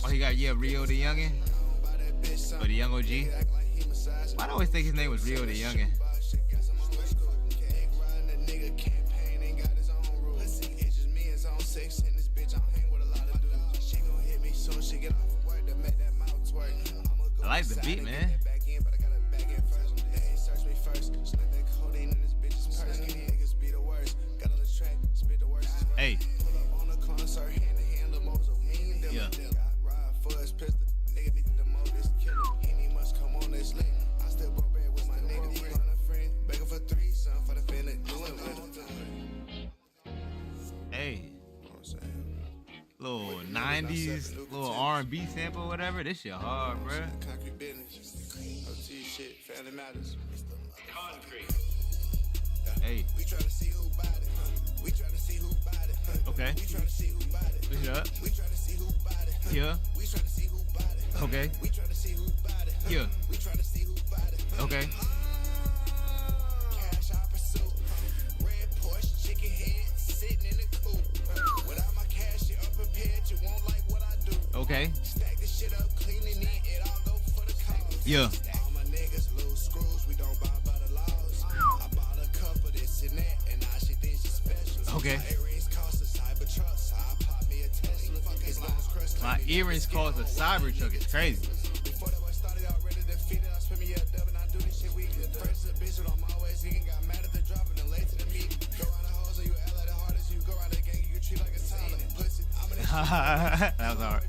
[SPEAKER 2] Oh, he got Rio the Youngin. Or the Young OG. Why do I always think his name was Rio the Youngin? I like the beat, man. Hey. Yeah. Hey. 90s little R&B sample or whatever. This shit hard, bro.
[SPEAKER 3] Concrete business. OT shit. Family matters. Concrete.
[SPEAKER 2] Hey.
[SPEAKER 3] We try to see who bought it. We try to see who bought it.
[SPEAKER 2] Okay.
[SPEAKER 3] We try to see who bought it.
[SPEAKER 2] Push it up.
[SPEAKER 3] We try to see who bought it.
[SPEAKER 2] Yeah.
[SPEAKER 3] We try to see who bought it.
[SPEAKER 2] Okay.
[SPEAKER 3] We try to see who bought it.
[SPEAKER 2] Yeah.
[SPEAKER 3] We try to see who bought it.
[SPEAKER 2] Okay.
[SPEAKER 3] Cash I pursue. Red Porsche, chicken head, sitting in the coop. Without my cash, you unprepared. You won't like what I do.
[SPEAKER 2] Okay.
[SPEAKER 3] Stack this shit up, clean and neat. It all go for the cause.
[SPEAKER 2] Yeah.
[SPEAKER 3] All my niggas lose screws. We don't buy by the laws. I bought a cup of this and that, and now she thinks she's special.
[SPEAKER 2] Okay.
[SPEAKER 3] My earrings cost a Cybertruck, so I pop me a Tesla. His lungs crust.
[SPEAKER 2] My earrings cost a Cybertruck. It's crazy.
[SPEAKER 3] Before that boy started, already defeated. I spent me a dub and I do this shit weekly. First a bitch with I'm always geeking. Got mad at the drop and then late to the meeting. Go around the hoes and you act like the hardest. You go around the gang, you get treated like a toddler. Pussy, I'm in
[SPEAKER 2] That was hard.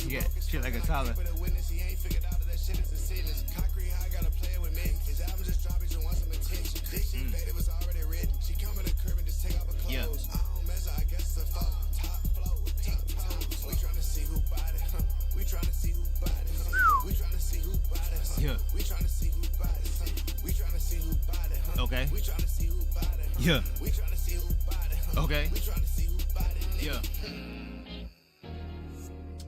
[SPEAKER 2] You get shit like a toddler.
[SPEAKER 3] He ain't figured out that shit is a sickness. Concrete high gotta play with me. His album just dropped, he just wants some attention. This shit faded was already written. She come in the curb and just take off her clothes.
[SPEAKER 2] Yeah.
[SPEAKER 3] I don't measure, I guess it's a phone. Top flow with pink toes. We tryna see who bought it, huh? We tryna see who bought it, huh? We tryna see who bought it, huh?
[SPEAKER 2] Yeah.
[SPEAKER 3] We tryna see who bought it, huh? We tryna see who bought it, huh?
[SPEAKER 2] Okay.
[SPEAKER 3] We tryna see who bought it, huh?
[SPEAKER 2] Yeah.
[SPEAKER 3] We tryna see who bought it, huh?
[SPEAKER 2] Okay.
[SPEAKER 3] We tryna see who bought it, nigga.
[SPEAKER 2] Yeah.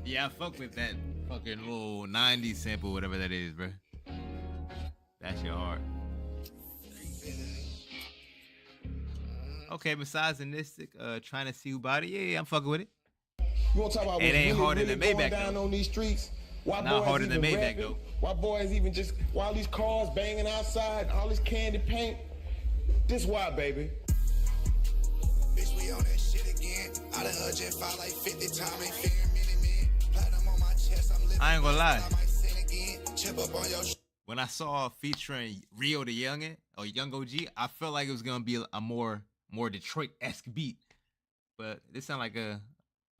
[SPEAKER 2] Yeah, I fuck with that fucking little 90s sample, whatever that is, bro. That shit hard. Okay, misogynistic, trying to see who body. Yeah, I'm fucking with it.
[SPEAKER 5] You want to talk about
[SPEAKER 2] It
[SPEAKER 5] what's
[SPEAKER 2] ain't
[SPEAKER 5] really,
[SPEAKER 2] harder
[SPEAKER 5] really
[SPEAKER 2] than
[SPEAKER 5] going
[SPEAKER 2] Maybach,
[SPEAKER 5] down
[SPEAKER 2] though.
[SPEAKER 5] on these streets? Why
[SPEAKER 2] Not
[SPEAKER 5] boys
[SPEAKER 2] harder than
[SPEAKER 5] even
[SPEAKER 2] Maybach,
[SPEAKER 5] rapping?
[SPEAKER 2] though.
[SPEAKER 5] Why boys even just, why all these cars banging outside, all this candy paint? This why, baby.
[SPEAKER 3] Bitch, we on that shit again. I done heard Jet file like 50 times. Ain't fearing many men. Platinum on my chest. I'm living.
[SPEAKER 2] I ain't gonna lie.
[SPEAKER 3] I might sin again. Chip up on your
[SPEAKER 2] When I saw featuring Rio the Youngin or Young OG, I felt like it was gonna be a more Detroit-esque beat. But this sound like a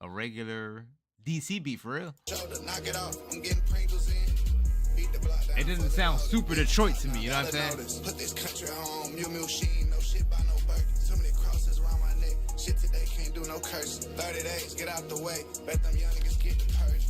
[SPEAKER 2] regular DC beat for real.
[SPEAKER 3] shoulder. Knock it off. I'm getting Pringles in. Beat the block down.
[SPEAKER 2] It doesn't sound super Detroit to me, you know what I'm saying?
[SPEAKER 3] Put this country on. Mew Mew Sheen. No shit by no Birkin. Too many crosses around my neck. Shit today can't do no curse. 30 days. Get out the way. Bet them young niggas get the purge.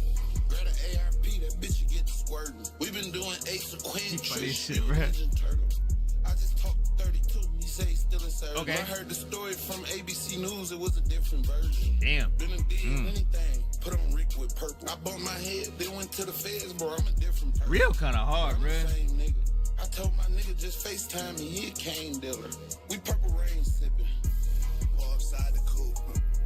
[SPEAKER 21] Grab an ARP, that bitch you get to squirting. We've been doing Ace of Queen
[SPEAKER 2] Funny
[SPEAKER 21] Trish,
[SPEAKER 2] shit, bruh.
[SPEAKER 21] Ninja Turtles. I just talked 32, he say he's still in service.
[SPEAKER 2] Okay.
[SPEAKER 21] I heard the story from ABC News, it was a different version.
[SPEAKER 2] Damn.
[SPEAKER 21] Didn't did anything, put on Rick with purple. I bumped my head, then went to the feds, bro, I'm a different person.
[SPEAKER 2] Real kind of hard,
[SPEAKER 21] I'm the
[SPEAKER 2] bruh.
[SPEAKER 21] same nigga. I told my nigga just FaceTime me, he a cane dealer. We purple rain sipping.
[SPEAKER 3] Pull upside the coupe.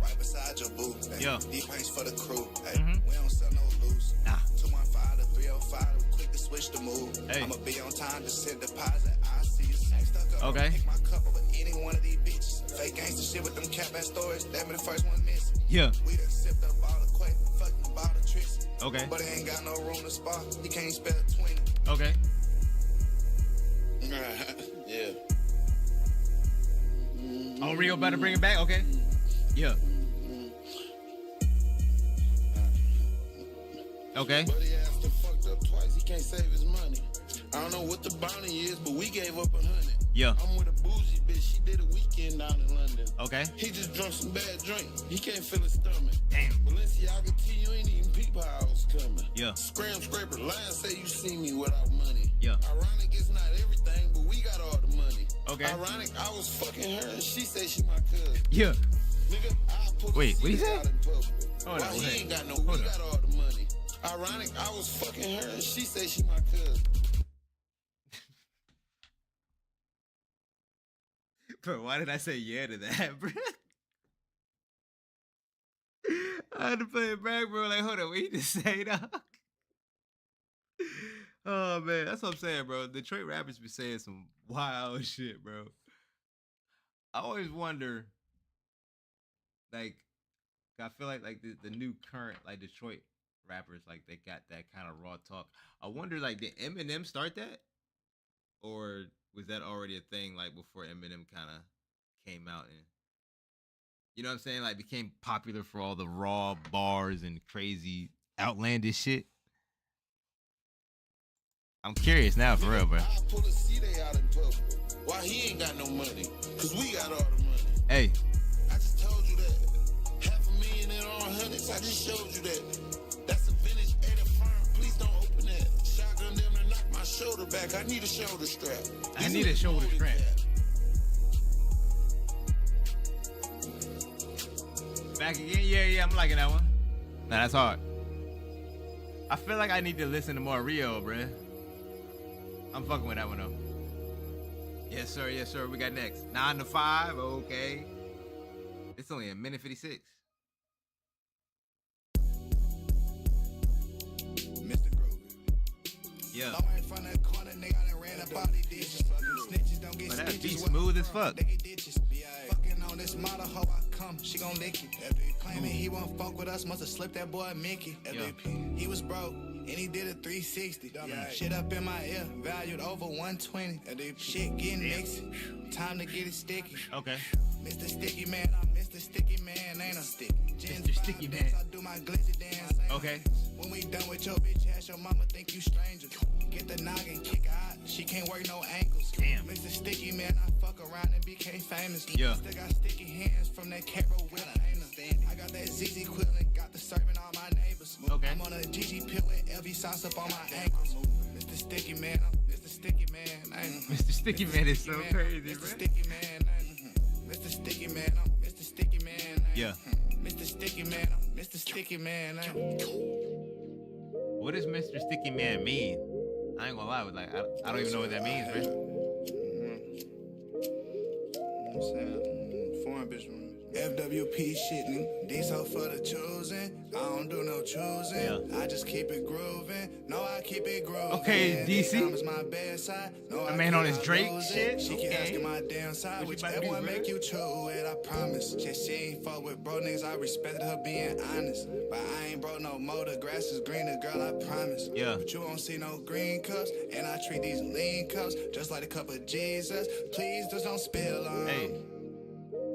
[SPEAKER 3] Right beside your boo.
[SPEAKER 2] Yeah.
[SPEAKER 3] Deep paints for the crew. Hey, we don't sell no loose.
[SPEAKER 2] Nah.
[SPEAKER 3] 215 to 305. I'm quick to switch the move.
[SPEAKER 2] Hey.
[SPEAKER 3] I'ma be on time to send deposit. I see you stuck up.
[SPEAKER 2] Okay.
[SPEAKER 3] Pick my cup over any one of these bitches. Fake gangster shit with them cap ass stories. That be the first one missing.
[SPEAKER 2] Yeah.
[SPEAKER 3] We done sipped up all the quake. Fucking about the tricks.
[SPEAKER 2] Okay.
[SPEAKER 3] But he ain't got no room to spot. He can't spell 20.
[SPEAKER 2] Okay.
[SPEAKER 21] Yeah.
[SPEAKER 2] Oh, Rio about to bring it back? Okay. Yeah. Okay.
[SPEAKER 21] But he asked him fucked up twice, he can't save his money. I don't know what the bounty is, but we gave up 100.
[SPEAKER 2] Yeah.
[SPEAKER 21] I'm with a bougie bitch, she did a weekend down in London.
[SPEAKER 2] Okay.
[SPEAKER 21] He just drunk some bad drink, he can't feel his stomach.
[SPEAKER 2] Damn.
[SPEAKER 21] Balenciaga T, you ain't even peep how I was coming.
[SPEAKER 2] Yeah.
[SPEAKER 21] Scram scraper, line say you see me without money.
[SPEAKER 2] Yeah.
[SPEAKER 21] Ironic, it's not everything, but we got all the money.
[SPEAKER 2] Okay.
[SPEAKER 21] Ironic, I was fucking her and she say she my cousin.
[SPEAKER 2] Yeah.
[SPEAKER 21] Nigga, I put
[SPEAKER 2] Wait, what he say?
[SPEAKER 21] out in public.
[SPEAKER 2] Hold
[SPEAKER 21] Why
[SPEAKER 2] on,
[SPEAKER 21] he
[SPEAKER 2] wait.
[SPEAKER 21] ain't got no,
[SPEAKER 2] Hold
[SPEAKER 21] we
[SPEAKER 2] on.
[SPEAKER 21] got all the money. Ironic, I was fucking her and she say she my cousin.
[SPEAKER 2] Bro, why did I say yeah to that, bro? I had to play it back, bro. Like, hold on, what you just say, dog? Oh, man, that's what I'm saying, bro. Detroit rappers be saying some wild shit, bro. I always wonder, like, I feel like the new current, like, Detroit rappers, like, they got that kind of raw talk. I wonder, like, did Eminem start that? Or was that already a thing, like, before Eminem kind of came out and, you know what I'm saying, like, became popular for all the raw bars and crazy outlandish shit? I'm curious now, for real, bro.
[SPEAKER 21] I pull a C-Day out in public. Why he ain't got no money? Cause we got all the money.
[SPEAKER 2] Hey.
[SPEAKER 21] I just told you that. $500,000 in all hundreds. this, I just showed you that. That's a vintage 85. Please don't open that. Shotgun them to knock my shoulder back. I need a shoulder strap.
[SPEAKER 2] I need a shoulder strap. Back again? Yeah, I'm liking that one. Nah, that's hard. I feel like I need to listen to more Rio, bruh. I'm fucking with that one, though. Yes, sir. We got next. 9 to 5. Okay. It's only a minute 56.
[SPEAKER 3] Mr. Grover.
[SPEAKER 2] Yeah.
[SPEAKER 3] From that corner, nigga, I done ran up all these dishes. Snitches don't get
[SPEAKER 2] But that beat
[SPEAKER 3] stitches.
[SPEAKER 2] smooth as fuck.
[SPEAKER 3] They get ditches. Fucking on this model, hoe I come, she gon' lick you. Claiming he won't fuck with us, must've slipped that boy Mickey. He was broke, and he did a 360. Shit up in my ear, valued over 120. Shit getting mixed, time to get it sticky.
[SPEAKER 2] Okay.
[SPEAKER 3] Mr. Sticky Man, I'm Mr. Sticky Man, ain't I?
[SPEAKER 2] Mr. Sticky Man.
[SPEAKER 3] I do my glitzy dance.
[SPEAKER 2] Okay.
[SPEAKER 3] When we done with your bitch ass, your mama think you stranger. Get the noggin, kick her out, she can't work no ankles.
[SPEAKER 2] Damn.
[SPEAKER 3] Mr. Sticky Man, I fuck around and became famous.
[SPEAKER 2] Yeah.
[SPEAKER 3] Still got sticky hands from that Caro Wheeler. I got that ZZ equivalent, got the serving all my neighbors.
[SPEAKER 2] Okay.
[SPEAKER 3] I'm on a GG pill with LV sauce up on my ankles. Mr. Sticky Man, I'm Mr. Sticky Man.
[SPEAKER 2] Mr. Sticky Man is so crazy,
[SPEAKER 3] Mr.
[SPEAKER 2] bro.
[SPEAKER 3] Sticky Man, Mr. Sticky Man, I'm Mr. Sticky Man.
[SPEAKER 2] Yeah.
[SPEAKER 3] Mr. Sticky Man, I'm Mr. Sticky Man.
[SPEAKER 2] What does Mr. Sticky Man mean? I ain't gonna lie, like I don't even know what that means, bro.
[SPEAKER 3] I'm saying, foreign bitch. FWP shit, nigga. These hoes for the choosing. I don't do no choosing.
[SPEAKER 2] Yeah.
[SPEAKER 3] I just keep it grooving. No, I keep it grooving.
[SPEAKER 2] Okay, DC.
[SPEAKER 3] My bedside. No,
[SPEAKER 2] A man on his Drake
[SPEAKER 3] lose
[SPEAKER 2] shit.
[SPEAKER 3] it. She keep
[SPEAKER 2] Okay.
[SPEAKER 3] asking my damn side.
[SPEAKER 2] What you about to
[SPEAKER 3] Whichever
[SPEAKER 2] do,
[SPEAKER 3] one
[SPEAKER 2] bro?
[SPEAKER 3] make you chew it, I promise. Just she ain't fuck with bro niggas. I respected her being honest. But I ain't broke no more. The grass is greener, girl, I promise.
[SPEAKER 2] Yeah.
[SPEAKER 3] But you won't see no green cups. And I treat these lean cups just like the cup of Jesus. Please just don't spill on.
[SPEAKER 2] Hey.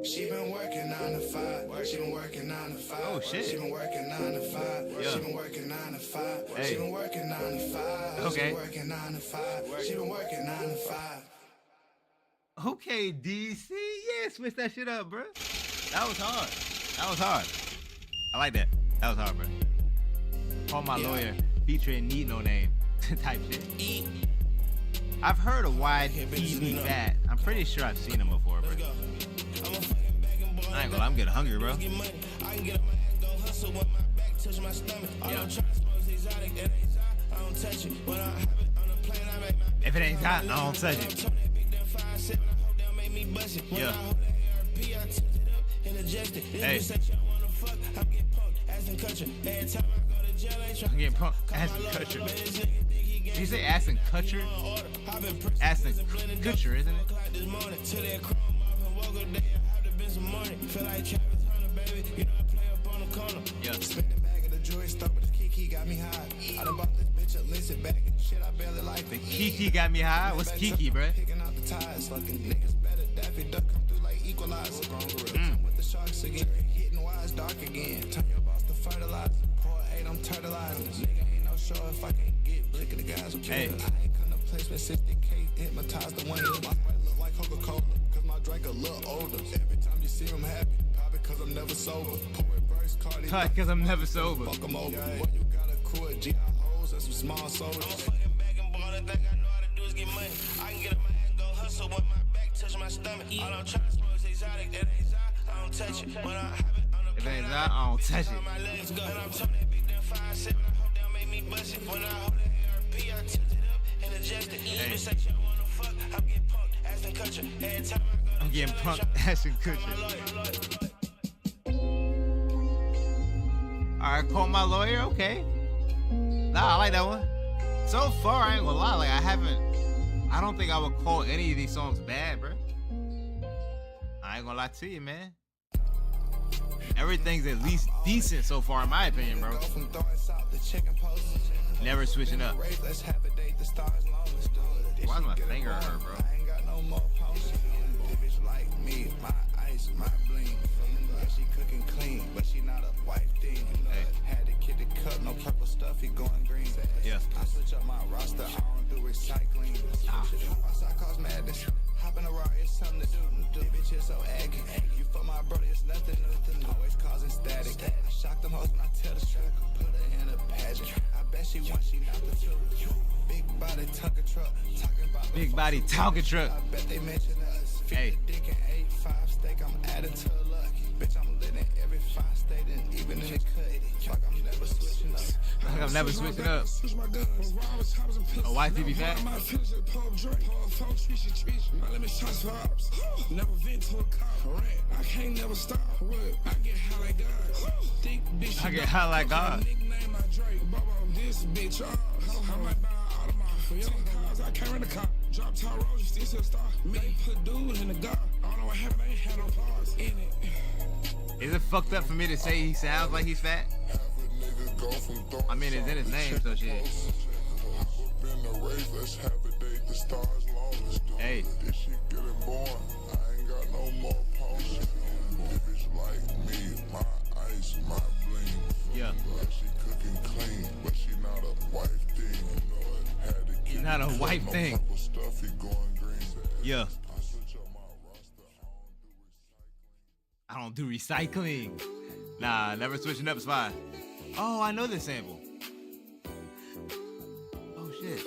[SPEAKER 3] She been working 9 to 5. She been working 9 to 5.
[SPEAKER 2] Oh, shit.
[SPEAKER 3] She been working 9 to 5.
[SPEAKER 2] Yeah.
[SPEAKER 3] She been working 9 to 5.
[SPEAKER 2] Hey.
[SPEAKER 3] She been working 9 to 5.
[SPEAKER 2] Okay.
[SPEAKER 3] She been working 9 to 5. She been working 9 to 5.
[SPEAKER 2] Okay, DC. Yeah, switch that shit up, bro. That was hard. That was hard. I like that. That was hard, bro. Call My Lawyer featuring Need No Name type shit. I've heard of Wide TV Fat. I'm pretty sure I've seen him before, bro. I ain't gonna lie, I'm getting hungry, bro. If it ain't hot, I don't touch it. Yeah. Hey. I'm getting punked. Ashton Kutcher. Did you say Ashton Kutcher? Ashton Kutcher, isn't it? Yeah.
[SPEAKER 3] Spent the bag of the jewelry store, but this Kiki got me high. I done bought this bitch a illicit bag and shit I barely like.
[SPEAKER 2] The Kiki got me high? What's Kiki, bruh?
[SPEAKER 3] Picking out the ties, fucking niggas better. Daffy Duck come through like Equalizer. Come with the sharks again, hitting wise dark again. Turn your boss to fertilizer. Pour 8, I'm turtleizing. Nigga ain't no show if I can get blick of the guys who
[SPEAKER 2] Hey.
[SPEAKER 3] I ain't come to place with 60K, hypnotized the one. My sprite look like Coca-Cola, cause my drink a little older. Every time you see him happy, probably cause I'm never sober. Poet verse, Cardi.
[SPEAKER 2] Because I'm never sober.
[SPEAKER 3] Fuck 'em over. Boy, you got a crew of G.I. hoes and some small soldiers. I'm fucking back and ball, the thing I know how to do is get money. I can get on my ass, go hustle with my back, touch my stomach. All I'm trying to smoke is exotic, it ain't hot, I don't touch it. When I have it on the
[SPEAKER 2] If it ain't hot, I don't touch it.
[SPEAKER 3] my legs go. And I'm told that big damn 5'7", I hope they'll make me bust it. When I hold that ARP, I tilt it up and adjust it.
[SPEAKER 2] Hey.
[SPEAKER 3] Bitch say she don't wanna fuck, I'm getting punked, Ashton Kutcher. Every time I go to
[SPEAKER 2] I'm getting
[SPEAKER 3] jail,
[SPEAKER 2] punked, Ashton Kutcher. Alright, Call My Lawyer, okay. Nah, I like that one. So far, I ain't gonna lie, like I don't think I would call any of these songs bad, bro. I ain't gonna lie to you, man. Everything's at least decent so far, in my opinion, bro. Never switching up.
[SPEAKER 3] Let's have a date, the stars long, let's do it.
[SPEAKER 2] Why's my finger hurt, bro?
[SPEAKER 3] I ain't got no more potions. This bitch like me, my ice, my bling. Yeah, she cooking clean, but she not a wife thing.
[SPEAKER 2] Hey.
[SPEAKER 3] Had to get the cup, no purple stuff, he going green.
[SPEAKER 2] Yeah.
[SPEAKER 3] I switch up my roster, I don't do recycling. I cause madness. Hop in a Rari, it's something to do. Bitch, you're so aggy. You for my brother, it's nothing new. Always causing static. I shock them hoes when I
[SPEAKER 2] body Tonka truck. Hey.
[SPEAKER 3] I'm added to luck. Bitch, I'm living every 5 state and even in the cut. Like I'm never switching up.
[SPEAKER 2] Like I'm never switching up. A wifey be fat?
[SPEAKER 4] Never vent to a car. I can't never stop. I get high like God. Thick bitch.
[SPEAKER 2] I get high like God.
[SPEAKER 4] Nickname my Drake. Bubba, this bitch. I might buy all of my for young cars. I can't rent a car. Drop top road, you still star. Me put dude in the God. I don't know what happened. I ain't had no pause in it.
[SPEAKER 2] Is it fucked up for me to say he sounds like he's fat? I mean, it's in his name, so shit. Hey. Yeah. She's not a wife thing. Yeah. I don't do recycling. Nah, never switching up is fine. Oh, I know this sample. Oh shit.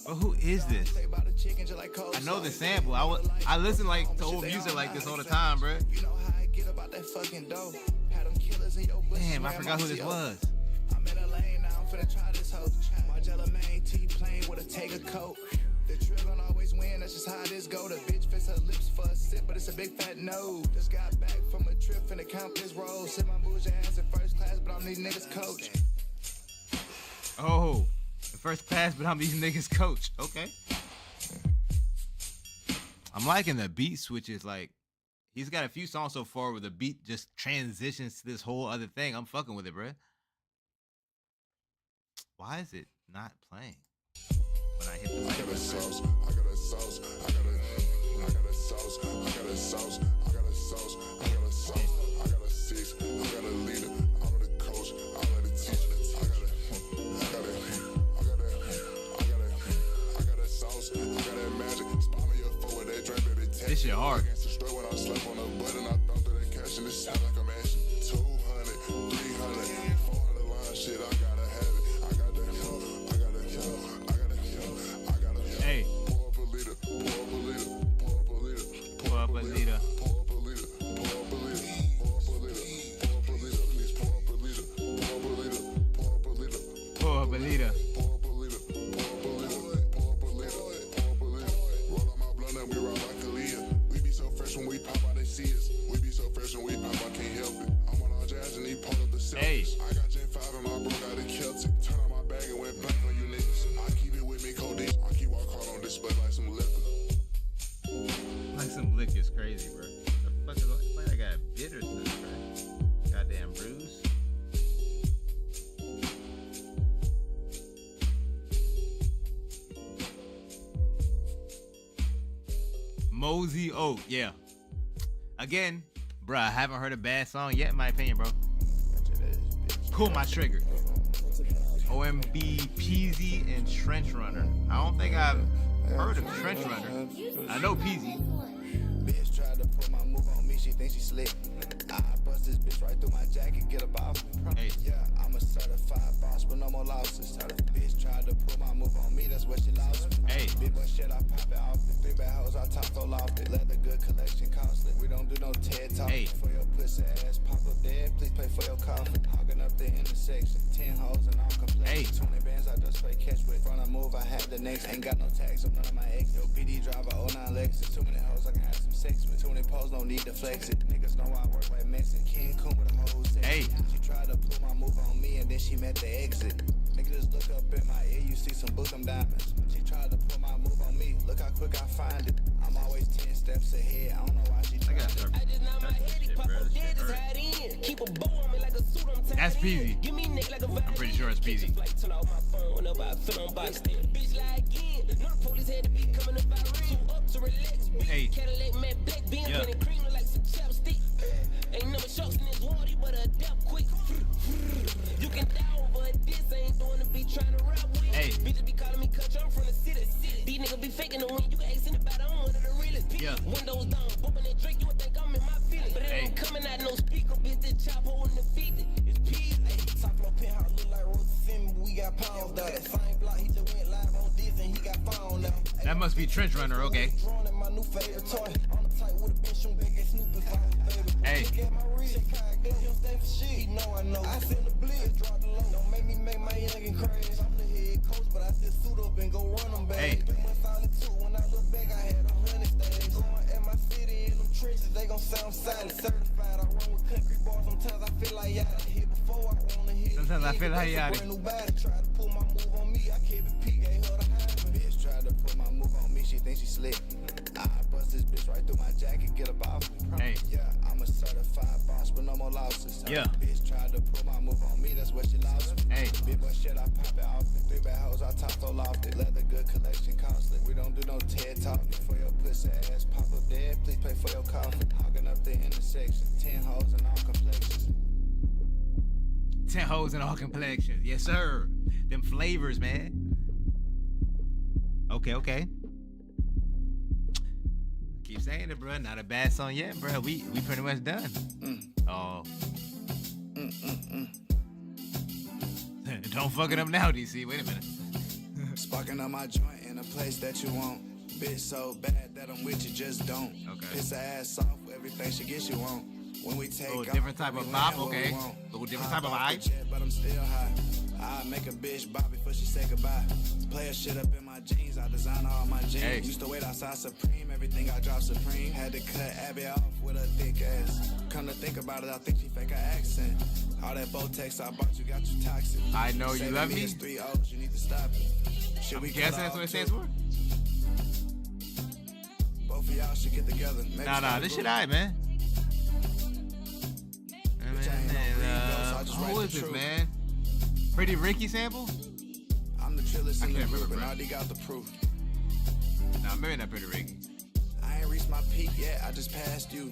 [SPEAKER 2] But who is this? I know the sample. I listen like to old music like this all the time, bro. Damn, I forgot who this was.
[SPEAKER 3] I'm in a lane now, I'm finna try this hoe. Margiela main T-plane with a Taker coat. The drill gon' always win, that's just how this go. The bitch fits her lips for a sip, but it's a big fat no. Just got back from a trip finna count this roll. Sit my bougie ass in first class, but I'm these niggas coach.
[SPEAKER 2] Oh, in first class, but I'm these niggas coach. Okay. I'm liking the beat switches. Like, he's got a few songs so far where the beat just transitions to this whole other thing. I'm fucking with it, bruh. Why is it not playing when I hit the mic?
[SPEAKER 21] I got a sauce, I got a sauce, I got a sauce, I got a sauce, I got a sauce, I got a sauce, I got a 6, I got a leader, I'm the coach, I'm the teacher, I got a sauce, I got that magic, spot me up for that drink, baby.
[SPEAKER 2] This shit hard.
[SPEAKER 21] When I slept on the button, I thought that cash and it sound like I'm asking 200, 300, 400 line shit, I gotta have it.
[SPEAKER 2] Hey. Pour up a liter. Pour up a liter.
[SPEAKER 21] We rock like Aaliyah. We be so fresh when we pop out, they see us. We be so fresh when we pop, I can't help it. I'm on all jazz and he part of the selfish.
[SPEAKER 2] Hey.
[SPEAKER 21] I got Gen 5 and my bro got a Celtic. Turn on my bag and went blank on you niggas. I keep it with me, codeine. I keep walk hard on display like some liquor.
[SPEAKER 2] Like some liquor is crazy, bro. What the fuck is like I got bitter stuff, bro. Goddamn bruise. Mosey Oak, yeah. Again, bruh, I haven't heard a bad song yet, in my opinion, bro. Pull my trigger. OMB, Peasy, and Trench Runner. I don't think I've heard of Trench Runner. I know Peasy.
[SPEAKER 3] Bitch tried to put my move on me, she thinks she slick. I bust this bitch right through my jacket, get up off me.
[SPEAKER 2] Hey.
[SPEAKER 3] Yeah, I'm a certified boss, but no more losses. Bitch tried to put my move on me, that's where she lost me.
[SPEAKER 2] Hey.
[SPEAKER 3] Big boy shit, I pop it off it. Big bad hoes, I top so lofty. Let the good collection costly. We don't do no TED talk.
[SPEAKER 2] Hey.
[SPEAKER 3] For your pussy ass, pop up dead, please pay for your coffin. Hogging up the intersection, 10 hoes and I'm complex.
[SPEAKER 2] Hey.
[SPEAKER 3] 20 bands, I just play catch with. Front I move, I had the next. Ain't got no tags on none of my ex. Yo, PD driver, 09 Lexus. Too many hoes, I can have some sex with. Too many poles, don't need to flex it. Niggas know I work like Mexican. King Coon with a whole set.
[SPEAKER 2] Hey.
[SPEAKER 3] She tried to pull my move on me and then she met the exit. Nigga just look up in my ear, you see some Buckham diamonds. She tried to pull my move on me, look how quick I find it. I'm always 10 steps ahead, I don't know why she tried to.
[SPEAKER 2] I just know my head, pop up dead, just hide in. Keep a bow on me like a suit, I'm tied. That's Peasy. Give me neck like a violin. I'm pretty sure it's Peasy. Turn off my phone whenever I feel on box. Bitch lie again, no the police had to be coming up by ring. Too up to relax, bitch. Hey. Cadillac, matte black, beans, yeah. And cream look like some chapstick. Ain't never sharks in this water, but adapt quick. You can die over this, ain't doing to be trying to rap with. Hey. Bitches be calling me country, I'm from the city. These niggas be faking the win, you can ask anybody, I'm one of the realest. Yeah. Windows down, bumping that drink, you would think I'm in my feelings. But it ain't coming out no speaker, bitch, this chop holding the feet. It's That must be Trench Runner, okay. Hey. Hey.
[SPEAKER 3] They gon' sound silent, certified. I run with concrete bars. Sometimes I feel like I hit before I wanna hit.
[SPEAKER 2] Sometimes I feel like
[SPEAKER 3] Try to pull my move on me. I keep it peak, ain't her to hide. Bitch tried to put my move on me. She thinks she slick. I bust this bitch right through my jacket, get up off me.
[SPEAKER 2] Hey.
[SPEAKER 3] Yeah, I'm a certified boss, but no more losses.
[SPEAKER 2] Yeah.
[SPEAKER 3] Bitch tried to put my move on me. That's where she lost me.
[SPEAKER 2] Hey.
[SPEAKER 3] Big boy shit, I pop it off me. 3 bad hoes, I top so lofty. Leather good collection, costly. We don't do no TED talking. For your pussy ass, pop up dead. Please pay for your coffee. Hogging up the intersection. 10 hoes in all complexions.
[SPEAKER 2] 10 hoes in all complexions. Yes, sir. Them flavors, man. Okay. Keep saying it, bro. Not a bad song yet, bro. We pretty much done. Oh. Don't fuck it up now, DC. Wait a minute.
[SPEAKER 3] Sparking on my joint in a place that you want. Bitch so bad that I'm with you, just don't.
[SPEAKER 2] Okay.
[SPEAKER 3] Piss her ass off, everything she gets you want. When we take off,
[SPEAKER 2] different type of bop,
[SPEAKER 3] we land where
[SPEAKER 2] okay.
[SPEAKER 3] we want.
[SPEAKER 2] Little different
[SPEAKER 3] Hop
[SPEAKER 2] type of
[SPEAKER 3] off the
[SPEAKER 2] vibe.
[SPEAKER 3] jet, but I'm still high. I make a bitch bop before she say goodbye. Play a shit up in my jeans, I design all my jeans.
[SPEAKER 2] Hey.
[SPEAKER 3] Used to wait outside Supreme, everything I drop Supreme. Had to cut Abby off with a thick ass. Come to think about it, I think she fake her accent. All that Botex I bought you got you toxic.
[SPEAKER 2] I know you
[SPEAKER 3] Saving
[SPEAKER 2] love me.
[SPEAKER 3] It's 3 O's, you need to stop it. Should we
[SPEAKER 2] Guessing
[SPEAKER 3] cut
[SPEAKER 2] that's what it
[SPEAKER 3] off
[SPEAKER 2] stands
[SPEAKER 3] too?
[SPEAKER 2] for?
[SPEAKER 3] Both of y'all should get together. Maybe
[SPEAKER 2] Nah,
[SPEAKER 3] start a
[SPEAKER 2] this shit
[SPEAKER 3] group.
[SPEAKER 2] alright, man.
[SPEAKER 3] Bitch, I ain't no Ringo, so I just
[SPEAKER 2] Who
[SPEAKER 3] write
[SPEAKER 2] is
[SPEAKER 3] the
[SPEAKER 2] this,
[SPEAKER 3] truth.
[SPEAKER 2] man? Pretty Ricky sample?
[SPEAKER 3] I'm the trillest
[SPEAKER 2] I
[SPEAKER 3] in the
[SPEAKER 2] can't
[SPEAKER 3] group,
[SPEAKER 2] remember,
[SPEAKER 3] and
[SPEAKER 2] bro.
[SPEAKER 3] I already got the proof.
[SPEAKER 2] Nah, maybe not Pretty Ricky.
[SPEAKER 3] I ain't reached my peak yet, I just passed you.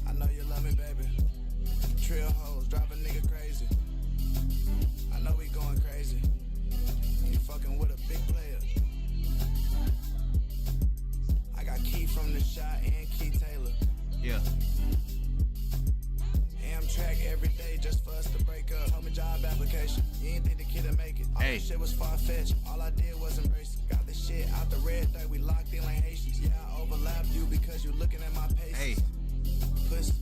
[SPEAKER 3] I know you love me, baby. Trill hoes, drive a nigga crazy. I know we going crazy. You fucking with a big player. I got Key from the shot and Key Taylor.
[SPEAKER 2] Yeah.
[SPEAKER 3] Amtrak every day just for us to break up. Told me job application. You ain't think the kid'd make it. All
[SPEAKER 2] Hey.
[SPEAKER 3] that shit was far-fetched. All I did was embrace it. Got the shit out the red thing. We locked in like Haitians. Yeah, I overlapped you because you looking at my paces.
[SPEAKER 2] Hey.
[SPEAKER 3] Pussy.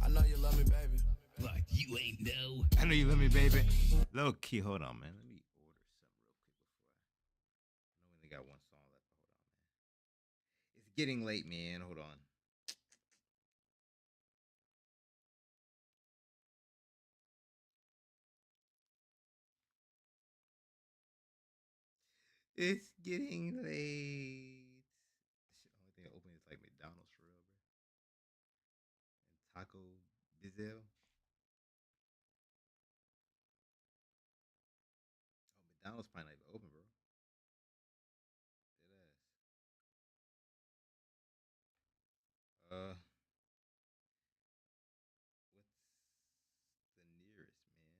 [SPEAKER 3] I know you love me, baby.
[SPEAKER 2] Like you ain't know. I know you love me, baby. Low key, hold on, man. Let me order some real quick before I know we only got one song left. Hold on, man. It's getting late, man. Hold on. It's getting late. Shit, the only thing I open is like McDonald's for real, bro. And Taco Bizel. Oh, McDonald's probably not even open, bro. Dead ass. What's the nearest, man?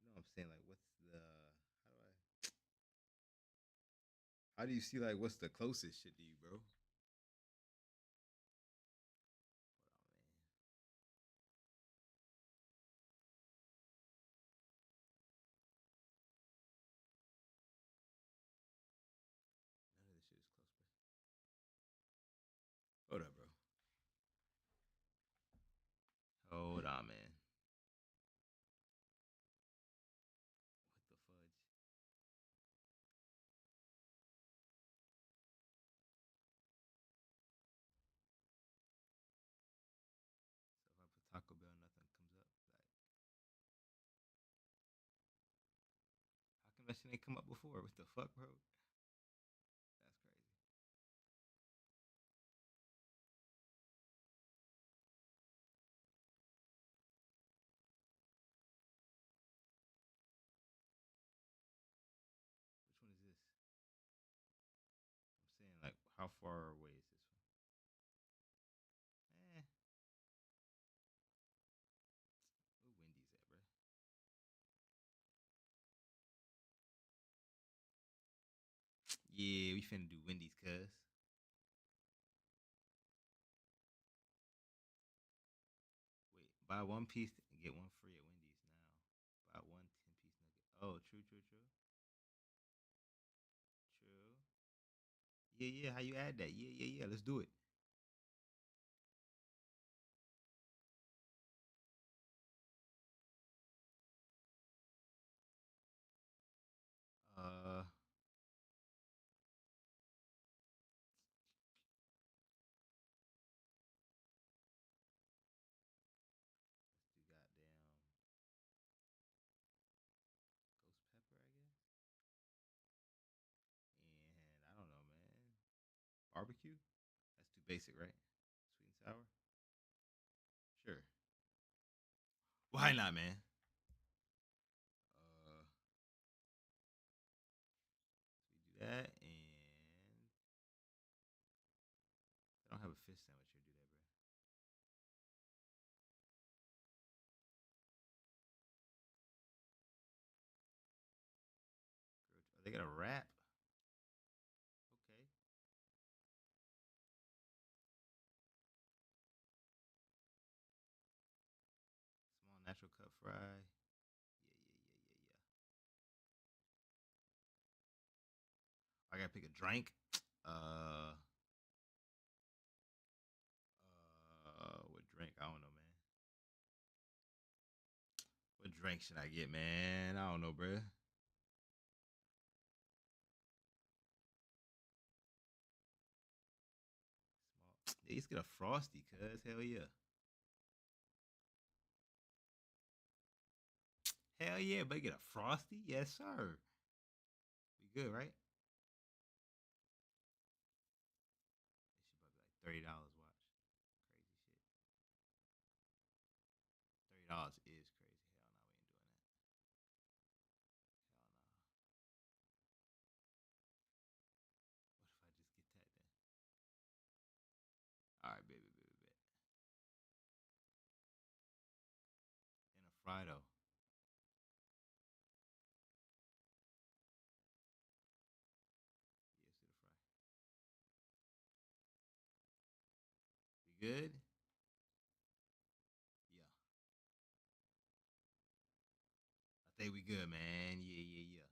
[SPEAKER 2] Under 30. You know what I'm saying? Like, what's the? How do you see like what's the closest shit to you, bro? None of this shit is close, bro. Hold up, bro. Hold on, man. What the fudge? So if I put Taco Bell, nothing comes up. Like, how come that shit ain't come up before? What the fuck, bro? That's crazy. Which one is this? I'm saying, like, how far away is this one? Eh. Where Wendy's at, bro? Yeah, we finna do Wendy's, cuz. Wait, buy 1 piece and get 1 free at Wendy's now. Buy 1 10-piece nugget. Oh, true. True. Yeah, how you add that? Yeah, let's do it. I don't know, man. Barbecue? That's too basic, right? Sweet and sour? Sure. Why not, man? We do that, and I don't have a fish sandwich here, do they, bro? Oh, they got a wrap. Okay. Small natural cut fry. I gotta pick a drink. What drink? I don't know, man. What drink should I get, man? I don't know, bruh. Yeah, let's get a Frosty, cuz. Hell yeah. Hell yeah, but get a Frosty? Yes, sir. We good, right? It should probably like $30, watch. Crazy shit. $30 is crazy. Hell no, we ain't doing that. Hell no. What if I just get that then? Alright, baby. And a Frido. We good? Yeah. I think we good, man. Yeah.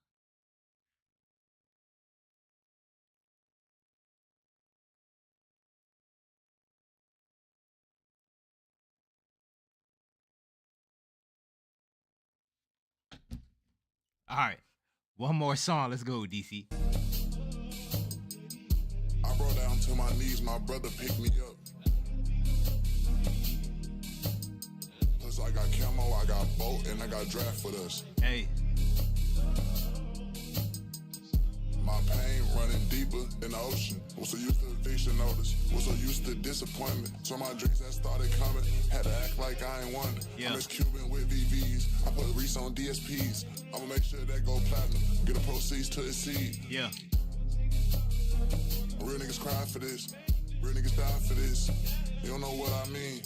[SPEAKER 2] All right. One more song. Let's go, DC.
[SPEAKER 21] I brought down to my knees. My brother picked me up. Plus I got camo, I got boat, and I got draft with us.
[SPEAKER 2] Hey.
[SPEAKER 21] My pain running deeper than the ocean. Was so used to eviction notice. Was so used to disappointment. So my drinks that started coming. Had to act like I ain't won.
[SPEAKER 2] Yeah.
[SPEAKER 21] I'm Cuban with VVs. I put Reese on DSPs. I'ma make sure that go platinum. Get the proceeds to exceed.
[SPEAKER 2] Yeah.
[SPEAKER 21] Real niggas cry for this. Real niggas die for this. You don't know what I mean.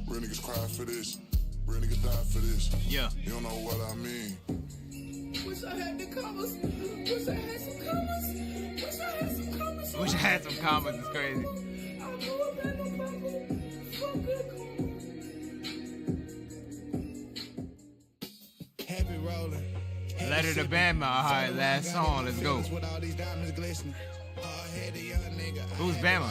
[SPEAKER 21] Real niggas cry for this. Real niggas die for this.
[SPEAKER 2] Yeah.
[SPEAKER 21] You don't know what I mean.
[SPEAKER 15] Wish I had the commas. Wish I had some commas. Wish I had some commas.
[SPEAKER 2] Wish I had some commas. It's crazy.
[SPEAKER 15] I grew up at no bubble. Fuck good commas. Heavy rolling.
[SPEAKER 2] Letter to Bama. All right, last song. Let's go. Who's Bama?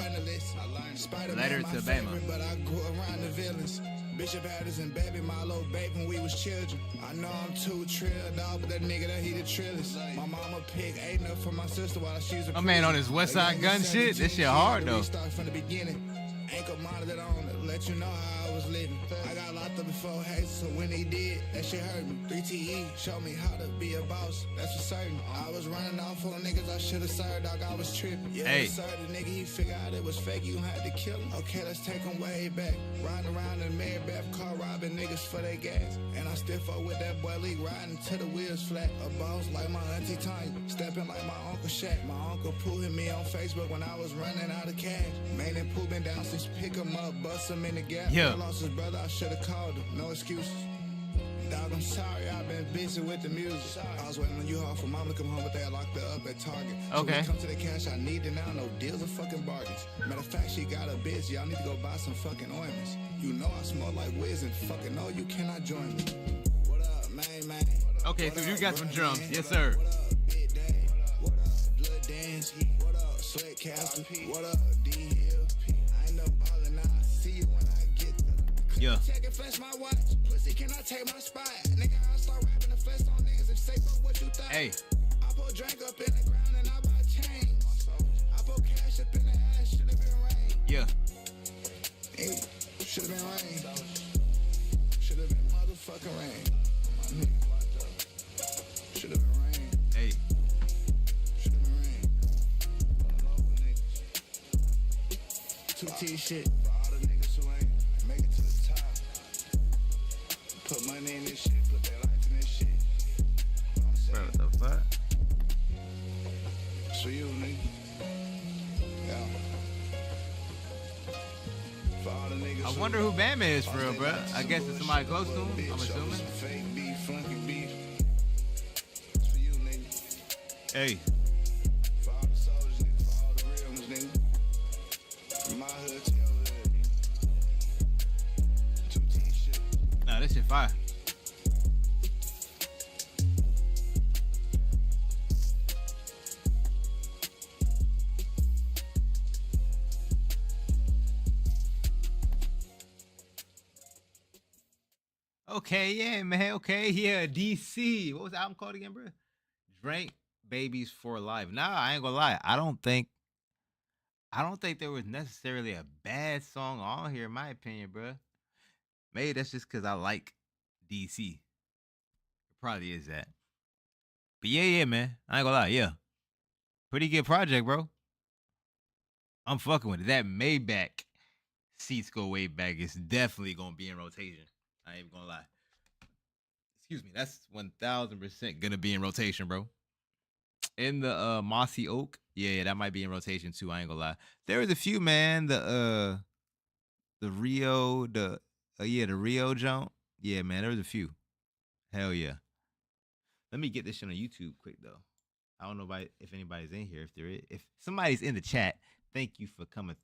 [SPEAKER 2] Letter to Bama.
[SPEAKER 15] But I grew around the villains. Bishop Patterson, baby, my little baby when we was children. I know I'm too trill, dog, but that nigga that he the trillest. My mama picked 8 up for my sister while she was a
[SPEAKER 2] My man on his West Side Gun shit. This shit hard though.
[SPEAKER 15] Start from the beginning. Ankle monitored on it, let you know how I was living. I got locked up before Hazel, so when he did, that shit hurt me. 3TE showed me how to be a boss, that's for certain. I was running off on niggas I should've served, dog, I was tripping. Yeah,
[SPEAKER 2] hey.
[SPEAKER 15] Sir, the nigga, he figured out it was fake, you had to kill him. Okay, let's take him way back. Riding around in Marybeth, car robbing niggas for their gas. And I still fuck with that boy Lee, riding till the wheels flat. A boss like my auntie Tanya, stepping like my Uncle Shaq. My Uncle Pooh hit me on Facebook when I was running out of cash. Man and Pooh been down since pick him up, bust him in the gap.
[SPEAKER 2] Yeah.
[SPEAKER 15] I lost his brother, I should've called him, no excuses. Dog, I'm sorry, I've been busy with the music. I was waiting on you hard for mom to come home, but they locked her up at Target. So when
[SPEAKER 2] Okay.
[SPEAKER 15] it comes to the cash, I need it now. No deals or fucking bargains. Matter of fact, she got her bitch. Y'all need to go buy some fucking ointments. You know I smell like Wiz and fucking no, you cannot join me. What up, man?
[SPEAKER 2] Okay, so you got some drums. Yes, sir.
[SPEAKER 15] Big Dave? What up, Blood Dance? What up, Sweat Castle? What up, D Hill? I ain't no ballin', I see you when I get there.
[SPEAKER 2] Yeah.
[SPEAKER 15] Check and flex my watch. Pussy, can I take my spot? Nigga, I start rapping the flex on niggas and say, fuck what you thought.
[SPEAKER 2] Hey.
[SPEAKER 15] I put drink up in the ground and I buy chains. I put cash up in the ass, should've been rain.
[SPEAKER 2] Yeah.
[SPEAKER 15] Hey, should've been rain. Should've been motherfucking rain. Should've been rain.
[SPEAKER 2] Hey.
[SPEAKER 15] Should've been rain. 2T shit for all the niggas who ain't make it to the top. Put money in this shit, put their life in this shit. You know what I'm
[SPEAKER 2] Bro, what the fuck?
[SPEAKER 15] It's for you, nigga. Yeah. For all the niggas
[SPEAKER 2] I
[SPEAKER 15] who
[SPEAKER 2] wonder who Bam is for
[SPEAKER 15] lost
[SPEAKER 2] real,
[SPEAKER 15] their
[SPEAKER 2] bro.
[SPEAKER 15] lives
[SPEAKER 2] I
[SPEAKER 15] to
[SPEAKER 2] guess it's somebody close to
[SPEAKER 15] bullshit,
[SPEAKER 2] him, I'm
[SPEAKER 15] bitch, over
[SPEAKER 2] assuming.
[SPEAKER 15] some fake beef, flunky beef. It's for you, nigga.
[SPEAKER 2] Hey.
[SPEAKER 15] For all the soldiers, nigga. For all the real ones, nigga. From my hood to your hood, nigga. 2T shit.
[SPEAKER 2] Nah, this shit fire. Okay, yeah, man. Okay, yeah. DC. What was the album called again, bro? Drake Babies for Life. Nah, I ain't gonna lie. I don't think there was necessarily a bad song on here, in my opinion, bro. Maybe that's just because I like DC. It probably is that. But yeah, man. I ain't gonna lie, yeah. Pretty good project, bro. I'm fucking with it. That Maybach Seats Go Way Back is definitely gonna be in rotation. I ain't even gonna lie. Excuse me, that's 1000% gonna be in rotation, bro. In the Mossy Oak, yeah, that might be in rotation too. I ain't gonna lie. There was a few, man. The Rio, the Rio jump. Yeah, man, there was a few. Hell yeah. Let me get this shit on YouTube quick though. I don't know if anybody's in here. If somebody's in the chat, thank you for coming